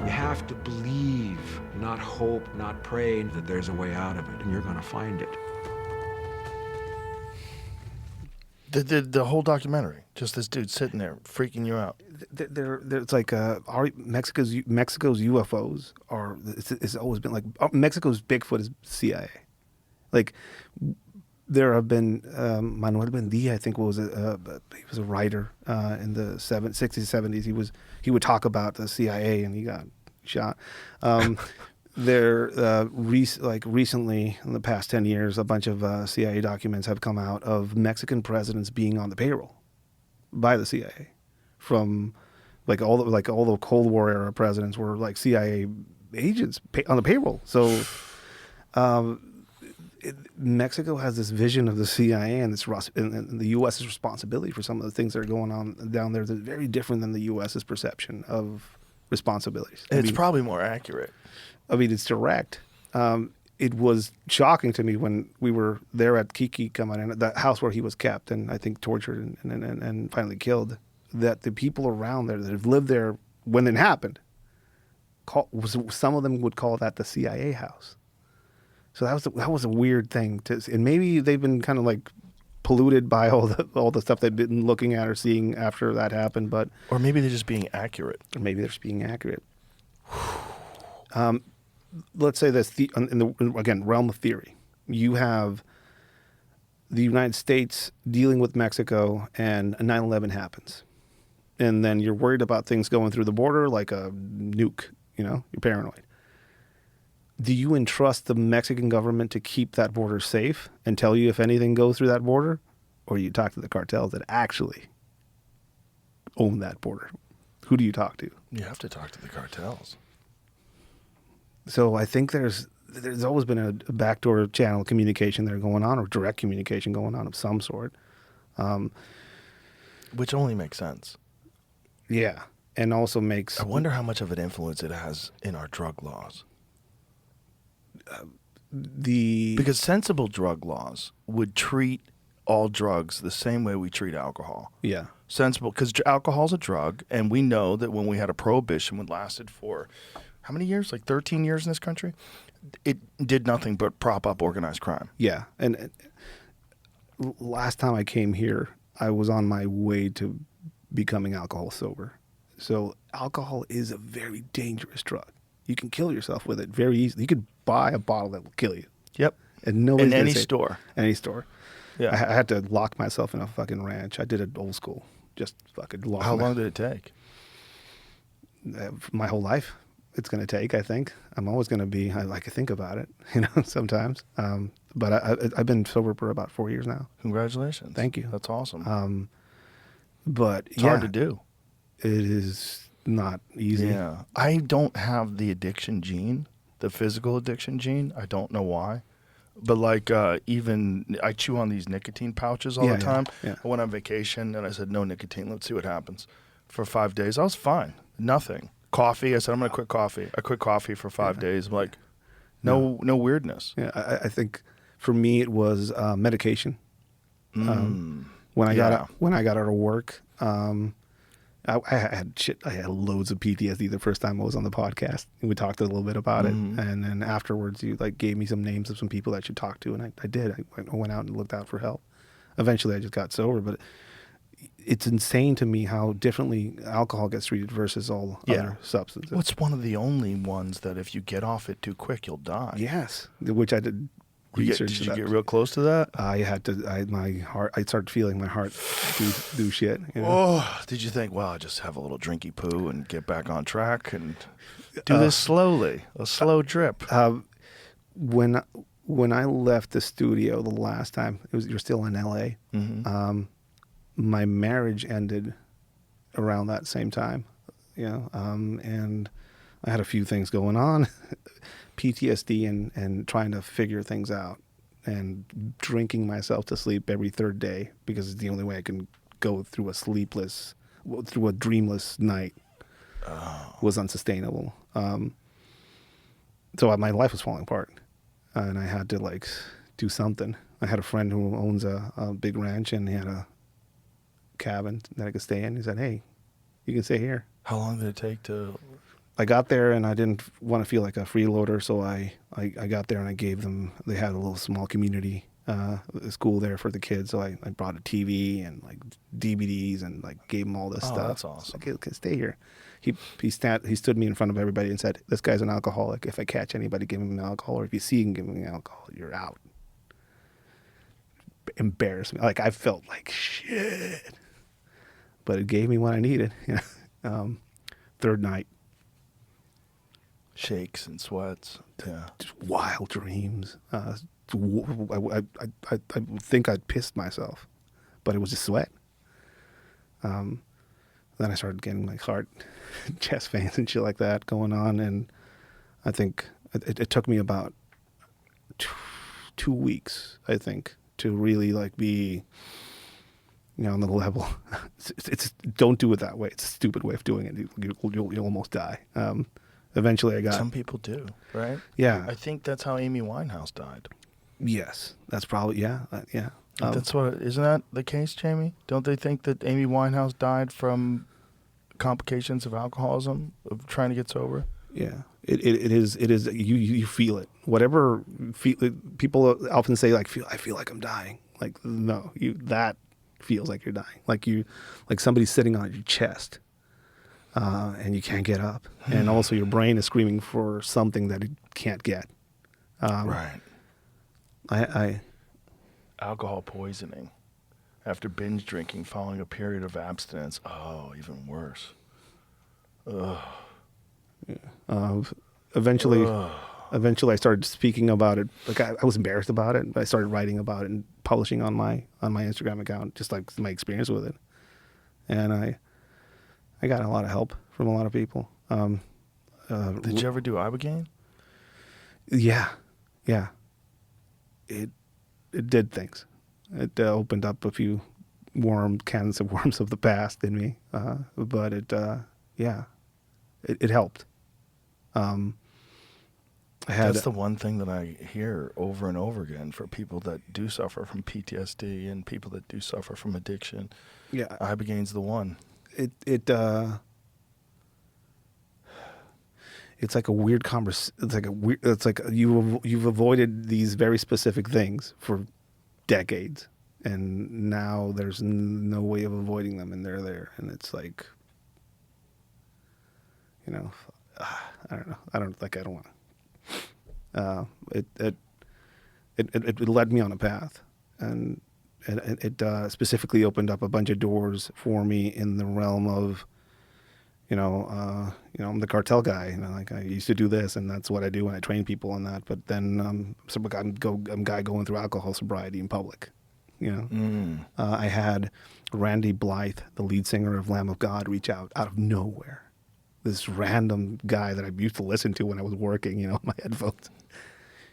You have to believe, not hope, not pray that there's a way out of it, and you're going to find it. The whole documentary, just this dude sitting there freaking you out. It's like Mexico's UFOs are. It's always been like Mexico's Bigfoot is CIA. Like there have been Manuel Buendía, I think he was a writer in the 60s, 70s. He would talk about the CIA and he got shot. Recently, in the past 10 years, a bunch of CIA documents have come out of Mexican presidents being on the payroll by the CIA. From all the Cold War era presidents were like CIA agents on the payroll. So Mexico has this vision of the CIA and the U.S.'s responsibility for some of the things that are going on down there that's very different than the U.S.'s perception of responsibilities. It's probably more accurate. I mean, it's direct. It was shocking to me when we were there at Kiki coming in, the house where he was kept and I think tortured and finally killed, that the people around there that have lived there when it happened, some of them would call that the CIA house. So that was a weird thing and maybe they've been kind of like polluted by all the stuff they've been looking at or seeing after that happened, or maybe they're just being accurate. Let's say this in the realm of theory. You have the United States dealing with Mexico, and 9/11 happens, and then you're worried about things going through the border like a nuke. You're paranoid. Do you entrust the Mexican government to keep that border safe and tell you if anything goes through that border? Or you talk to the cartels that actually own that border? Who do you talk to? You have to talk to the cartels. So I think there's always been a backdoor channel of communication there going on, or direct communication going on of some sort. Which only makes sense. Yeah. And also makes... I wonder how much of an influence it has in our drug laws. Because sensible drug laws would treat all drugs the same way we treat alcohol. Yeah. Sensible, because alcohol's a drug, and we know that when we had a prohibition, which lasted for how many years? Like 13 years in this country? It did nothing but prop up organized crime. Yeah. And last time I came here, I was on my way to becoming alcohol sober. So alcohol is a very dangerous drug. You can kill yourself with it very easily. You could buy a bottle that will kill you. Yep. And nobody's in any gonna say, store. Any store. Yeah. I had to lock myself in a fucking ranch. I did it old school. Just fucking lock How long did it take? My whole life. It's going to take, I think. I'm always going to be, I like to think about it, sometimes. But I've been sober for about 4 years now. Congratulations. Thank you. That's awesome. But it's hard to do. It is not easy. Yeah. I don't have the addiction gene, the physical addiction gene. I don't know why. But like even I chew on these nicotine pouches all the time. Yeah. I went on vacation and I said, no nicotine. Let's see what happens. For 5 days, I was fine. Nothing. Coffee. I said, I'm going to quit coffee. I quit coffee for 5 days. I'm like, no weirdness. Yeah. I think for me it was medication. When I got out of work, I had loads of PTSD the first time I was on the podcast, and we talked a little bit about it. And then afterwards, you like gave me some names of some people that I should talk to, and I did. I went out and looked out for help. Eventually, I just got sober, but it's insane to me how differently alcohol gets treated versus all other substances. Well, it's one of the only ones that if you get off it too quick, you'll die. Yes, which I did. Did you get real close to that? I had to. I started feeling my heart do shit. Oh, did you think, well, I'll just have a little drinky poo and get back on track and do this slowly, a slow drip? When I left the studio the last time, you're still in LA. My marriage ended around that same time, and I had a few things going on. PTSD and trying to figure things out and drinking myself to sleep every third day because it's the only way I can go through a dreamless night was unsustainable. So my life was falling apart and I had to do something. I had a friend who owns a big ranch and he had a cabin that I could stay in. He said, hey, you can stay here. How long did it take to... I got there and I didn't want to feel like a freeloader, so I got there and I gave them, they had a little small community school there for the kids, so I brought a TV and like DVDs and like gave them all this stuff. That's awesome. Like, okay, stay here. He stood me in front of everybody and said, this guy's an alcoholic. If I catch anybody giving him alcohol, or if you see him giving him alcohol, you're out. Embarrassed me. Like I felt like shit. But it gave me what I needed. Third night. Shakes and sweats. Yeah. Just wild dreams. I think I pissed myself, but it was just sweat. Then I started getting like heart, chest pains and shit like that going on, and I think it took me about 2 weeks, I think, to really like be, on the level. It's don't do it that way. It's a stupid way of doing it. You'll almost die. Eventually, I got. Some people do, right? Yeah. I think that's how Amy Winehouse died. Yes, that's probably yeah. That's what isn't that the case, Jamie? Don't they think that Amy Winehouse died from complications of alcoholism, of trying to get sober? Yeah, it is. You feel it. Whatever people often say, like I feel like I'm dying. Like no, that feels like you're dying. Like somebody's sitting on your chest, and you can't get up, and also your brain is screaming for something that it can't get. Right. I Alcohol poisoning after binge drinking following a period of abstinence. Oh, even worse. Ugh. Eventually I started speaking about it. Like I was embarrassed about it. I started writing about it and publishing on my Instagram account, just like my experience with it. And I got a lot of help from a lot of people. Did you ever do Ibogaine? Yeah. It did things. It opened up a few cans of worms of the past in me. But it helped. That's the one thing that I hear over and over again for people that do suffer from PTSD and people that do suffer from addiction. Yeah, Ibogaine's the one. It's like a weird It's like you've avoided these very specific things for decades, and now there's no way of avoiding them, and they're there, and it's like, I don't know. I don't want to. It led me on a path, and it specifically opened up a bunch of doors for me in the realm of, I'm the cartel guy. Like I used to do this, and that's what I do when I train people on that. But then I'm a guy going through alcohol sobriety in public. I had Randy Blythe, the lead singer of Lamb of God, reach out of nowhere. This random guy that I used to listen to when I was working, my headphones.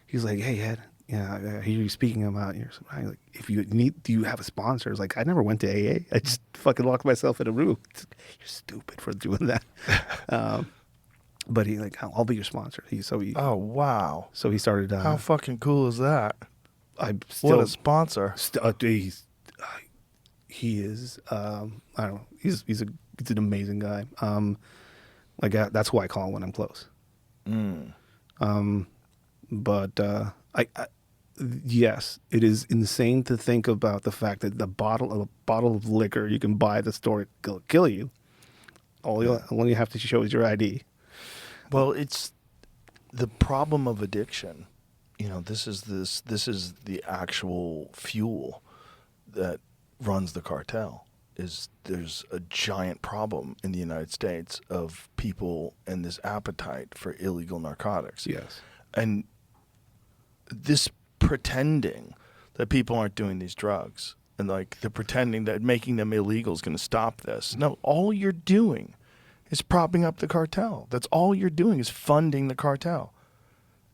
He's like, "Hey, Ed, I hear you speaking about your sobriety. Like, if you need, do you have a sponsor?" It's like, I never went to AA. I just fucking locked myself in a room. You're stupid for doing that. But he like, I'll be your sponsor. Oh wow! So he started. How fucking cool is that? What a sponsor! He is. I don't know. He's an amazing guy. That's who I call when I'm close. But yes, it is insane to think about the fact that a bottle of liquor you can buy at the store will kill you. All you have to show is your ID. Well, it's the problem of addiction. This is the actual fuel that runs the cartel. There's a giant problem in the United States of people and this appetite for illegal narcotics. Yes. And this pretending that people aren't doing these drugs and like the pretending that making them illegal is going to stop this. No, all you're doing is propping up the cartel. That's all you're doing is funding the cartel.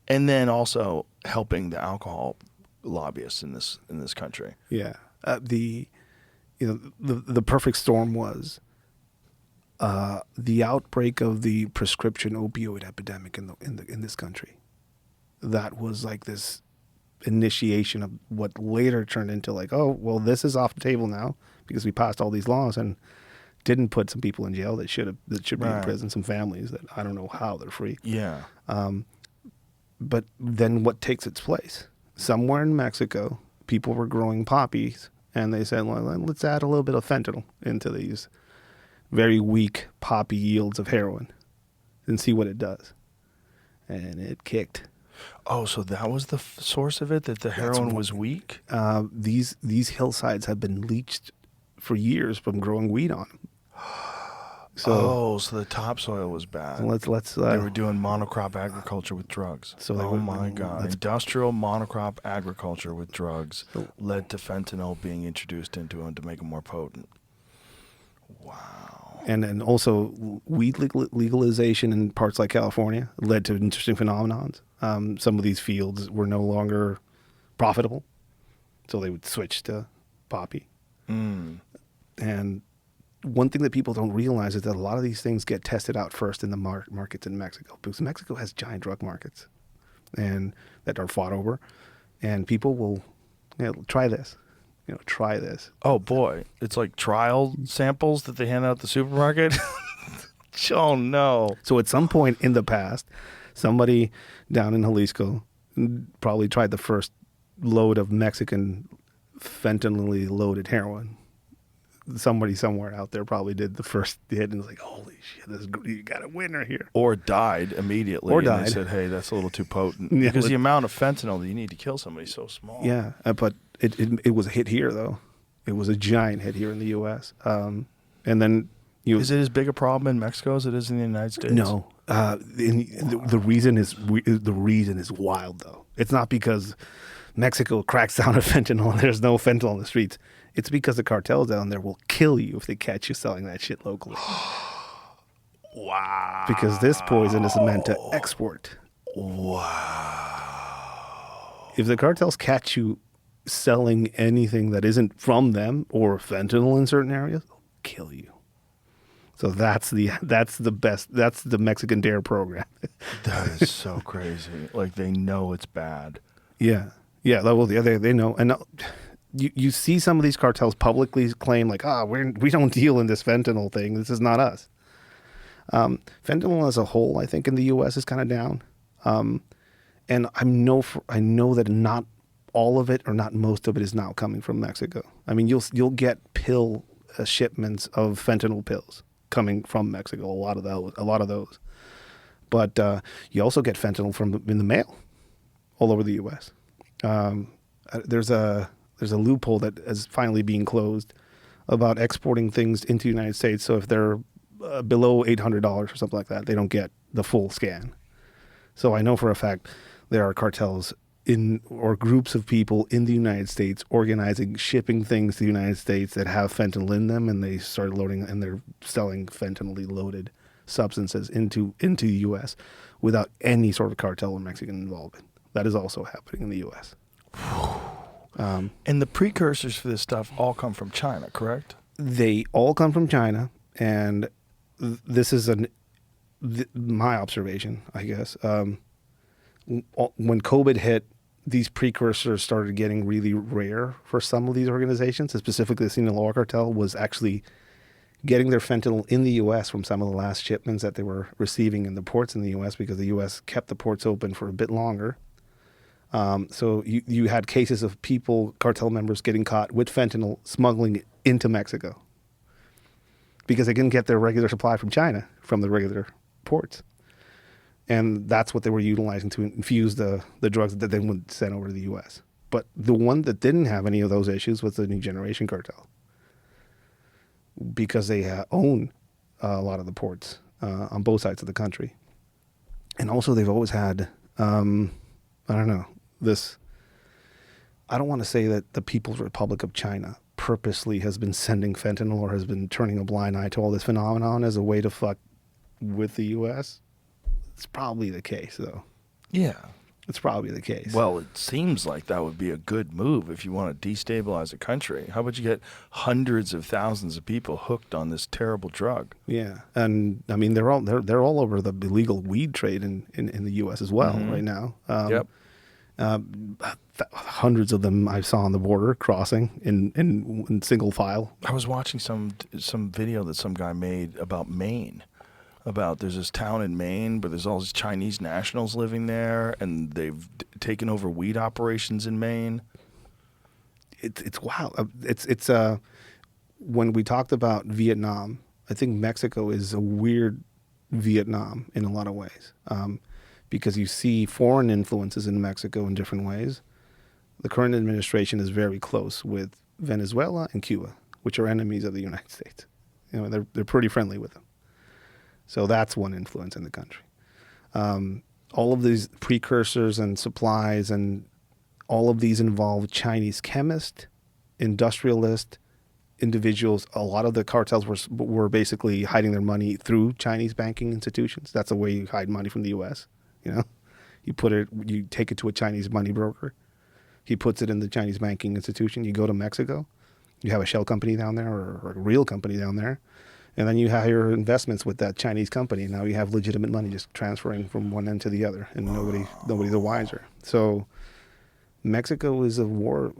And then also helping the alcohol lobbyists in this country. Yeah. The perfect storm was the outbreak of the prescription opioid epidemic in this country. That was like this initiation of what later turned into like, oh, well, this is off the table now because we passed all these laws and didn't put some people in jail that should be in prison, some families that I don't know how they're free. Yeah. But then what takes its place? Somewhere in Mexico, people were growing poppies, and they said, well, let's add a little bit of fentanyl into these very weak poppy yields of heroin and see what it does. And it kicked. Oh, so that was the source of it, that the heroin was weak? These hillsides have been leached for years from growing weed on them. So the topsoil was bad. Let's they were doing monocrop agriculture with drugs. My God. Industrial monocrop agriculture with drugs led to fentanyl being introduced into them to make them more potent. Wow. And then also weed legalization in parts like California led to interesting phenomenons. Some of these fields were no longer profitable. So they would switch to poppy. Mm. And one thing that people don't realize is that a lot of these things get tested out first in the markets in Mexico, because Mexico has giant drug markets and that are fought over. And people will, try this. Try this. Oh, boy. It's like trial samples that they hand out at the supermarket? Oh, no. So at some point in the past, somebody down in Jalisco probably tried the first load of Mexican fentanyl loaded heroin. Somebody somewhere out there probably did the first hit and was like, holy shit, you got a winner here. Or died immediately. Or and died. They said, hey, that's a little too potent. Yeah, because the amount of fentanyl that you need to kill somebody is so small. Yeah, but it was a hit here, though. It was a giant hit here in the U.S. And then Is it as big a problem in Mexico as it is in the United States? No. The reason is wild, though. It's not because Mexico cracks down on fentanyl and there's no fentanyl on the streets. It's because the cartels down there will kill you if they catch you selling that shit locally. Wow. Because this poison is meant to export. Wow. If the cartels catch you selling anything that isn't from them or fentanyl in certain areas, they'll kill you. So that's the best. That's the Mexican Dare program. That is so crazy. Like, they know it's bad. Yeah. Well, they know. And you see some of these cartels publicly claim like, we don't deal in this fentanyl thing. This is not us. Fentanyl as a whole, I think, in the U.S. is kind of down. And I know that not all of it or not most of it is now coming from Mexico. I mean, you'll get pill shipments of fentanyl pills coming from Mexico. A lot of those. But you also get fentanyl in the mail all over the U.S. There's a loophole that is finally being closed about exporting things into the United States. So if they're below $800 or something like that, they don't get the full scan. So I know for a fact there are cartels or groups of people in the United States organizing shipping things to the United States that have fentanyl in them, and they start loading and they're selling fentanyl loaded substances into the U.S. without any sort of cartel or Mexican involvement. That is also happening in the U.S. And the precursors for this stuff all come from China, correct? They all come from China, and this is my observation, I guess. When COVID hit, these precursors started getting really rare for some of these organizations, specifically the Sinaloa cartel was actually getting their fentanyl in the U.S. from some of the last shipments that they were receiving in the ports in the U.S. because the U.S. kept the ports open for a bit longer. So you had cases of cartel members getting caught with fentanyl smuggling it into Mexico because they couldn't get their regular supply from China, from the regular ports. And that's what they were utilizing to infuse the drugs that they would send over to the U.S. But the one that didn't have any of those issues was the New Generation cartel because they own a lot of the ports on both sides of the country. And also they've always had, I don't want to say that the People's Republic of China purposely has been sending fentanyl or has been turning a blind eye to all this phenomenon as a way to fuck with the U.S. It's probably the case, though. Yeah. It's probably the case. Well, it seems like that would be a good move if you want to destabilize a country. How about you get hundreds of thousands of people hooked on this terrible drug? Yeah, and I mean they're all over the illegal weed trade in the U.S. as well right now. Yep. Hundreds of them I saw on the border crossing in single file. I was watching some video that some guy made about Maine. There's this town in Maine, but there's all these Chinese nationals living there, and they've taken over weed operations in Maine. It's wild. It's when we talked about Vietnam, I think Mexico is a weird Vietnam in a lot of ways, because you see foreign influences in Mexico in different ways. The current administration is very close with Venezuela and Cuba, which are enemies of the United States. They're pretty friendly with them. So that's one influence in the country. All of these precursors and supplies and all of these involve Chinese chemists, industrialists, individuals. A lot of the cartels were basically hiding their money through Chinese banking institutions. That's the way you hide money from the U.S. You take it to a Chinese money broker. He puts it in the Chinese banking institution. You go to Mexico, you have a shell company down there or a real company down there, and then you have your investments with that Chinese company. Now you have legitimate money just transferring from one end to the other, and nobody's the wiser. So Mexico is a war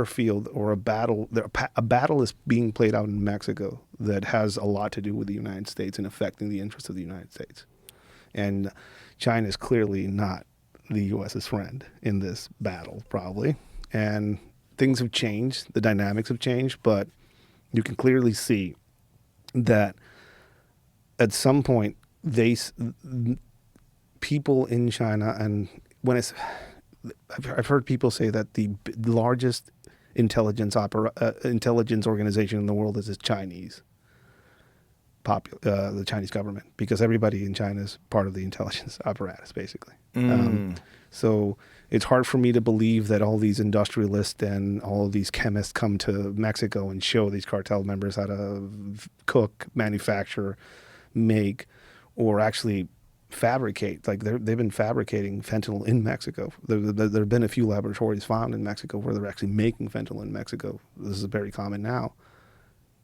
field, or a battle. A battle is being played out in Mexico that has a lot to do with the United States and affecting the interests of the United States. And China is clearly not the U.S.'s friend in this battle, probably. And things have changed. The dynamics have changed, but you can clearly see that at some point, people in China, and I've heard people say that the largest intelligence organization in the world is the Chinese government, because everybody in China is part of the intelligence apparatus, basically. So it's hard for me to believe that all these industrialists and all of these chemists come to Mexico and show these cartel members how to cook, manufacture, make, or actually fabricate. Like they've been fabricating fentanyl in Mexico. There have been a few laboratories found in Mexico where they're actually making fentanyl in Mexico. This is very common now.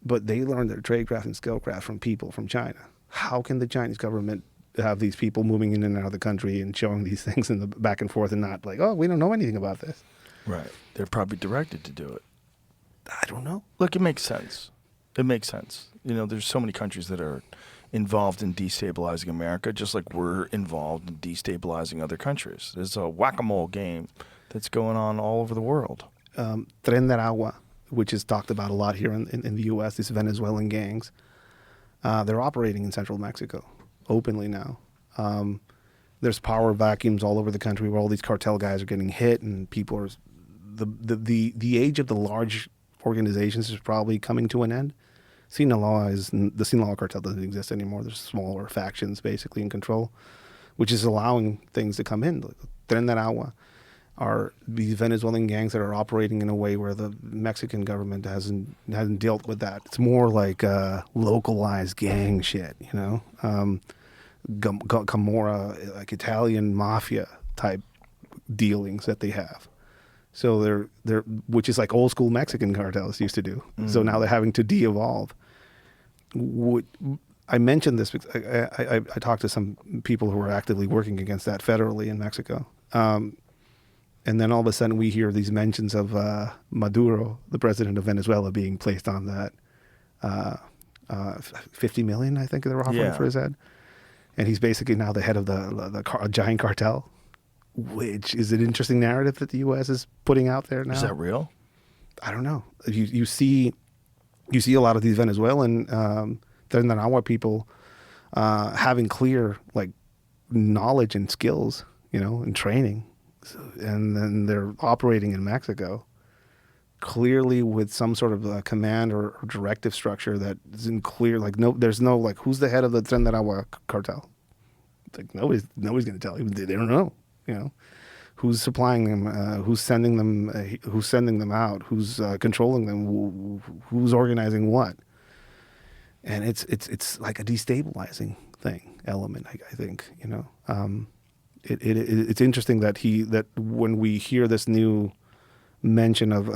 But they learned their tradecraft and skillcraft from people from China. How can the Chinese government have these people moving in and out of the country and showing these things in the back and forth and not like, oh, we don't know anything about this? Right. They're probably directed to do it. I don't know. Look, it makes sense. It makes sense. There's so many countries that are involved in destabilizing America, just like we're involved in destabilizing other countries. There's a whack-a-mole game that's going on all over the world. Tren de Aragua, which is talked about a lot here in the U.S., these Venezuelan gangs, they're operating in central Mexico openly now. There's power vacuums all over the country where all these cartel guys are getting hit, and people are the age of the large organizations is probably coming to an end. The Sinaloa cartel doesn't exist anymore. There's smaller factions basically in control, which is allowing things to come in. Tren de Aragua are these Venezuelan gangs that are operating in a way where the Mexican government hasn't dealt with that. It's more like localized gang shit, Camorra, like Italian mafia type dealings that they have. So they're which is like old school Mexican cartels used to do. So now they're having to de-evolve. I mentioned this because I talked to some people who are actively working against that federally in Mexico. And then all of a sudden we hear these mentions of Maduro, the president of Venezuela, being placed on that $50 million, I think they're offering for his head. And he's basically now the head of the giant cartel, which is an interesting narrative that the U.S. is putting out there now. Is that real? I don't know. You see a lot of these Venezuelan Tren de Aragua people having clear knowledge and skills, and training, and then they're operating in Mexico, clearly with some sort of command or directive structure that isn't clear. There's no who's the head of the Tren de Aragua cartel. Nobody's going to tell you. They don't know. Who's supplying them, who's sending them out, who's controlling them, who's organizing what. And it's like a destabilizing element, I think. It's interesting that when we hear this new mention of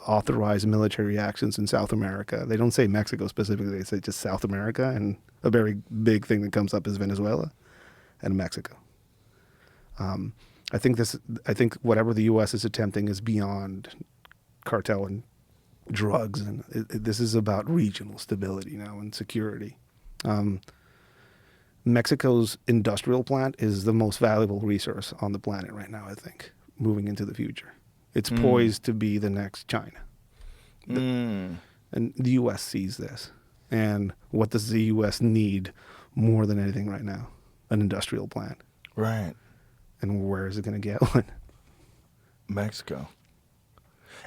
authorized military actions in South America, they don't say Mexico specifically, they say just South America, and a very big thing that comes up is Venezuela and Mexico. I think whatever the U.S. is attempting is beyond cartel and drugs, and this is about regional stability now and security. Mexico's industrial plant is the most valuable resource on the planet right now, I think, moving into the future. It's poised to be the next China. And the U.S. sees this. And what does the U.S. need more than anything right now? An industrial plant. Right. And where is it going to get one? Mexico.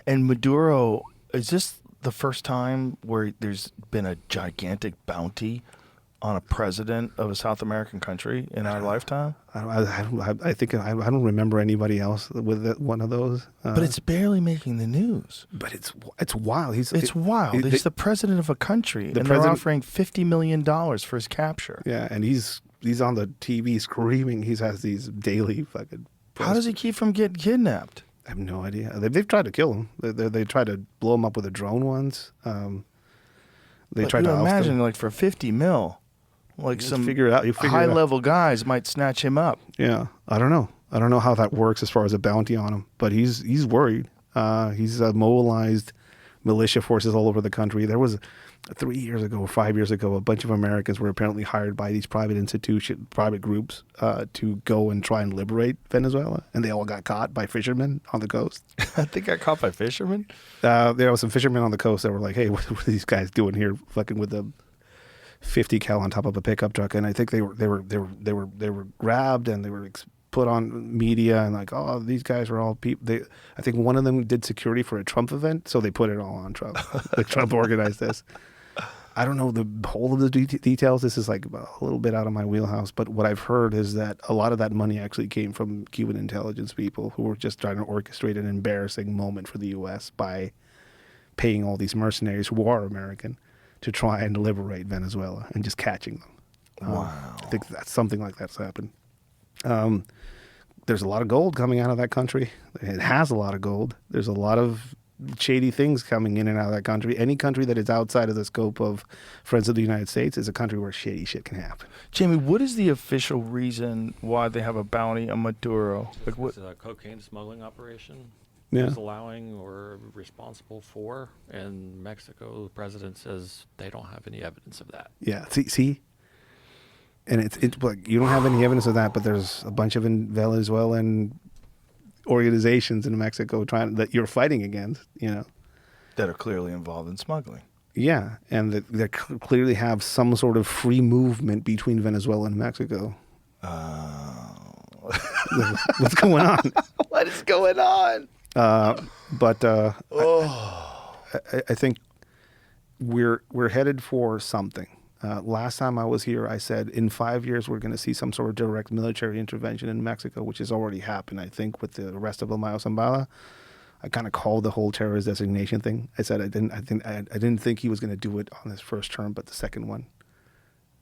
And Maduro, is this the first time where there's been a gigantic bounty on a president of a South American country in our lifetime? I think I don't remember anybody else with one of those. But it's barely making the news. But it's wild. It's wild. He's the president of a country, and they're offering $50 million for his capture. Yeah, and he's on the TV screaming. He has these daily fucking How does he keep from getting kidnapped? I have no idea. They've tried to kill him. They tried to blow him up with a drone once. They tried to oust imagine him. like for 50 mil, like Just some figure it out. You figure it out. high-level guys might snatch him up. Yeah, I don't know. I don't know how that works as far as a bounty on him, but he's worried. He's mobilized militia forces all over the country. There was 3 years ago or 5 years ago, a bunch of Americans were apparently hired by these private groups to go and try and liberate Venezuela, and they all got caught by fishermen on the coast. I think got caught by fishermen. There were some fishermen on the coast that were like, "Hey, what are these guys doing here, fucking with a 50 cal on top of a pickup truck?" And I think they were grabbed and they were put on media and like, "Oh, these guys are all people." I think one of them did security for a Trump event, so they put it all on Trump. Like Trump organized this. I don't know the whole of the details. This is like a little bit out of my wheelhouse, but what I've heard is that a lot of that money actually came from Cuban intelligence people who were just trying to orchestrate an embarrassing moment for the U.S. by paying all these mercenaries who are American to try and liberate Venezuela and just catching them. Wow. I think that's something like that's happened. There's a lot of gold coming out of that country. It has a lot of gold. There's a lot of shady things coming in and out of that country. Any country that is outside of the scope of Friends of the United States is a country where shady shit can happen. Jamie, what is the official reason why they have a bounty on Maduro? Like what? It's a cocaine smuggling operation. Yeah. Was allowing or responsible for. In Mexico, the president says they don't have any evidence of that. Yeah. See? And it's like you don't have any evidence of that, but there's a bunch of Venezuelan organizations in Mexico that you're fighting against, That are clearly involved in smuggling. Yeah, and they clearly have some sort of free movement between Venezuela and Mexico. What's going on? What is going on? I think we're headed for something. Last time I was here, I said in 5 years we're going to see some sort of direct military intervention in Mexico, which has already happened. I think with the arrest of Mayo. I kind of called the whole terrorist designation thing. I said I didn't think he was going to do it on his first term, but the second one,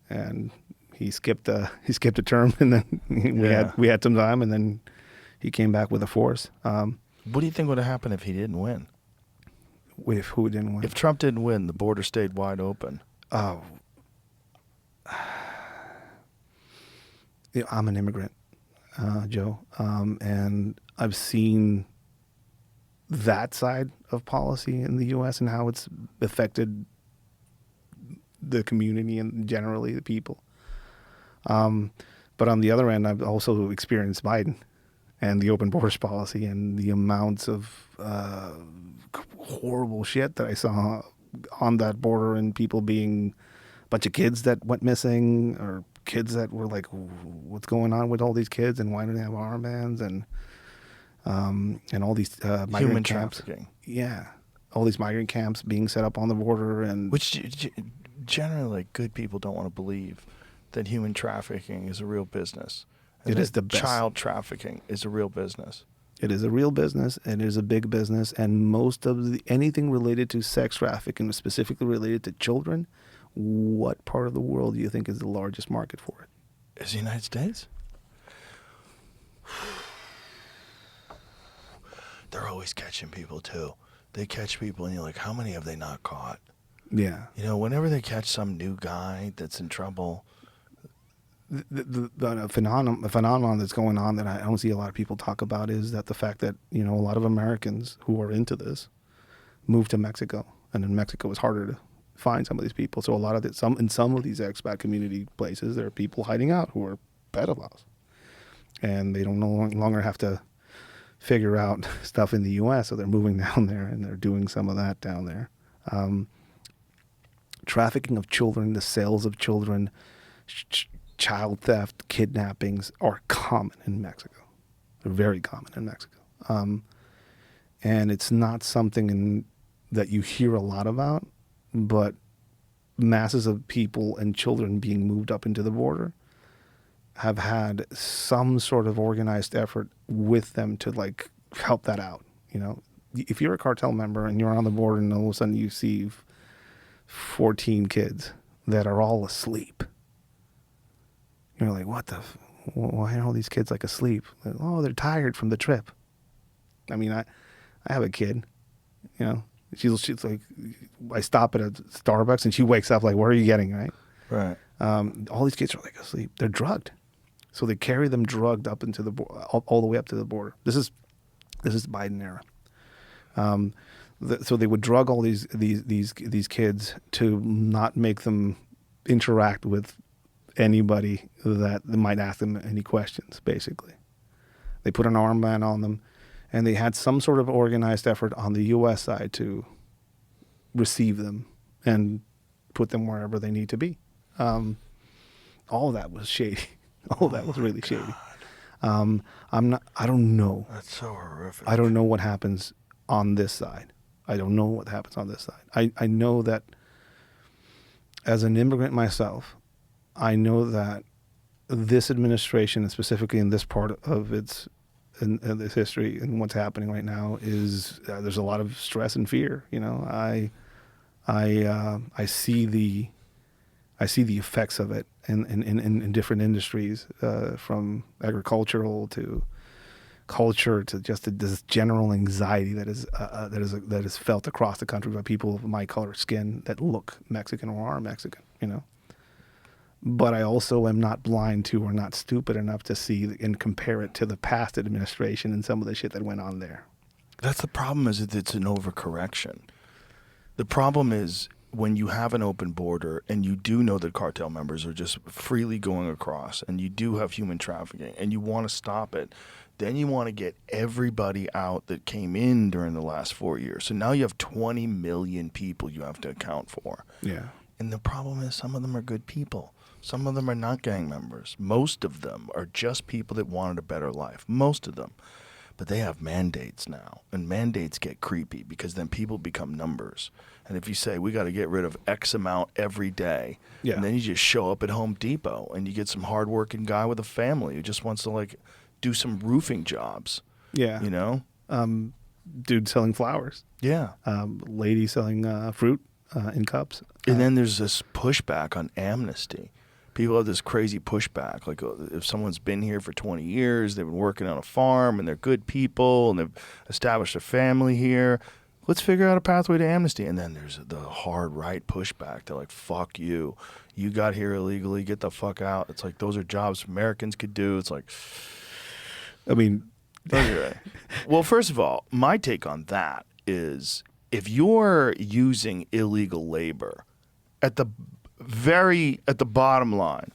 and he skipped a term, and then we had some time, and then he came back with a force. What do you think would have happened if he didn't win? If who didn't win? If Trump didn't win, the border stayed wide open. Oh. I'm an immigrant, Joe, and I've seen that side of policy in the U.S. and how it's affected the community and generally the people. But on the other end, I've also experienced Biden and the open borders policy and the amounts of horrible shit that I saw on that border and people being a bunch of kids that went missing or kids that were like, what's going on with all these kids and why do they have armbands and all these migrant human camps. trafficking. Yeah, all these migrant camps being set up on the border and which generally like, good people don't want to believe that human trafficking is a real business. It is the best. Child trafficking is a real business. It is a real business. It is a big business, and most of anything related to sex trafficking, specifically related to children. What part of the world do you think is the largest market for it? Is the United States? They're always catching people, too. They catch people, and you're like, how many have they not caught? Yeah. Whenever they catch some new guy that's in trouble. The phenomenon that's going on that I don't see a lot of people talk about is that the fact that, a lot of Americans who are into this move to Mexico, and in Mexico it's harder to find some of these people. So a lot of in some of these expat community places, there are people hiding out who are pedophiles, and they don't no longer have to figure out stuff in the U.S. So they're moving down there and they're doing some of that down there. Trafficking of children, the sales of children, child theft, kidnappings are common in Mexico. They're very common in Mexico, and it's not something that you hear a lot about. But masses of people and children being moved up into the border have had some sort of organized effort with them to like help that out. If you're a cartel member and you're on the border and all of a sudden you see 14 kids that are all asleep, you're like, what why are all these kids like asleep? Like, oh, they're tired from the trip. I mean, I have a kid, you know. She's like, I stop at a Starbucks and she wakes up like, what are you getting, right? Right. All these kids are like asleep. They're drugged, so they carry them drugged up into the all the way up to the border. This is Biden era. So they would drug all these kids to not make them interact with anybody that might ask them any questions. Basically, they put an armband on them. And they had some sort of organized effort on the U.S. side to receive them and put them wherever they need to be. All of that was shady. All of that was really shady. I don't know. That's so horrific. I don't know what happens on this side. I don't know what happens on this side. I know that as an immigrant myself, I know that this administration, and specifically in this part of its in this history and what's happening right now, is there's a lot of stress and fear. You know, I see the effects of it in different industries, from agricultural to culture to just this general anxiety that is felt across the country by people of my color skin that look Mexican or are Mexican. You know. But I also am not blind to or not stupid enough to see and compare it to the past administration and some of the shit that went on there. That's the problem, is that it's an overcorrection. The problem is when you have an open border and you do know that cartel members are just freely going across and you do have human trafficking and you want to stop it, then you want to get everybody out that came in during the last 4 years. So now you have 20 million people you have to account for. Yeah. And the problem is some of them are good people. Some of them are not gang members. Most of them are just people that wanted a better life. Most of them. But they have mandates now. And mandates get creepy because then people become numbers. And if you say, we got to get rid of X amount every day, and then you just show up at Home Depot and you get some hardworking guy with a family who just wants to like do some roofing jobs. Yeah. You know? Dude selling flowers. Yeah. Lady selling fruit in cups. And then there's this pushback on amnesty. People have this crazy pushback. Like if someone's been here for 20 years, they've been working on a farm and they're good people and they've established a family here, let's figure out a pathway to amnesty. And then there's the hard right pushback. They're like, fuck you. You got here illegally. Get the fuck out. It's like those are jobs Americans could do. It's like, I mean, okay. Well, first of all, my take on that is if you're using illegal labor at the bottom line,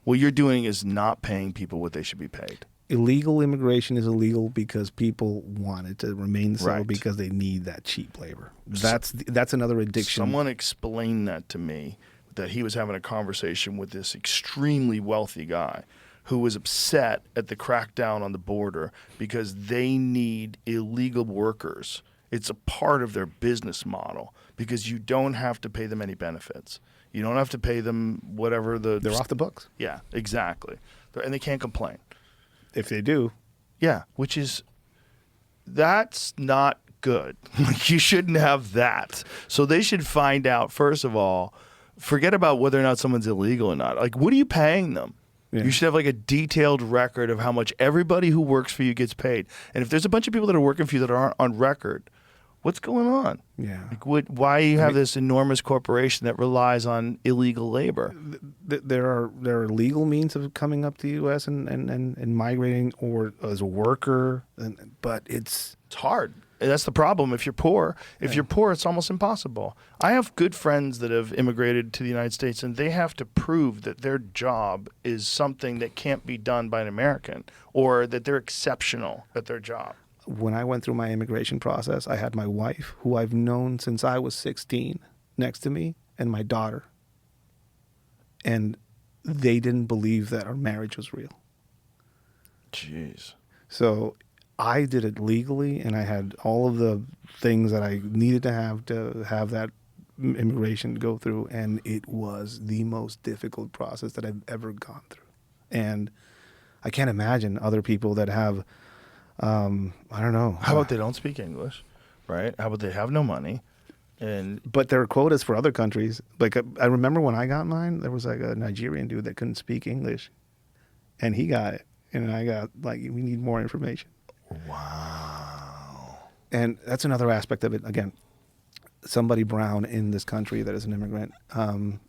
what you're doing is not paying people what they should be paid. Illegal immigration is illegal because people want it to remain so, Right. because they need that cheap labor. That's another addiction. Someone explained that to me, that he was having a conversation with this extremely wealthy guy who was upset at the crackdown on the border because they need illegal workers. It's a part of their business model because you don't have to pay them any benefits. You don't have to pay them whatever They're off the books. Yeah, exactly. And they can't complain. If they do. Yeah, that's not good. You shouldn't have that. So they should find out, first of all, forget about whether or not someone's illegal or not. Like, what are you paying them? Yeah. You should have like a detailed record of how much everybody who works for you gets paid. And if there's a bunch of people that are working for you that aren't on record, what's going on? Yeah. Like, why you have this enormous corporation that relies on illegal labor? There are legal means of coming up to the U.S. and migrating, or as a worker, but it's hard. That's the problem. If you're poor, it's almost impossible. I have good friends that have immigrated to the United States, and they have to prove that their job is something that can't be done by an American, or that they're exceptional at their job. When I went through my immigration process, I had my wife, who I've known since I was 16, next to me, and my daughter. And they didn't believe that our marriage was real. Jeez. So I did it legally, and I had all of the things that I needed to have that immigration go through, and it was the most difficult process that I've ever gone through. And I can't imagine other people that have... I don't know. How about they don't speak English, right? How about they have no money? But there are quotas for other countries. Like I remember when I got mine, there was like a Nigerian dude that couldn't speak English, and he got it, and I got like, we need more information. Wow. And that's another aspect of it. Again, somebody brown in this country that is an immigrant.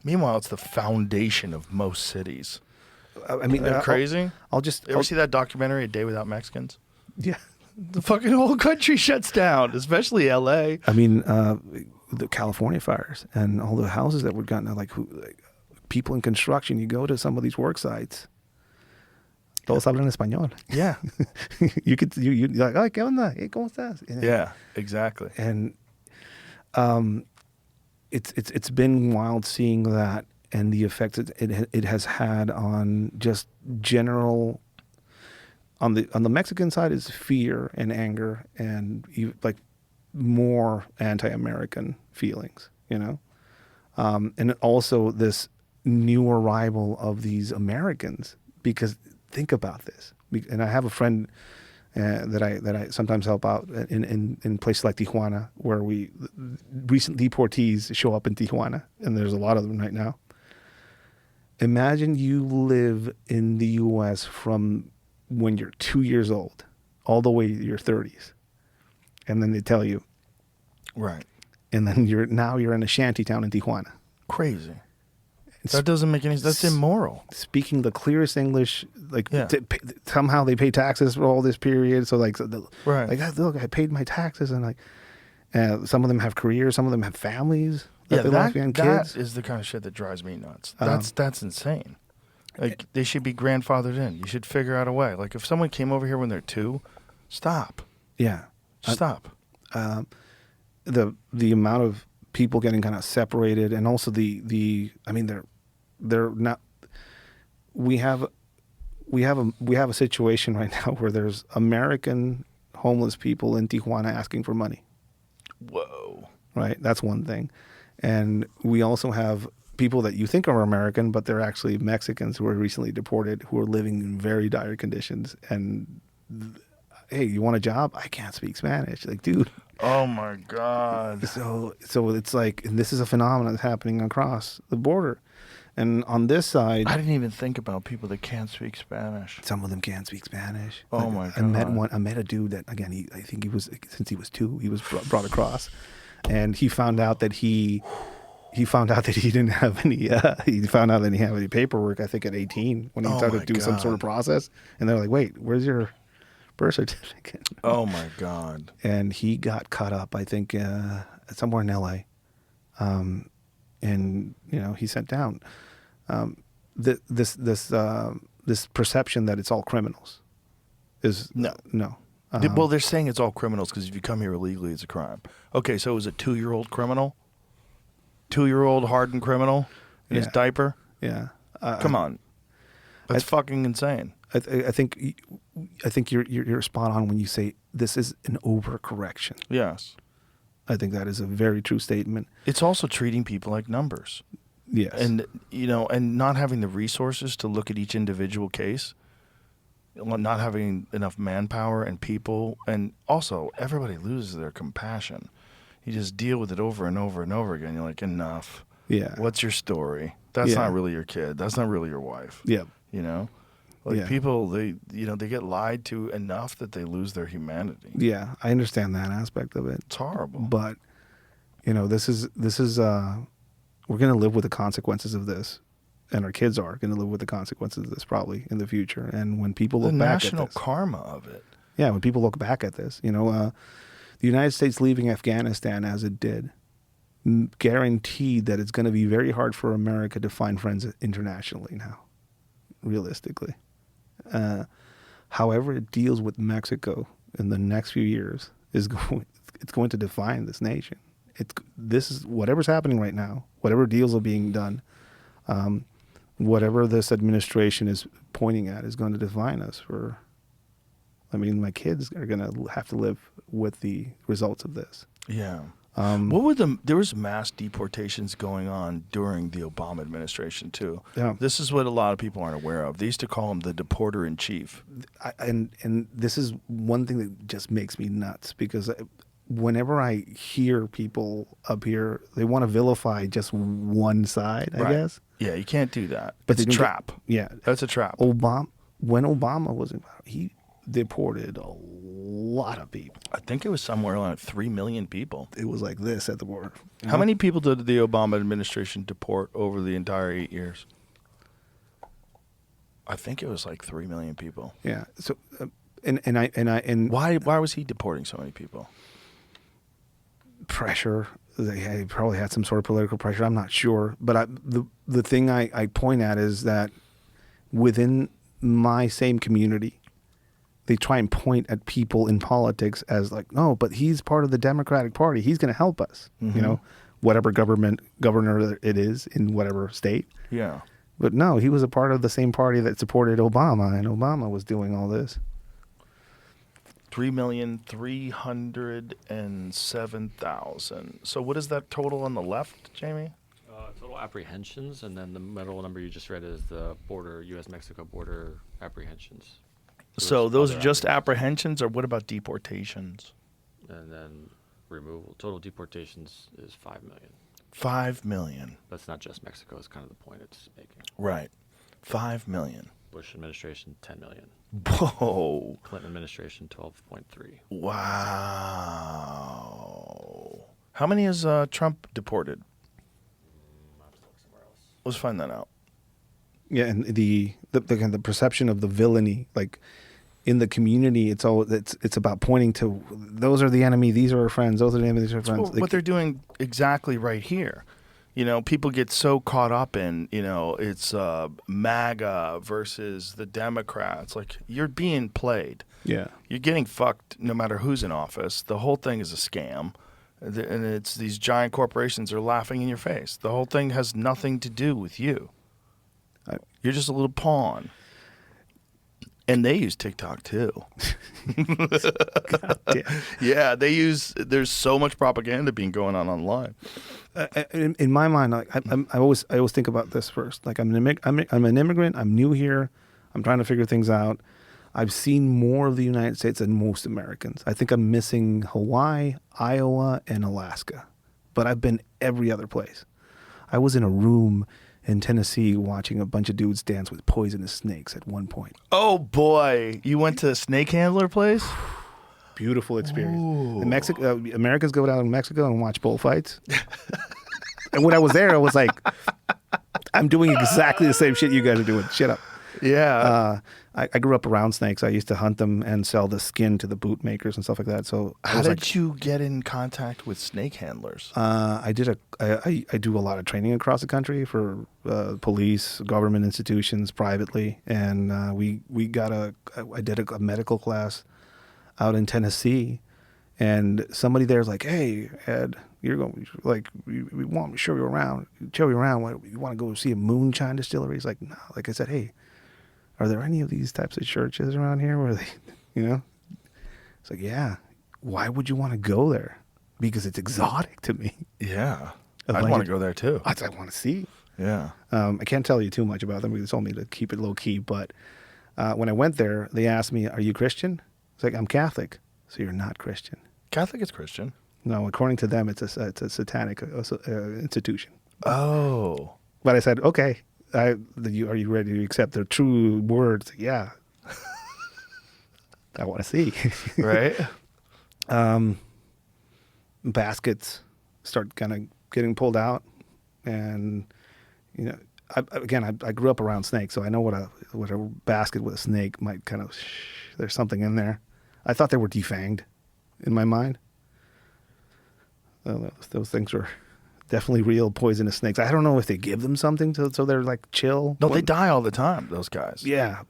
Meanwhile, it's the foundation of most cities. I mean, Isn't that crazy? I'll just You ever see that documentary, A Day Without Mexicans? yeah. The fucking whole country shuts down, especially L.A. I mean, the California fires and all the houses that were gotten, like people in construction. You go to some of these work sites. Todos hablan español. Yeah. You're like, oh, ¿qué onda? Hey, ¿cómo estás? Yeah, exactly. And it's been wild seeing that and the effects it has had on just general. On the Mexican side is fear and anger and like more anti-American feelings, you know, and also this new arrival of these Americans. Because think about this, and I have a friend that I sometimes help out in places like Tijuana, where recent deportees show up in Tijuana, and there's a lot of them right now. Imagine you live in the U.S. from when you're 2 years old all the way to your 30s, and then they tell you, right, and then you're in a shanty town in Tijuana. Crazy. That doesn't make any sense. That's immoral. Speaking the clearest English, like somehow they pay taxes for all this period. So like, right, like look, I paid my taxes, and like some of them have careers, some of them have families. That is the kind of shit that drives me nuts. That's insane. Like, they should be grandfathered in. You should figure out a way. Like, if someone came over here when they're 2, stop. Yeah. Stop. The amount of people getting kind of separated, and also I mean, they're not. We have a situation right now where there's American homeless people in Tijuana asking for money. Whoa. Right? That's one thing. And we also have people that you think are American, but they're actually Mexicans who were recently deported, who are living in very dire conditions. And hey, you want a job? I can't speak Spanish. Like, dude. Oh my God. So it's like, and this is a phenomenon that's happening across the border. And on this side, I didn't even think about people that can't speak Spanish. Some of them can't speak Spanish. Oh my God. I met a dude that, again, I think he was, since he was 2, he was brought across, and he found out that he didn't have any. He found out that he didn't have any paperwork. I think at 18, when he started to do some sort of process, and they're like, "Wait, where's your birth certificate?" Oh my God! And he got caught up, I think, somewhere in L.A. And he sent down. This perception that it's all criminals is no. Well, they're saying it's all criminals because if you come here illegally, it's a crime. Okay, so it was a 2-year-old criminal. 2-year-old hardened criminal in his diaper? Yeah. Come on. That's fucking insane. I think you're spot on when you say this is an overcorrection. Yes. I think that is a very true statement. It's also treating people like numbers. Yes. And and not having the resources to look at each individual case, not having enough manpower and people, and also everybody loses their compassion. You just deal with it over and over and over again. You're like, enough. Yeah. What's your story? That's not really your kid. That's not really your wife. Yeah. People, they get lied to enough that they lose their humanity. Yeah, I understand that aspect of it. It's horrible. But, this is we're going to live with the consequences of this. And our kids are going to live with the consequences of this probably in the future. And when people look back at this. The national karma of it. Yeah, when people look back at this, the United States leaving Afghanistan as it did guaranteed that it's going to be very hard for America to find friends internationally now, realistically. However it deals with Mexico in the next few years it's going to define this nation. This is whatever's happening right now, whatever deals are being done, whatever this administration is pointing at is going to define us for. I mean, my kids are going to have to live with the results of this. Yeah. There was mass deportations going on during the Obama administration too. Yeah. This is what a lot of people aren't aware of. They used to call him the deporter in chief. And this is one thing that just makes me nuts, because whenever I hear people up here, they want to vilify just one side, I guess. Yeah, you can't do that. But it's a trap. Yeah. That's a trap. Obama, when Obama was in power, he deported a lot of people. I think it was somewhere like 3 million people. It was like this at the border. How many people did the Obama administration deport over the entire 8 years? I think it was like 3 million people. Yeah. So, and Why was he deporting so many people? pressure. They probably had some sort of political pressure. I'm not sure, but the thing I point at is that within my same community, they try and point at people in politics as like, no, but he's part of the Democratic Party. He's going to help us. Mm-hmm. You know, whatever governor it is in whatever state. Yeah. But no, he was a part of the same party that supported Obama, and Obama was doing all this. 3,307,000. So what is that total on the left, Jamie? Total apprehensions, and then the middle number you just read is the U.S.-Mexico border apprehensions. So those are other just apprehensions, or what about deportations? And then removal. Total deportations is 5 million. 5 million. That's not just Mexico. Is kind of the point it's making. Right. 5 million. Bush administration, 10 million. Whoa. Clinton administration, 12.3. Wow. How many has Trump deported? Somewhere else. Let's find that out. Yeah, and the perception of the villainy, like in the community, it's about pointing to those are the enemy, these are our friends, those are the enemy, these are our friends. What they're doing exactly right here. You know, people get so caught up in, you know, it's MAGA versus the Democrats. Like, you're being played. Yeah. You're getting fucked no matter who's in office. The whole thing is a scam. And it's these giant corporations are laughing in your face. The whole thing has nothing to do with you. You're just a little pawn. And they use TikTok too. Yeah, there's so much propaganda being going on online. In my mind, like, I always think about this first. Like I'm an immigrant. I'm new here. I'm trying to figure things out. I've seen more of the United States than most Americans. I think I'm missing Hawaii, Iowa, and Alaska. But I've been every other place. I was in a room in Tennessee watching a bunch of dudes dance with poisonous snakes at one point. Oh boy, you went to a snake handler place? Beautiful experience. Americans go down to Mexico and watch bullfights. And when I was there, I was like, I'm doing exactly the same shit you guys are doing. Shut up. Yeah. I grew up around snakes. I used to hunt them and sell the skin to the boot makers and stuff like that. So how did you get in contact with snake handlers? I do a lot of training across the country for police, government institutions, privately, and I did a medical class out in Tennessee, and somebody there's like, "Hey, Ed, you're going like we want to show you around. You want to go see a moonshine distillery?" He's like, "No." Like I said, "Hey, are there any of these types of churches around here where they, you know?" It's like, "Yeah." Why would you want to go there? Because it's exotic to me. Yeah, I'd want to go there too. I want to see. Yeah. I can't tell you too much about them because they told me to keep it low key. But when I went there, they asked me, "Are you Christian?" It's like, "I'm Catholic." "So you're not Christian?" Catholic is Christian. No, according to them, it's a satanic institution. Oh. But I said, "Okay, are you ready to accept the true words?" Yeah. I want to see. Right. Baskets start kind of getting pulled out, and you know, I grew up around snakes, so I know what a basket with a snake might kind of. There's something in there. I thought they were defanged, in my mind. Those things were definitely real poisonous snakes. I don't know if they give them something so they're like chill. No, they die all the time. Those guys. Yeah.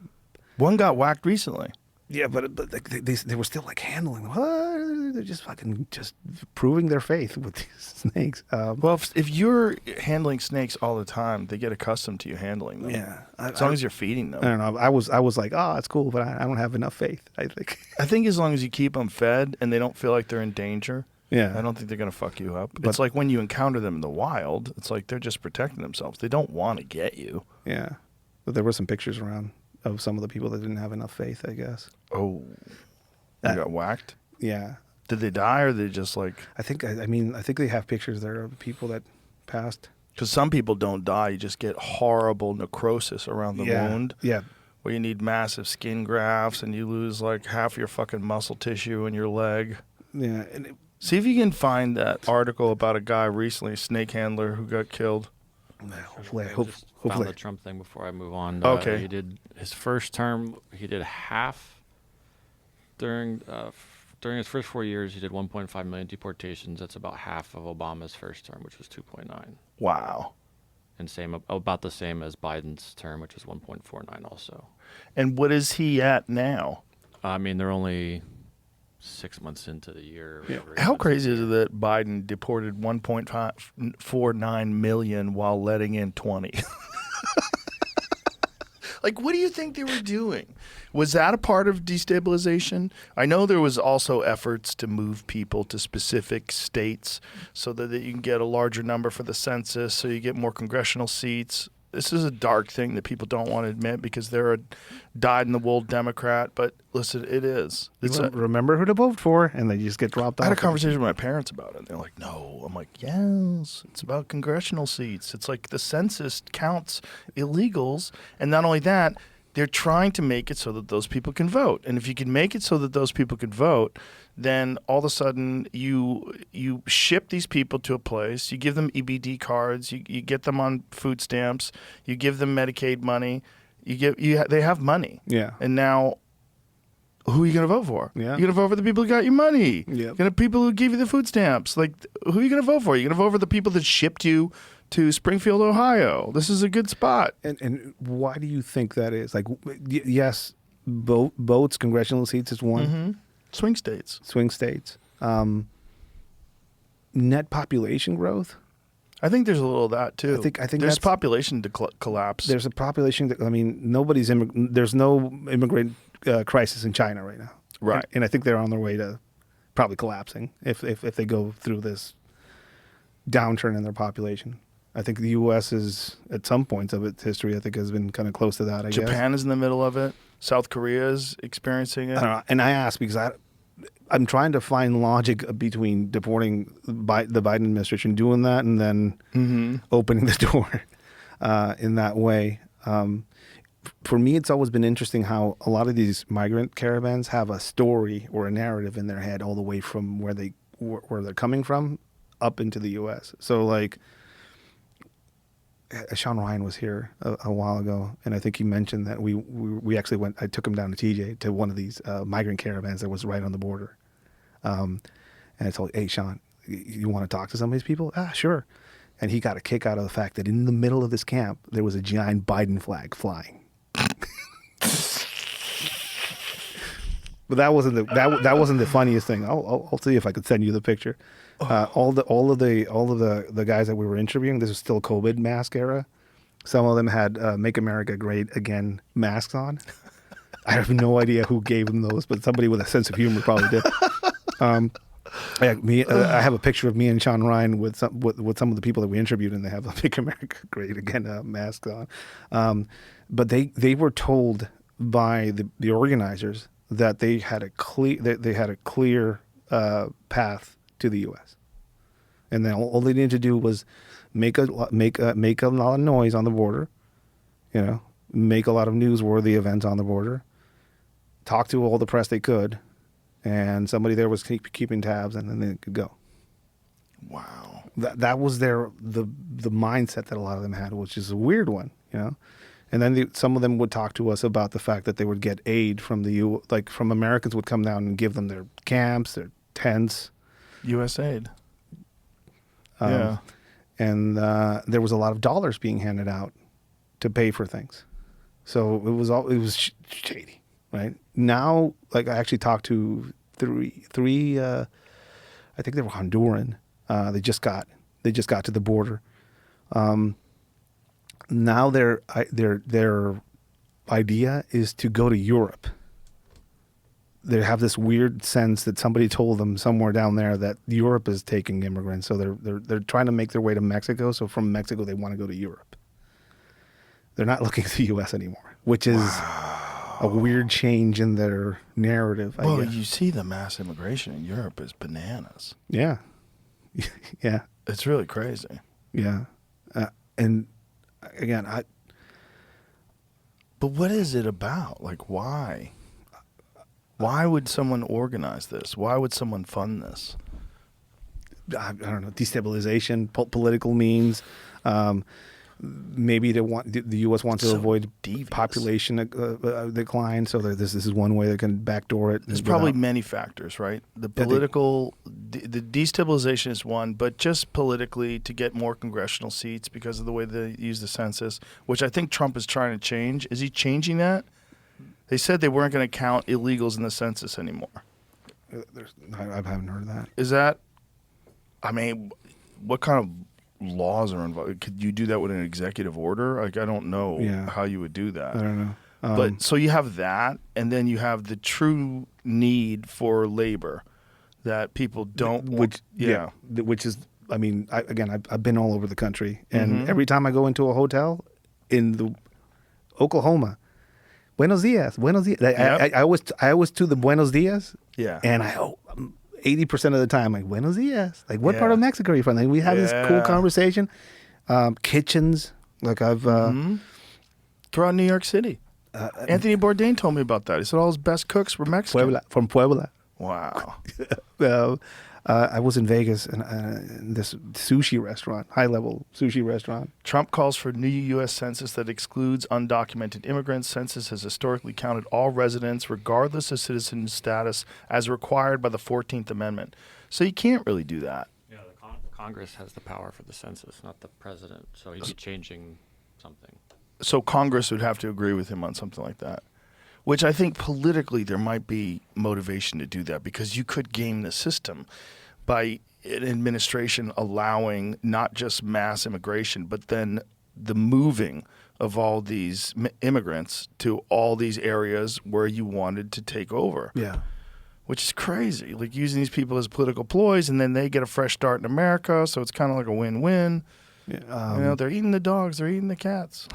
One got whacked recently. Yeah, but like they were still like handling them. They're just fucking just proving their faith with these snakes. Well, if you're handling snakes all the time, they get accustomed to you handling them. Yeah, as long as you're feeding them. I don't know. I was like, oh, it's cool, but I don't have enough faith. I think. I think as long as you keep them fed and they don't feel like they're in danger. Yeah. I don't think they're gonna fuck you up. It's like when you encounter them in the wild. It's like they're just protecting themselves. They don't want to get you. Yeah, but there were some pictures around of some of the people that didn't have enough faith, I guess. Oh, they got whacked? Yeah. Did they die or they just like... I think they have pictures there of people that passed. Because some people don't die. You just get horrible necrosis around the wound. Yeah. where you need massive skin grafts and you lose like half your fucking muscle tissue in your leg. Yeah. See if you can find that article about a guy recently, a snake handler who got killed. Hopefully. I just found the Trump thing before I move on. Okay. He did his first term. He did half during his first 4 years. He did 1.5 million deportations. That's about half of Obama's first term, which was 2.9. Wow. And about the same as Biden's term, which is 1.49 also. And what is he at now? I mean, they're only 6 months into the year. Or whatever. How crazy is it that Biden deported 1.49 million while letting in 20? Like, what do you think they were doing? Was that a part of destabilization? I know there was also efforts to move people to specific states so that you can get a larger number for the census, so you get more congressional seats. This is a dark thing that people don't want to admit because they're a dyed-in-the-wool Democrat. But listen, it is. Remember who to vote for, and then you just get dropped off. I had a conversation with my parents about it, and they're like, no. I'm like, yes, it's about congressional seats. It's like the census counts illegals. And not only that, they're trying to make it so that those people can vote. And if you can make it so that those people can vote, then all of a sudden you ship these people to a place, you give them EBD cards, you get them on food stamps, you give them Medicaid money, they have money. Yeah. And now who are you going to vote for? Yeah. You're going to vote for the people who got you money. Yep. You're going to people who give you the food stamps. Like, who are you going to vote for? You're going to vote for the people that shipped you to Springfield, Ohio. This is a good spot. And why do you think that is? Like, yes, votes, congressional seats is one. Mm-hmm. Swing states. Swing states. Net population growth. I think there's a little of that too. I think there's that's population collapse. There's a population that, I mean, there's no immigrant crisis in China right now. Right. And I think they're on their way to probably collapsing if they go through this downturn in their population. I think the U.S. is, at some points of its history, I think has been kind of close to that, I guess. Japan is in the middle of it. South Korea is experiencing it. And I ask because I'm trying to find logic between deporting the Biden administration, doing that, and then opening the door in that way. For me, it's always been interesting how a lot of these migrant caravans have a story or a narrative in their head all the way from where they're coming from up into the U.S. So, like, Sean Ryan was here a while ago, and I think he mentioned that we actually went. I took him down to TJ to one of these migrant caravans that was right on the border, and I told, "Hey, Sean, you want to talk to some of these people?" "Ah, sure." And he got a kick out of the fact that in the middle of this camp there was a giant Biden flag flying. But that wasn't the funniest thing. I'll see if I could send you the picture. All of the guys that we were interviewing, this was still COVID mask era. Some of them had "Make America Great Again" masks on. I have no idea who gave them those, but somebody with a sense of humor probably did. I have a picture of me and Sean Ryan with some of the people that we interviewed, and they have a "Make America Great Again" masks on. But they were told by the organizers that they had a clear path to the U.S. And then all they needed to do was make a lot of noise on the border, make a lot of newsworthy events on the border, talk to all the press they could, and somebody there was keeping tabs, and then they could go. Wow, that was the mindset that a lot of them had, which is a weird one, And then some of them would talk to us about the fact that they would get aid from from Americans would come down and give them their camps, their tents. USAID. Yeah. And there was a lot of dollars being handed out to pay for things. So it was shady, right? Now, like, I actually talked to three I think they were Honduran. They just got to the border. Now their idea is to go to Europe. They have this weird sense that somebody told them somewhere down there that Europe is taking immigrants, so they're trying to make their way to Mexico. So from Mexico, they want to go to Europe. They're not looking at the U.S. anymore, which is a weird change in their narrative. Well, you see the mass immigration in Europe is bananas. Yeah, yeah, it's really crazy. Yeah, and again, But what is it about? Like, why? Why would someone organize this? Why would someone fund this? I don't know, destabilization, political means. Maybe the U.S. wants to So avoid devious. population decline, so this is one way they can backdoor it. There's probably many factors, right? The political, the destabilization is one, but just politically to get more congressional seats because of the way they use the census, which I think Trump is trying to change. Is he changing that? They said they weren't going to count illegals in the census anymore. I haven't heard of that. Is that, I mean, what kind of laws are involved? Could you do that with an executive order? Like, I don't know how you would do that. I don't know. But so you have that, and then you have the true need for labor that people don't. Which is, I mean, I've been all over the country, and every time I go into a hotel in the Oklahoma, Buenos dias, Buenos dias. I always do the Buenos dias. Yeah. And 80% of the time, like, Buenos dias. Like, what part of Mexico are you from? Like, we have this cool conversation. Kitchens, like throughout New York City. Anthony Bourdain told me about that. He said all his best cooks were Mexican. From Puebla. Wow. I was in Vegas in this sushi restaurant, high-level sushi restaurant. Trump calls for new U.S. census that excludes undocumented immigrants. Census has historically counted all residents, regardless of citizen status, as required by the 14th Amendment. So you can't really do that. Yeah, Congress has the power for the census, not the president. So he'd be changing something. So Congress would have to agree with him on something like that, which I think politically there might be motivation to do that because you could game the system by an administration allowing not just mass immigration, but then the moving of all these immigrants to all these areas where you wanted to take over. Yeah. Which is crazy, like using these people as political ploys, and then they get a fresh start in America, so it's kind of like a win-win. Yeah, they're eating the dogs, they're eating the cats.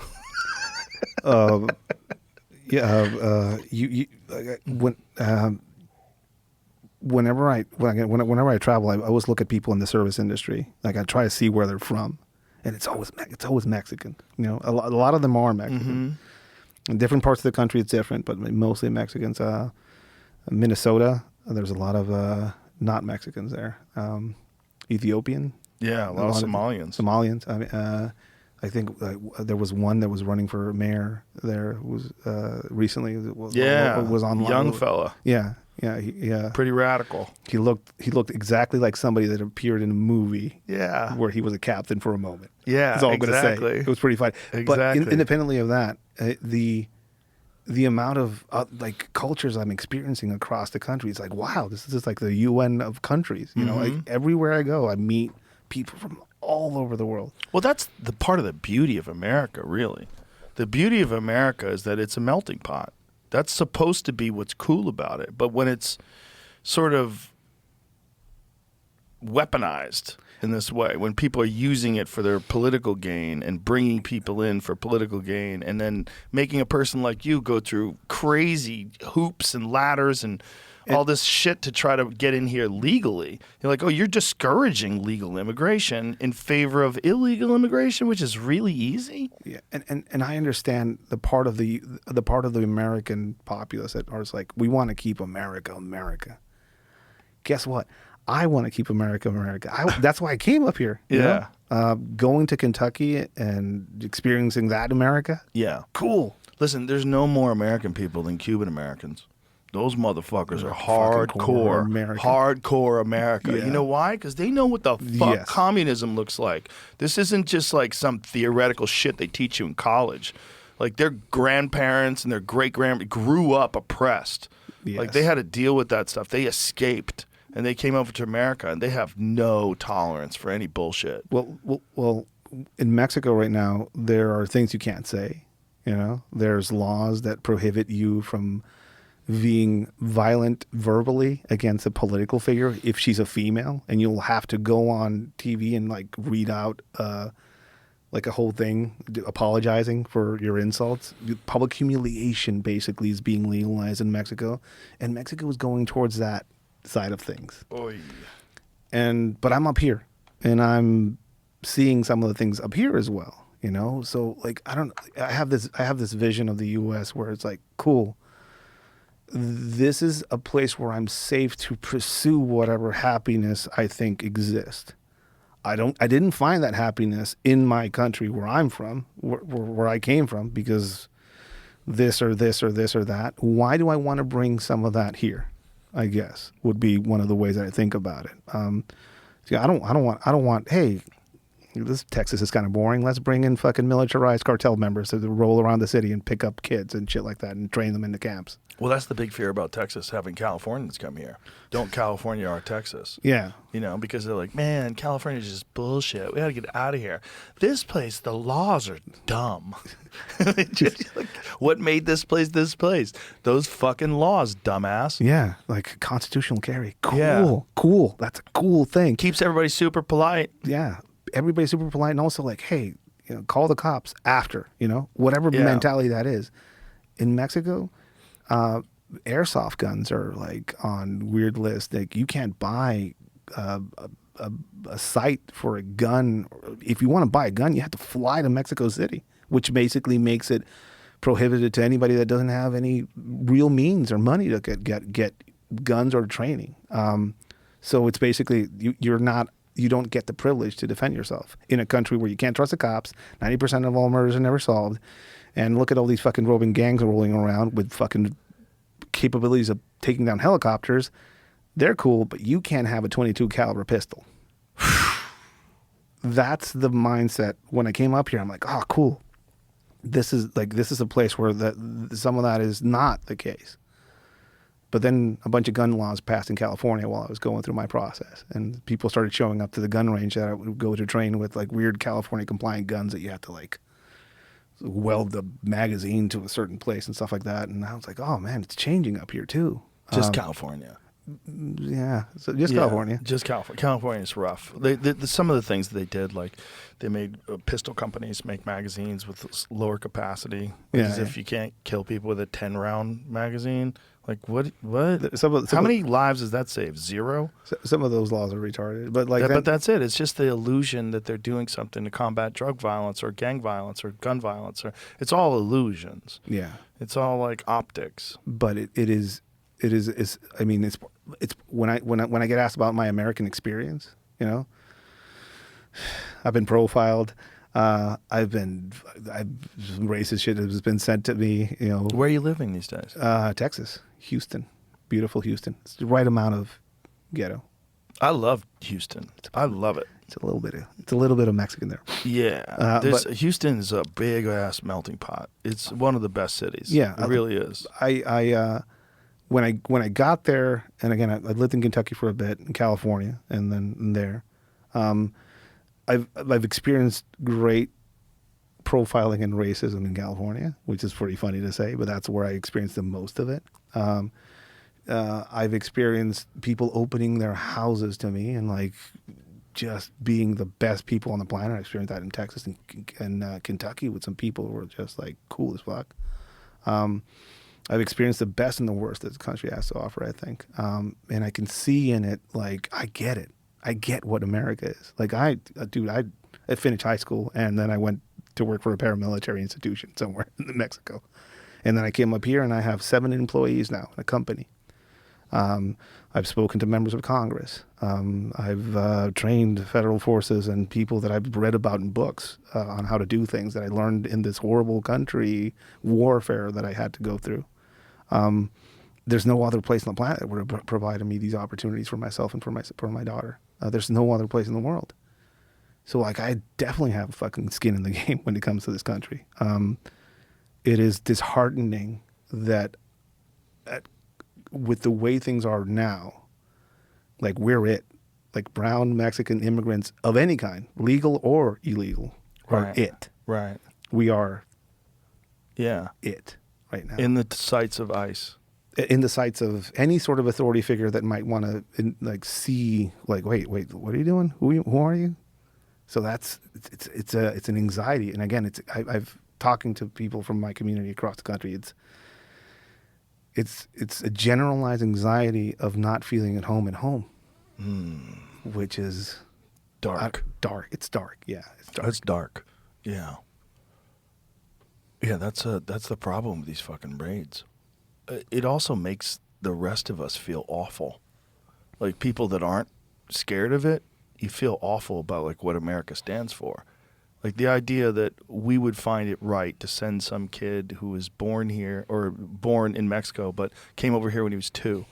Whenever I travel, I always look at people in the service industry. Like, I try to see where they're from, and it's always Mexican. You know, a lot of them are Mexican. In different parts of the country, it's different, but mostly Mexicans. Minnesota, there's a lot of not Mexicans there. Ethiopian. Yeah, a lot of Somalians. Somalians. I mean, I think there was one that was running for mayor there. Who was recently was online. Young fella. Yeah. Pretty radical. He looked exactly like somebody that appeared in a movie. Yeah. Where he was a captain for a moment. Yeah, that's all I'm going to say. It was pretty funny. Exactly. But independently of that, the amount of like cultures I'm experiencing across the country, it's like, wow, this is just like the UN of countries. You know, like everywhere I go, I meet people from all over the world. Well, that's the part of the beauty of America, really. The beauty of America is that it's a melting pot. That's supposed to be what's cool about it. But when it's sort of weaponized in this way, when people are using it for their political gain and bringing people in for political gain and then making a person like you go through crazy hoops and ladders and all this shit to try to get in here legally. You're like, oh, you're discouraging legal immigration in favor of illegal immigration, which is really easy. Yeah, and I understand the part of the American populace that are like, we want to keep America, America. Guess what? I want to keep America, America. That's why I came up here. You know? Going to Kentucky and experiencing that America. Yeah. Cool. Listen, there's no more American people than Cuban Americans. Those motherfuckers are hardcore America. Yeah. You know why? Because they know what the fuck communism looks like. This isn't just like some theoretical shit they teach you in college. Like, their grandparents and their great-grandparents grew up oppressed. Yes. Like, they had to deal with that stuff. They escaped, and they came over to America, and they have no tolerance for any bullshit. Well, in Mexico right now, there are things you can't say. You know, there's laws that prohibit you from being violent verbally against a political figure if she's a female, and you'll have to go on TV and like read out like a whole thing apologizing for your insults. Public humiliation basically is being legalized in Mexico, and Mexico is going towards that side of things. Oy. But I'm up here, and I'm seeing some of the things up here as well. you know? So like, I have this vision of the U.S. where it's like, cool, this is a place where I'm safe to pursue whatever happiness I think exists. I didn't find that happiness in my country where I'm from, where I came from, because this or this or this or that. Why do I want to bring some of that here? I guess would be one of the ways that I think about it. I don't want. Hey, this Texas is kind of boring. Let's bring in fucking militarized cartel members to roll around the city and pick up kids and shit like that and train them into camps. Well, that's the big fear about Texas, having Californians come here. Don't California our Texas. Yeah. You know, because they're like, man, California's just bullshit. We got to get out of here. This place, the laws are dumb. Just like, what made this place this place? Those fucking laws, dumbass. Yeah, like constitutional carry. Cool, Yeah. cool. That's a cool thing. Keeps everybody super polite. Yeah, everybody's super polite, and also like, hey, you know, call the cops after, you know, whatever mentality that is. In Mexico, airsoft guns are like on weird lists. Like you can't buy a site for a gun. If you want to buy a gun, you have to fly to Mexico City, which basically makes it prohibited to anybody that doesn't have any real means or money to get guns or training. So it's basically you don't get the privilege to defend yourself in a country where you can't trust the cops. 90% of all murders are never solved. And look at all these fucking roving gangs rolling around with fucking capabilities of taking down helicopters. They're cool, but you can't have a 22 caliber pistol. That's the mindset. When I came up here, I'm like, oh, cool. This is a place where some of that is not the case. But then a bunch of gun laws passed in California while I was going through my process. And people started showing up to the gun range that I would go to train with, like weird California compliant guns that you have to like weld the magazine to a certain place and stuff like that. And I was like, oh man, it's changing up here too. Just California. Yeah, so just California. Just California. California's rough. Some of the things that they did, like they made pistol companies make magazines with lower capacity. Because if you can't kill people with a 10-round magazine, like what? How many lives does that save? Zero? Some of those laws are retarded, but like, but that's it. It's just the illusion that they're doing something to combat drug violence or gang violence or gun violence. It's all illusions. Yeah, it's all like optics. But it is. I mean, it's when I get asked about my American experience, you know, I've been profiled. Racist shit has been sent to me, you know. Where are you living these days? Texas, Houston, beautiful Houston. It's the right amount of ghetto. I love Houston. I love it. It's a little bit of Mexican there. Yeah, but Houston is a big ass melting pot. It's one of the best cities. Yeah, it really is. When I got there, and again, I lived in Kentucky for a bit, in California, and then there. I've experienced great profiling and racism in California, which is pretty funny to say, but that's where I experienced the most of it. I've experienced people opening their houses to me and like just being the best people on the planet. I experienced that in Texas and Kentucky with some people who were just like cool as fuck. I've experienced the best and the worst that the country has to offer, I think. And I can see in it, like, I get it. I get what America is. Like, I finished high school, and then I went to work for a paramilitary institution somewhere in Mexico. And then I came up here, and I have 7 employees now in a company. I've spoken to members of Congress. I've trained federal forces and people that I've read about in books on how to do things that I learned in this horrible country warfare that I had to go through. There's no other place on the planet that would have provided me these opportunities for myself and for my daughter. There's no other place in the world. So, like, I definitely have fucking skin in the game when it comes to this country. It is disheartening that with the way things are now, like, we're it. Like, brown Mexican immigrants of any kind, legal or illegal, are it. Right. We are it right now. In the sights of ICE. In the sights of any sort of authority figure that might want to like see, like, wait, what are you doing? Who are you? So it's an anxiety, and again, I've talking to people from my community across the country. It's a generalized anxiety of not feeling at home, which is dark. Dark. It's dark. Yeah, it's dark. It's dark. Yeah. Yeah, that's the problem with these fucking raids. It also makes the rest of us feel awful. Like people that aren't scared of it, you feel awful about like what America stands for. Like the idea that we would find it right to send some kid who was born here or born in Mexico but came over here when he was 2,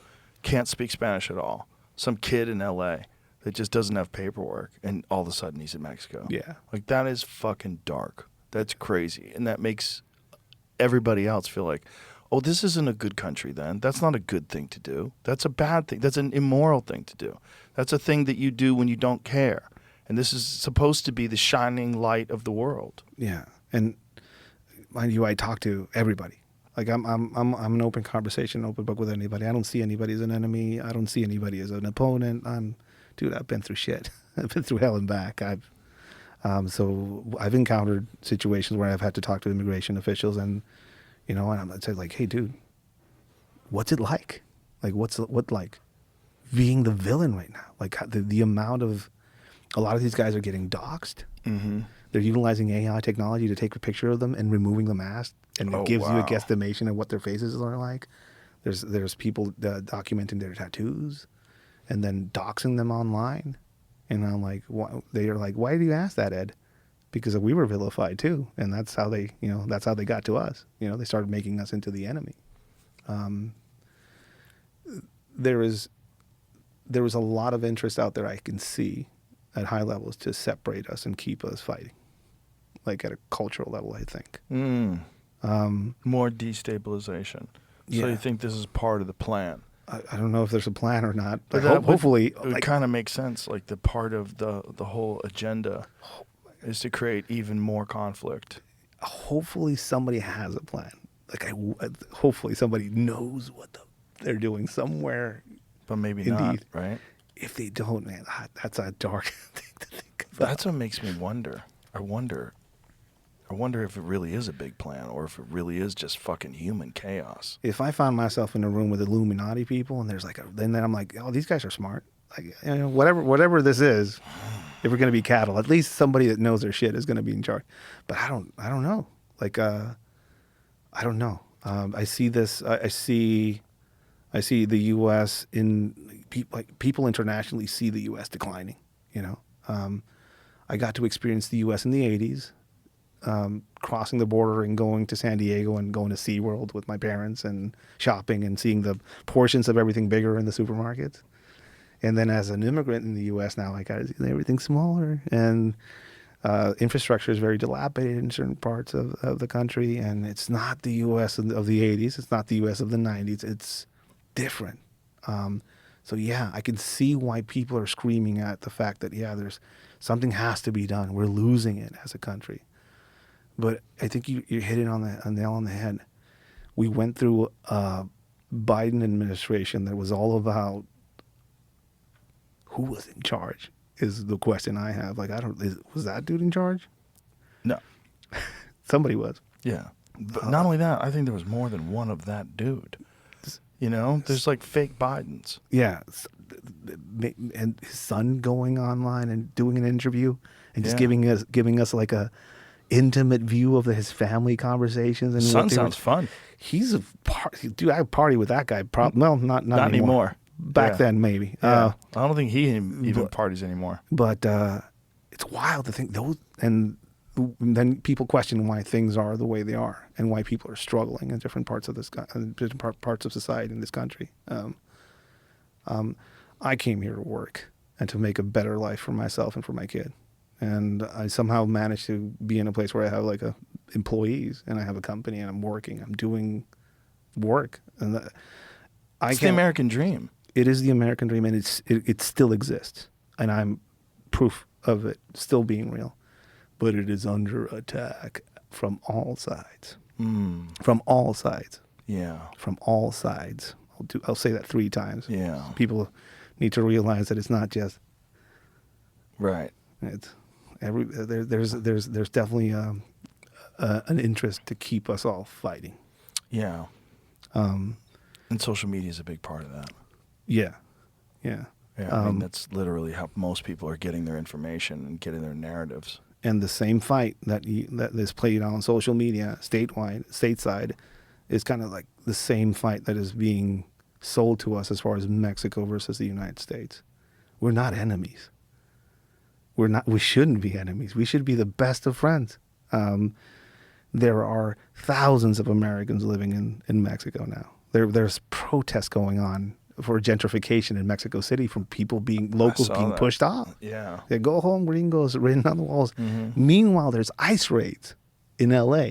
can't speak Spanish at all. Some kid in LA that just doesn't have paperwork and all of a sudden he's in Mexico. Yeah. Like that is fucking dark. That's crazy. And that makes everybody else feel like, oh, this isn't a good country then. That's not a good thing to do. That's a bad thing. That's an immoral thing to do. That's a thing that you do when you don't care. And this is supposed to be the shining light of the world. Yeah. And mind you, I talk to everybody. Like I'm an open conversation, open book with anybody. I don't see anybody as an enemy. I don't see anybody as an opponent. Dude, I've been through shit. I've been through hell and back. So I've encountered situations where I've had to talk to immigration officials, and and I'm say like, hey, dude, what's it like? Like, what like being the villain right now? Like the amount of, a lot of these guys are getting doxxed. Mm-hmm. They're utilizing AI technology to take a picture of them and removing the mask, and it gives you a guesstimation of what their faces are like. There's people documenting their tattoos, and then doxing them online. And I'm like, they are like, why do you ask that, Ed? Because we were vilified too, and that's how they got to us. They started making us into the enemy. There was a lot of interest out there I can see at high levels to separate us and keep us fighting, like at a cultural level, I think. More destabilization. Yeah. So you think this is part of the plan? I don't know if there's a plan or not, but that hopefully it would kind of make sense. Like the part of the whole agenda is to create even more conflict. Hopefully somebody has a plan. Like hopefully somebody knows what they're doing somewhere. But maybe Indeed. not, right? If they don't, man, that's a dark thing to think about. That's what makes me wonder. I wonder if it really is a big plan or if it really is just fucking human chaos. If I found myself in a room with Illuminati people and there's like then I'm like, oh, these guys are smart. Like, whatever this is, if we're gonna be cattle, at least somebody that knows their shit is gonna be in charge. But I don't know. Like, I don't know. I see this. I see the U.S. people internationally see the U.S. declining. I got to experience the U.S. in the '80s. Crossing the border and going to San Diego and going to SeaWorld with my parents and shopping and seeing the portions of everything bigger in the supermarkets. And then as an immigrant in the U.S. now, I got to see everything smaller. And infrastructure is very dilapidated in certain parts of the country. And it's not the U.S. of the 80s. It's not the U.S. of the 90s. It's different. So, yeah, I can see why people are screaming at the fact that, there's something has to be done. We're losing it as a country. But I think you're hitting on the nail on the head. We went through a Biden administration that was all about who was in charge is the question I have. Like, was that dude in charge? No. Somebody was. Yeah. But not only that, I think there was more than one of that dude. There's like fake Bidens. Yeah. And his son going online and doing an interview and just giving us like a intimate view of his family conversations. And Son sounds fun. He's dude. I party with that guy. Well, not anymore. Back then, maybe. Yeah. I don't think he even parties anymore. But it's wild to think those, and then people question why things are the way they are and why people are struggling in different parts of parts of society in this country. I came here to work and to make a better life for myself and for my kid. And I somehow managed to be in a place where I have like employees and I have a company and I'm working. I'm doing work. And it's the American dream. It is the American dream, and it still exists. And I'm proof of it still being real. But it is under attack from all sides. From all sides. Yeah. From all sides. I'll say that 3 times. Yeah. People need to realize that it's not just right. It's there's definitely an interest to keep us all fighting. Yeah. And social media is a big part of that. Yeah. I mean, that's literally how most people are getting their information and getting their narratives. And the same fight that is played on social media, stateside, is kind of like the same fight that is being sold to us as far as Mexico versus the United States. We're not enemies. We shouldn't be enemies. We should be the best of friends. There are thousands of Americans living in Mexico now. There's protests going on for gentrification in Mexico City from locals being pushed off. Yeah. They go home, gringos written on the walls. Mm-hmm. Meanwhile, there's ICE raids in LA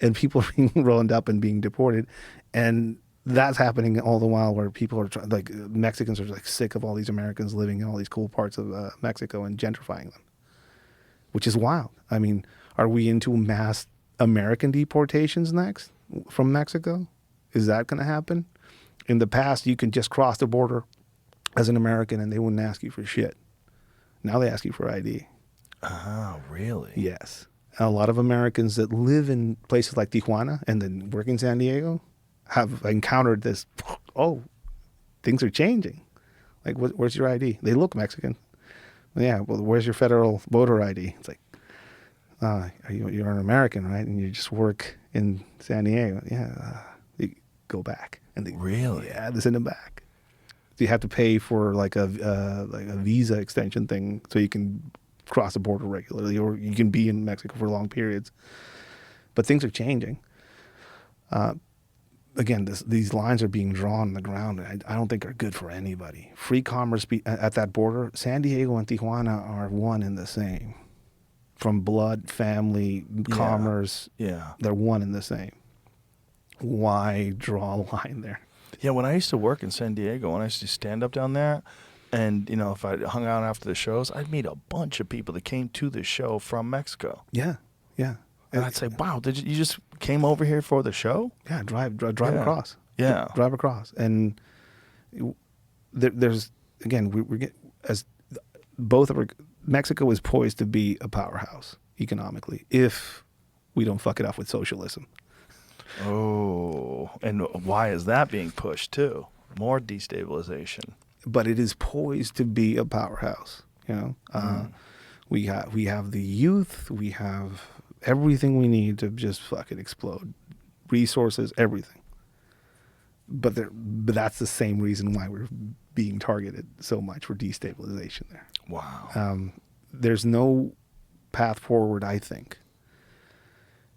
and people are being rolled up and being deported. And that's happening all the while where people are Mexicans are like sick of all these Americans living in all these cool parts of Mexico and gentrifying them, which is wild. I mean, are we into mass American deportations next from Mexico? Is that going to happen? In the past, you could just cross the border as an American and they wouldn't ask you for shit. Now they ask you for ID. Oh, really? Yes. A lot of Americans that live in places like Tijuana and then work in San Diego have encountered this, things are changing. Like, where's your ID? They look Mexican. Yeah, well, where's your federal voter ID? It's like, you're an American, right? And you just work in San Diego. Yeah, you go back. And really? Yeah, they send them back. So you have to pay for like a visa extension thing so you can cross the border regularly, or you can be in Mexico for long periods. But things are changing. Again, these lines are being drawn on the ground. I don't think are good for anybody. Free commerce at that border, San Diego and Tijuana are one and the same. From blood, family, commerce, they're one and the same. Why draw a line there? Yeah, when I used to work in San Diego, when I used to stand up down there, and if I hung out after the shows, I'd meet a bunch of people that came to the show from Mexico. Yeah. And I'd say, "Wow, you just came over here for the show?" Yeah, drive across. Yeah, drive across, and there's again Mexico is poised to be a powerhouse economically if we don't fuck it up with socialism. Oh, and why is that being pushed too? More destabilization. But it is poised to be a powerhouse. We have the youth. We have everything we need to just fucking explode. Resources, everything. But that's the same reason why we're being targeted so much for destabilization there. Wow. There's no path forward, I think,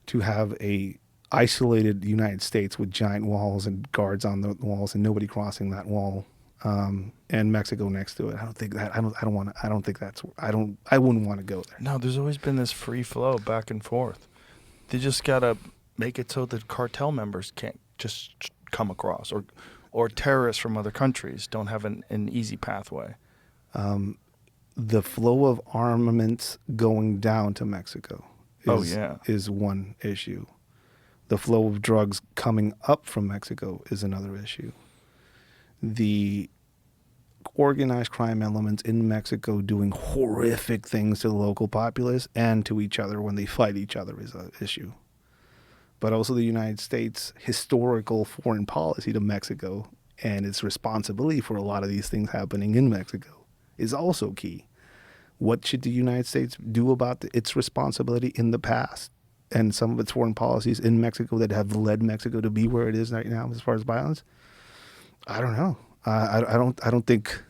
to have a isolated United States with giant walls and guards on the walls and nobody crossing that wall, and Mexico next to it. I wouldn't want to go there. No, there's always been this free flow back and forth. They just gotta make it so that cartel members can't just come across, or terrorists from other countries don't have an easy pathway. The flow of armaments going down to Mexico is one issue. The flow of drugs coming up from Mexico is another issue. The organized crime elements in Mexico doing horrific things to the local populace and to each other when they fight each other is an issue. But also the United States' historical foreign policy to Mexico and its responsibility for a lot of these things happening in Mexico is also key. What should the United States do about its responsibility in the past and some of its foreign policies in Mexico that have led Mexico to be where it is right now as far as violence? I don't know. I don't think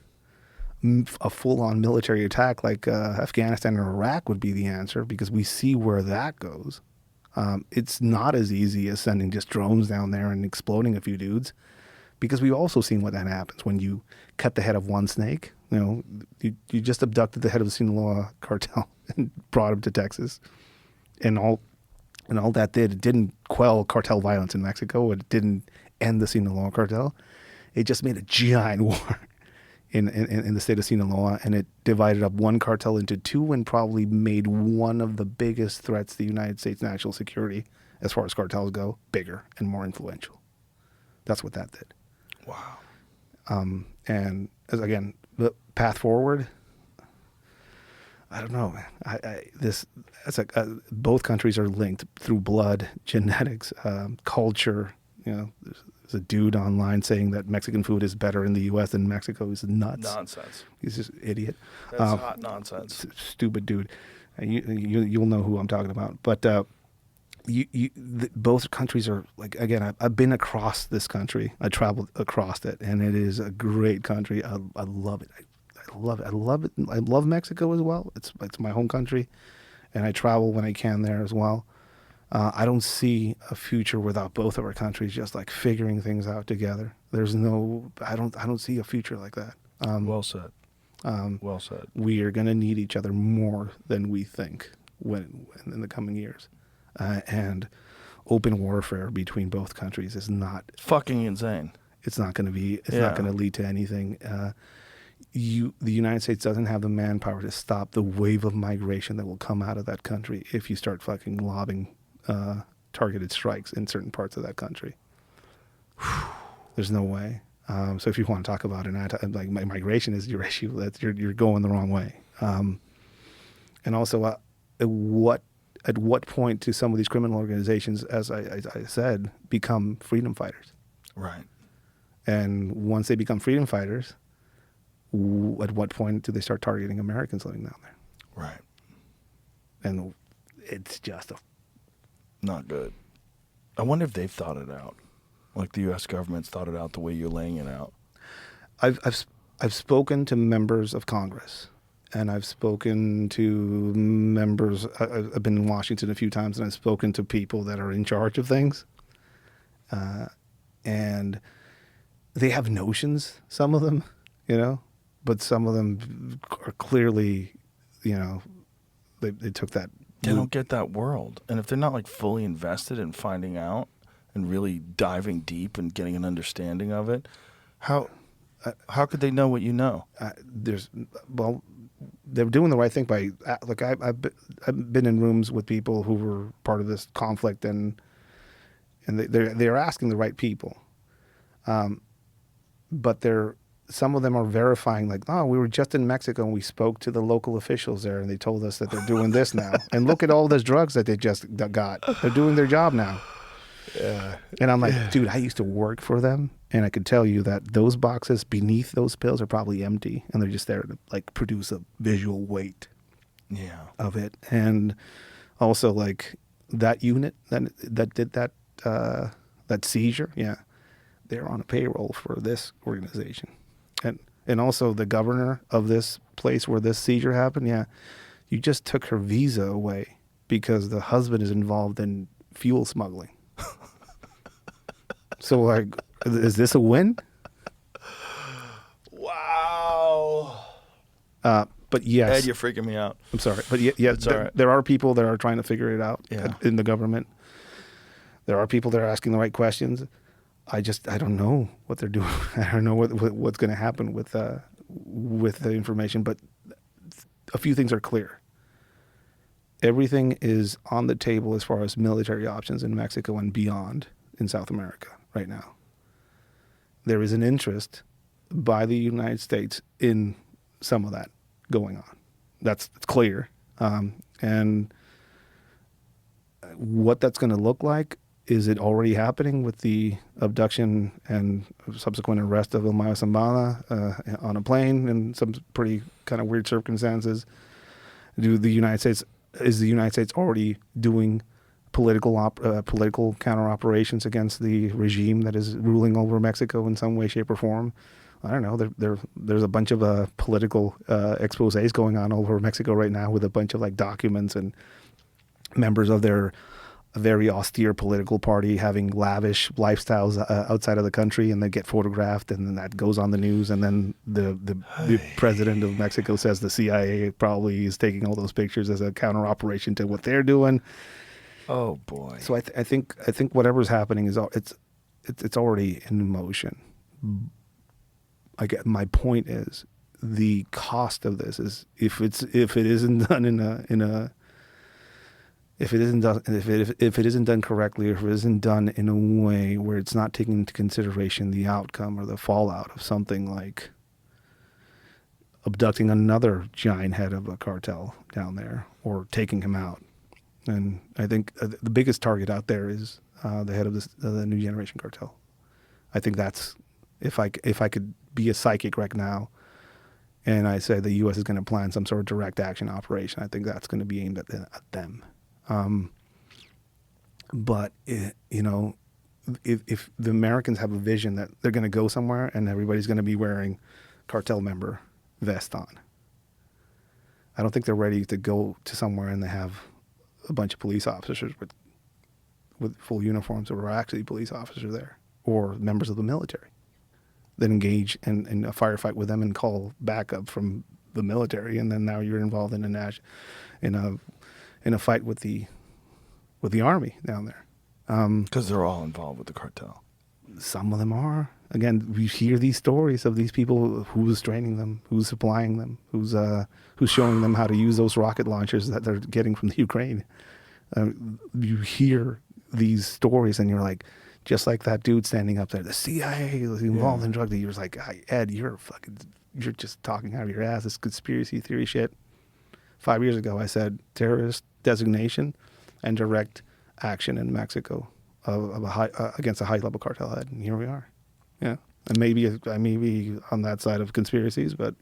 a full-on military attack like Afghanistan or Iraq would be the answer, because we see where that goes. It's not as easy as sending just drones down there and exploding a few dudes, because we've also seen what that happens when you cut the head of one snake. You just abducted the head of the Sinaloa cartel and brought him to Texas, and all that it didn't quell cartel violence in Mexico. It didn't end the Sinaloa cartel. It just made a giant war in the state of Sinaloa, and it divided up one cartel into two and probably made one of the biggest threats to the United States national security, as far as cartels go, bigger and more influential. That's what that did. Wow. And again, the path forward, I don't know, man. Both countries are linked through blood, genetics, culture. There's a dude online saying that Mexican food is better in the U.S. than Mexico. He's nuts. Nonsense. He's just an idiot. That's hot nonsense. Stupid dude. You'll know who I'm talking about. But both countries are like, again, I've been across this country. I traveled across it, and it is a great country. I love it. I love it. I love it. I love Mexico as well. It's my home country, and I travel when I can there as well. I don't see a future without both of our countries just like figuring things out together. I don't see a future like that. Well said. Well said. We are going to need each other more than we think in the coming years. And open warfare between both countries is not fucking insane. It's not going to be. It's not going to lead to anything. The United States doesn't have the manpower to stop the wave of migration that will come out of that country if you start fucking lobbing targeted strikes in certain parts of that country. There's no way. So if you want to talk about like migration is your issue, you're going the wrong way. And also, at what point do some of these criminal organizations, as I said, become freedom fighters? Right. And once they become freedom fighters, at what point do they start targeting Americans living down there? Right. And it's just not good. I wonder if they've thought it out, like the U.S. government's thought it out the way you're laying it out. I've spoken to members of Congress, and I've spoken to members. I've been in Washington a few times, and I've spoken to people that are in charge of things, and they have notions. Some of them, but some of them are clearly, they took that. They don't get that world. And if they're not like fully invested in finding out and really diving deep and getting an understanding of it, how could they know what you know? They're doing the right thing by, like, I've been in rooms with people who were part of this conflict, and they're asking the right people. But some of them are verifying, like, oh, we were just in Mexico and we spoke to the local officials there and they told us that they're doing this now. And look at all those drugs that they just got. They're doing their job now. Yeah. And I'm like, dude, I used to work for them, and I could tell you that those boxes beneath those pills are probably empty, and they're just there to like produce a visual weight of it. And also, like, that unit that did that seizure, they're on a payroll for this organization. And also the governor of this place where this seizure happened, you just took her visa away because the husband is involved in fuel smuggling. So, like, is this a win? Wow. But yes. Ed, you're freaking me out. I'm sorry. But there are people that are trying to figure it out in the government. There are people that are asking the right questions. I don't know what they're doing. I don't know what's going to happen with the information. But a few things are clear. Everything is on the table as far as military options in Mexico and beyond in South America right now. There is an interest by the United States in some of that going on. It's clear. And what that's going to look like, is it already happening with the abduction and subsequent arrest of El Mayo Zambada on a plane in some pretty kind of weird circumstances? Is the United States already doing political counter operations against the regime that is ruling over Mexico in some way, shape, or form? I don't know. There's a bunch of political exposés going on over Mexico right now with a bunch of like documents and members of their very austere political party having lavish lifestyles outside of the country, and they get photographed, and then that goes on the news, and then the president of Mexico says the CIA probably is taking all those pictures as a counter operation to what they're doing. Oh boy! So I think whatever's happening is it's already in motion. My point is, the cost of this is if it isn't done if it isn't done correctly, or if it isn't done in a way where it's not taking into consideration the outcome or the fallout of something like abducting another giant head of a cartel down there or taking him out. And I think the biggest target out there is the head of the New Generation Cartel. I think that's, if I could be a psychic right now, And I say the U.S. is going to plan some sort of direct action operation. I think that's going to be aimed at them. But if the Americans have a vision that they're going to go somewhere and everybody's going to be wearing cartel member vest on, I don't think they're ready to go to somewhere and they have a bunch of police officers with full uniforms or are actually police officers there or members of the military that engage in a firefight with them and call backup from the military, and then now you're involved in a fight with the army down there. Because they're all involved with the cartel. Some of them are. Again, we hear these stories of these people, who's training them, who's supplying them, who's showing them how to use those rocket launchers that they're getting from the Ukraine. You hear these stories and you're like, just like that dude standing up there, the CIA was involved in drug deals. You're like, Ed, you're just talking out of your ass. This conspiracy theory shit. 5 years ago, I said terrorist designation and direct action in Mexico against a high-level cartel head, and here we are. Yeah, and maybe I may be on that side of conspiracies, but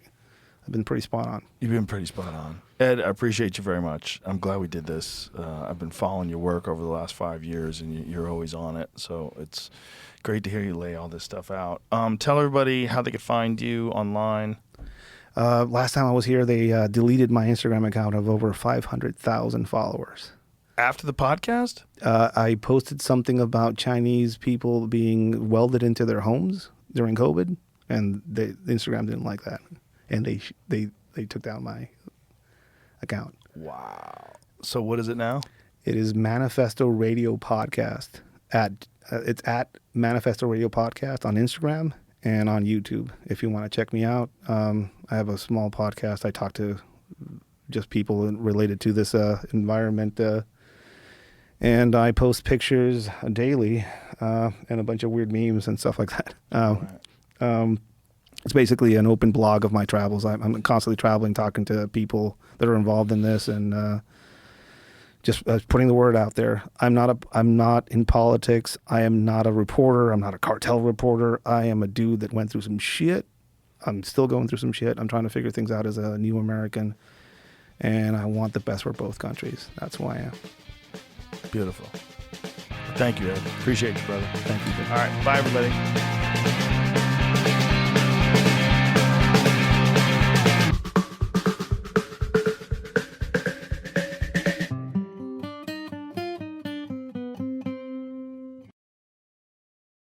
I've been pretty spot on. You've been pretty spot on. Ed, I appreciate you very much. I'm glad we did this. I've been following your work over the last 5 years, and you're always on it. So it's great to hear you lay all this stuff out. Tell everybody how they could find you online. Last time I was here, they deleted my Instagram account of over 500,000 followers. After the podcast? I posted something about Chinese people being welded into their homes during COVID, and Instagram didn't like that. And they took down my account. Wow. So what is it now? It is Manifesto Radio Podcast. It's at Manifesto Radio Podcast on Instagram and on YouTube. If you want to check me out, I have a small podcast. I talk to just people related to this environment, and I post pictures daily and a bunch of weird memes and stuff like that. It's basically an open blog of my travels. I'm constantly traveling, talking to people that are involved in this, and just putting the word out there. I'm not in politics. I am not a reporter. I'm not a cartel reporter. I am a dude that went through some shit. I'm still going through some shit. I'm trying to figure things out as a new American, and I want the best for both countries. That's who I am. Beautiful. Thank you, Ed. Appreciate you, brother. Thank you. All right. Bye, everybody.